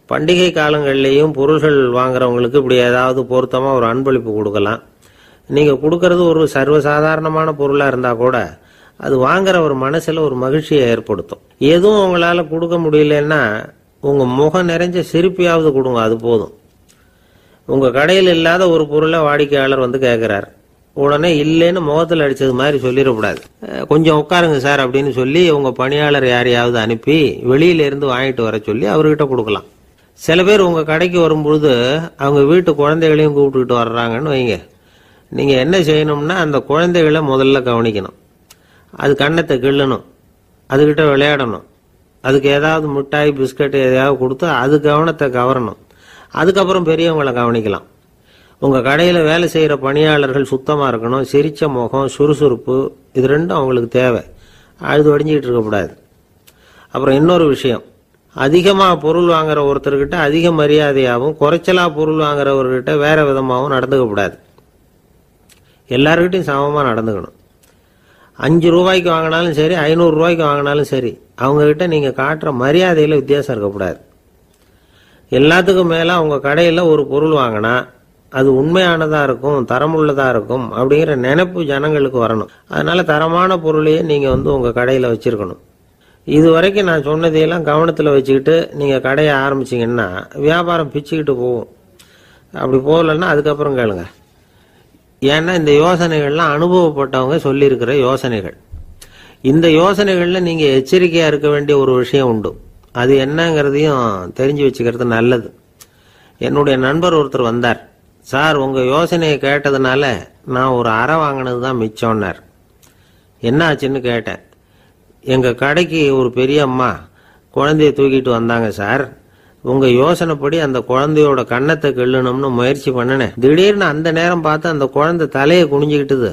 பண்டிகை காலங்கள்லேயும் பொருள்கள் வாங்குறவங்களுக்கு இப்படி ஏதாவது பொருத்தமா ஒரு அன்பளிப்பு கொடுக்கலாம். நீங்க கொடுக்கறது ஒரு சர்வசாதாரணமான பொருளா இருந்தா கூட அது வாங்குற ஒரு மனசுல ஒரு மகிழ்ச்சியை ஏற்படுத்தும். எதுவும் உங்களால கொடுக்க முடியலன்னா உங்க முகம் நிறைஞ்ச சிரிப்பையாவது கொடுங்க, அது போதும். உங்க கடையில் இல்லாத ஒரு பொருளை வாடிக்கையாளர் கேட்கிறார், உடனே இல்லைன்னு முகத்தில் அடிச்சது மாதிரி சொல்லிடக்கூடாது. கொஞ்சம் உட்காருங்க சார் அப்படின்னு சொல்லி உங்க பணியாளர் யாரையாவது அனுப்பி வெளியில இருந்து வாங்கிட்டு வர சொல்லி அவர்கிட்ட கொடுக்கலாம். சில பேர் உங்க கடைக்கு வரும்பொழுது அவங்க வீட்டு குழந்தைகளையும் கூப்பிட்டுக்கிட்டு வர்றாங்கன்னு வைங்க. நீங்க என்ன செய்யணும்னா அந்த குழந்தைகளை முதல்ல கவனிக்கணும். அது கண்ணத்தை கிள்ளணும், அதுகிட்ட விளையாடணும், அதுக்கு ஏதாவது மிட்டாய் பிஸ்கட் எதையாவது கொடுத்து அது கவனத்தை கவரணும். அதுக்கப்புறம் பெரியவங்களை கவனிக்கலாம். உங்க கடையில வேலை செய்யற பணியாளர்கள் சுத்தமா இருக்கணும், சிரிச்ச முகம், சுறுசுறுப்பு, இது ரெண்டும் அவங்களுக்கு தேவை. அழுது வடிஞ்சிக்கிட்டு இருக்கக்கூடாது. அப்புறம் இன்னொரு விஷயம், அதிகமா பொருள் வாங்குற ஒருத்தர்கிட்ட அதிக மரியாதையாகவும் குறைச்சலா பொருள் வாங்குறவர்கிட்ட வேற விதமாகவும் நடந்துக்க கூடாது. எல்லாருக்கிட்டையும் சமமா நடந்துக்கணும். 5 ரூபாய்க்கு வாங்கினாலும் சரி, 500 ரூபாய்க்கு வாங்கினாலும் சரி, அவங்க கிட்ட நீங்க காட்டுற மரியாதையில வித்தியாசம் இருக்கக்கூடாது. எல்லாத்துக்கும் மேல உங்க கடையில ஒரு பொருள் வாங்கினா அது உண்மையானதா இருக்கும், தரமுள்ளதா இருக்கும் அப்படிங்கிற நினைப்பு ஜனங்களுக்கு வரணும். அதனால தரமான பொருளையே நீங்க உங்க கடையில வச்சிருக்கணும். இது வரைக்கும் நான் சொன்னதையெல்லாம் கவனத்துல வச்சுக்கிட்டு நீங்க கடையை ஆரம்பிச்சீங்கன்னா வியாபாரம் பிச்சுக்கிட்டு போகும். அப்படி போகலன்னா அதுக்கப்புறம் கேளுங்க. ஏன்னா இந்த யோசனைகள்லாம் அனுபவப்பட்டவங்க சொல்லியிருக்கிற யோசனைகள். இந்த யோசனைகள்ல நீங்க எச்சரிக்கையா இருக்க வேண்டிய ஒரு விஷயம் உண்டு. அது என்னங்கிறதையும் தெரிஞ்சு வச்சுக்கிறது நல்லது. என்னுடைய நண்பர் ஒருத்தர் வந்தார். சார், உங்கள் யோசனையை கேட்டதுனால நான் ஒரு அறை வாங்கினது தான் மிச்சம்னார். என்ன ஆச்சுன்னு கேட்டேன். எங்கள் கடைக்கு ஒரு பெரிய அம்மா குழந்தைய தூக்கிட்டு வந்தாங்க சார். உங்கள் யோசனைப்படி அந்த குழந்தையோட கன்னத்தை கிள்ளணும்னு முயற்சி பண்ணினேன். திடீர்னு அந்த நேரம் பார்த்து அந்த குழந்தை தலையை குனிஞ்சிக்கிட்டுது.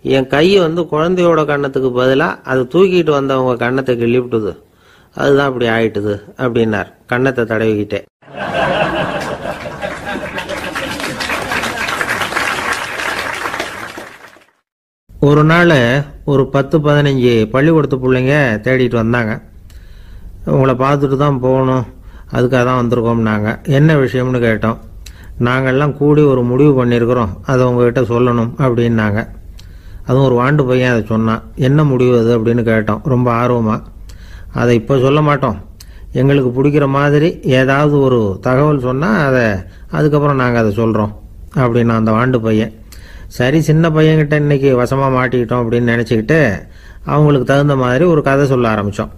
என் கை குழந்தையோட கன்னத்துக்கு பதிலாக அது தூக்கிட்டு வந்தவங்க கன்னத்தை கிள்ளி விட்டுது. அதுதான் அப்படி ஆயிட்டுது அப்படின்னார், கன்னத்தை தடவிக்கிட்டே. ஒரு நாள் ஒரு 10-15 பள்ளிக்கூடத்து பிள்ளைங்க தேடிட்டு வந்தாங்க. உங்களை பார்த்துட்டு தான் போகணும், அதுக்காக தான் வந்திருக்கோம்னாங்க. என்ன விஷயம்னு கேட்டோம். நாங்கள்லாம் கூடி ஒரு முடிவு பண்ணியிருக்கிறோம், அதை உங்ககிட்ட சொல்லணும் அப்படின்னாங்க. அதுவும் ஒரு வாண்டு பையன் அதை சொன்னான். என்ன முடிவு அது அப்படின்னு கேட்டோம் ரொம்ப ஆர்வமாக. அதை இப்போ சொல்ல மாட்டோம், எங்களுக்கு பிடிக்கிற மாதிரி ஏதாவது ஒரு தகவல் சொன்னால் அதுக்கப்புறம் நாங்கள் அதை சொல்கிறோம் அப்படின்னா அந்த வாண்டு பையன். சரி, சின்ன பையன்கிட்ட இன்னைக்கு வசமாக மாட்டிக்கிட்டோம் அப்படின்னு நினச்சிக்கிட்டு அவங்களுக்கு தகுந்த மாதிரி ஒரு கதை சொல்ல ஆரம்பித்தோம்.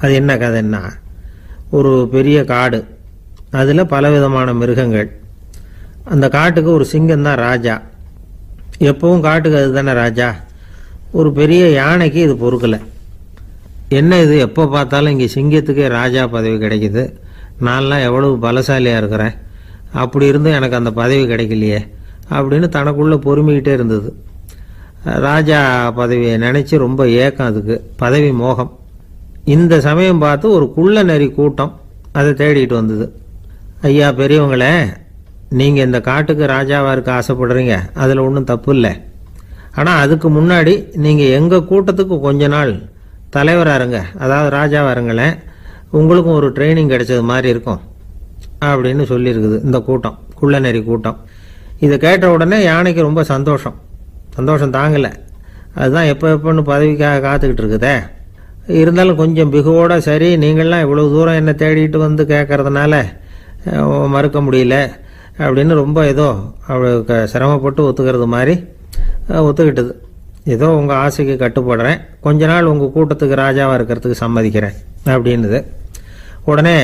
அது என்ன கதைன்னா, ஒரு பெரிய காடு, அதில் பலவிதமான மிருகங்கள். அந்த காட்டுக்கு ஒரு சிங்கம் தான் ராஜா. எப்பவும் காட்டுக்கு அது தானே ராஜா. ஒரு பெரிய யானைக்கு இது பொறுக்கலை. என்ன இது, எப்போ பார்த்தாலும் இங்கே சிங்கத்துக்கே ராஜா பதவி கிடைக்குது, நான்லாம் எவ்வளவு பலசாலியாக இருக்கிறேன், அப்படி இருந்தும் எனக்கு அந்த பதவி கிடைக்கலையே அப்படின்னு தனக்குள்ளே பொறுமிக்கிட்டே இருந்தது. ராஜா பதவியை நினச்சி ரொம்ப ஏக்கம், அதுக்கு பதவி மோகம். இந்த சமயம் பார்த்து ஒரு குள்ள நரி கூட்டம் அதை தேடிட்டு வந்தது. ஐயா பெரியவங்களே, நீங்கள் இந்த காட்டுக்கு ராஜாவாக இருக்க ஆசைப்படுறீங்க, அதில் ஒன்றும் தப்பு இல்லை. ஆனால் அதுக்கு முன்னாடி நீங்கள் எங்கள் கூட்டத்துக்கு கொஞ்ச நாள் தலைவராக இருங்க, அதாவது ராஜாவாக இருங்களேன், உங்களுக்கும் ஒரு ட்ரைனிங் கிடைச்சது மாதிரி இருக்கும் அப்படின்னு சொல்லியிருக்குது இந்த கூட்டம், குள்ள நரி கூட்டம். இதை கேட்ட உடனே யானைக்கு ரொம்ப சந்தோஷம் தாங்கலை. அதுதான் எப்போன்னு பதவிக்காக காத்துக்கிட்டு இருக்குதே. இருந்தாலும் கொஞ்சம் பிகுவோட, சரி நீங்கள்லாம் இவ்வளோ தூரம் என்ன தேடிட்டு வந்து கேட்கறதுனால மறுக்க முடியல அப்படின்னு ரொம்ப ஏதோ அவளுக்கு சிரமப்பட்டு ஒத்துக்கிறது மாதிரி ஒத்துக்கிட்டது. ஏதோ உங்கள் ஆசைக்கு கட்டுப்படுறேன், கொஞ்ச நாள் உங்கள் கூட்டத்துக்கு ராஜாவாக இருக்கிறதுக்கு சம்மதிக்கிறேன் அப்படின்னுது. உடனே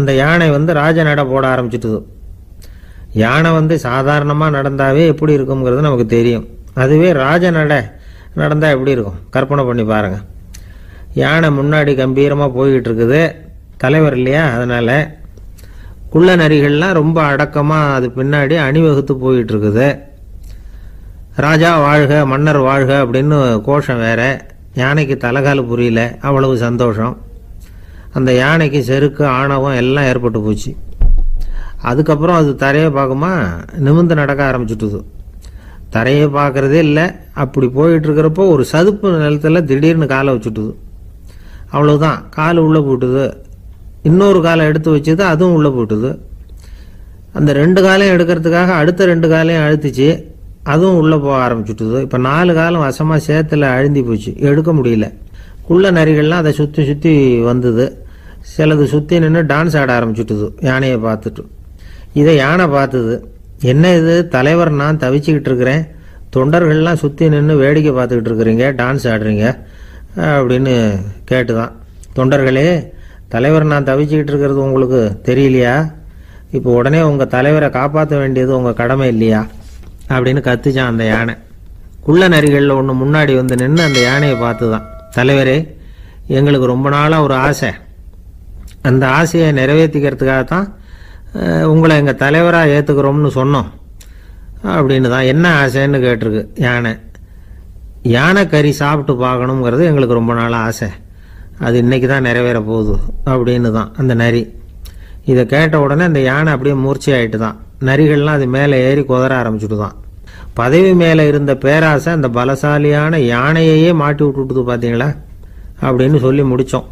அந்த யானை ராஜ நட போட ஆரம்பிச்சிட்டுது. யானை சாதாரணமாக நடந்தாவே எப்படி இருக்குங்கிறது நமக்கு தெரியும். அதுவே ராஜ நடந்தால் எப்படி இருக்கும் கற்பனை பண்ணி பாருங்கள். யானை முன்னாடி கம்பீரமாக போய்கிட்டு இருக்குது, தலைவர் இல்லையா, அதனால் குள்ள நரிகள்லாம் ரொம்ப அடக்கமாக அது பின்னாடி அணிவகுத்து போயிட்டு இருக்குது. ராஜா வாழ்க, மன்னர் வாழ்க அப்படின்னு கோஷம் வேற. யானைக்கு தலைகால் புரியல, அவ்வளவு சந்தோஷம். அந்த யானைக்கு செருக்கு, ஆணவம் எல்லாம் ஏற்பட்டு போச்சு. அதுக்கப்புறம் அது தரையை பார்க்குமா, நிமிர்ந்து நடக்க ஆரம்பிச்சுட்டுது. தரையை பார்க்குறதே இல்லை. அப்படி போயிட்டு இருக்கிறப்போ ஒரு சதுப்பு நிலத்தில் திடீர்னு காலை வச்சுட்டுது. அவ்வளோதான், கால் உள்ளே போட்டுது. இன்னொரு காலை எடுத்து வச்சுது, அதுவும் உள்ளே போட்டுது. அந்த 2 காலையும் எடுக்கிறதுக்காக அடுத்த 2 காலையும் அழுத்திச்சு, அதுவும் உள்ளே போக ஆரம்பிச்சுட்டுது. இப்போ 4 காலம் வசமாக சேத்துல அழுந்தி போச்சு, எடுக்க முடியல. குள்ள நரிகள்லாம் அதை சுற்றி சுற்றி வந்தது. சிலது சுற்றி நின்று டான்ஸ் ஆட ஆரம்பிச்சுட்டுது யானையை பார்த்துட்டு. இதை யானை பார்த்தது. என்ன இது, தலைவர் நான் தவிச்சுக்கிட்டு இருக்கிறேன், தொண்டர்கள்லாம் சுற்றி நின்று வேடிக்கை பார்த்துக்கிட்டு இருக்கிறீங்க, டான்ஸ் ஆடுறீங்க அப்படின்னு கேட்டுதான். தொண்டர்களே, தலைவர் நான் தவிச்சுக்கிட்டு இருக்கிறது உங்களுக்கு தெரியலையா? இப்போ உடனே உங்கள் தலைவரை காப்பாற்ற வேண்டியது உங்கள் கடமை இல்லையா அப்படின்னு கத்துச்சான் அந்த யானை. குள்ள நரிகளில் ஒன்று முன்னாடி நின்று அந்த யானையை பார்த்து தான், தலைவரே எங்களுக்கு ரொம்ப நாளாக ஒரு ஆசை, அந்த ஆசையை நிறைவேற்றிக்கிறதுக்காகத்தான் உங்களை எங்கள் தலைவராக ஏற்றுக்கிறோம்னு சொன்னோம் அப்படின்னு தான். என்ன ஆசைன்னு கேட்டிருக்கு யானை. யானை கறி சாப்பிட்டு பார்க்கணுங்கிறது எங்களுக்கு ரொம்ப நாளாக ஆசை, அது இன்னைக்கு தான் நிறைவேற போகுது அப்படின்னு தான் அந்த நரி. இதை கேட்ட உடனே அந்த யானை அப்படியே மூர்ச்சி ஆகிட்டு தான். நரிகள்லாம் அது மேலே ஏறி குதற ஆரம்பிச்சுட்டு தான். பதவி மேலே இருந்த பேராசை அந்த பலசாலியான யானையையே மாட்டி விட்டுட்டுது பார்த்தீங்களா அப்படின்னு சொல்லி முடித்தோம்.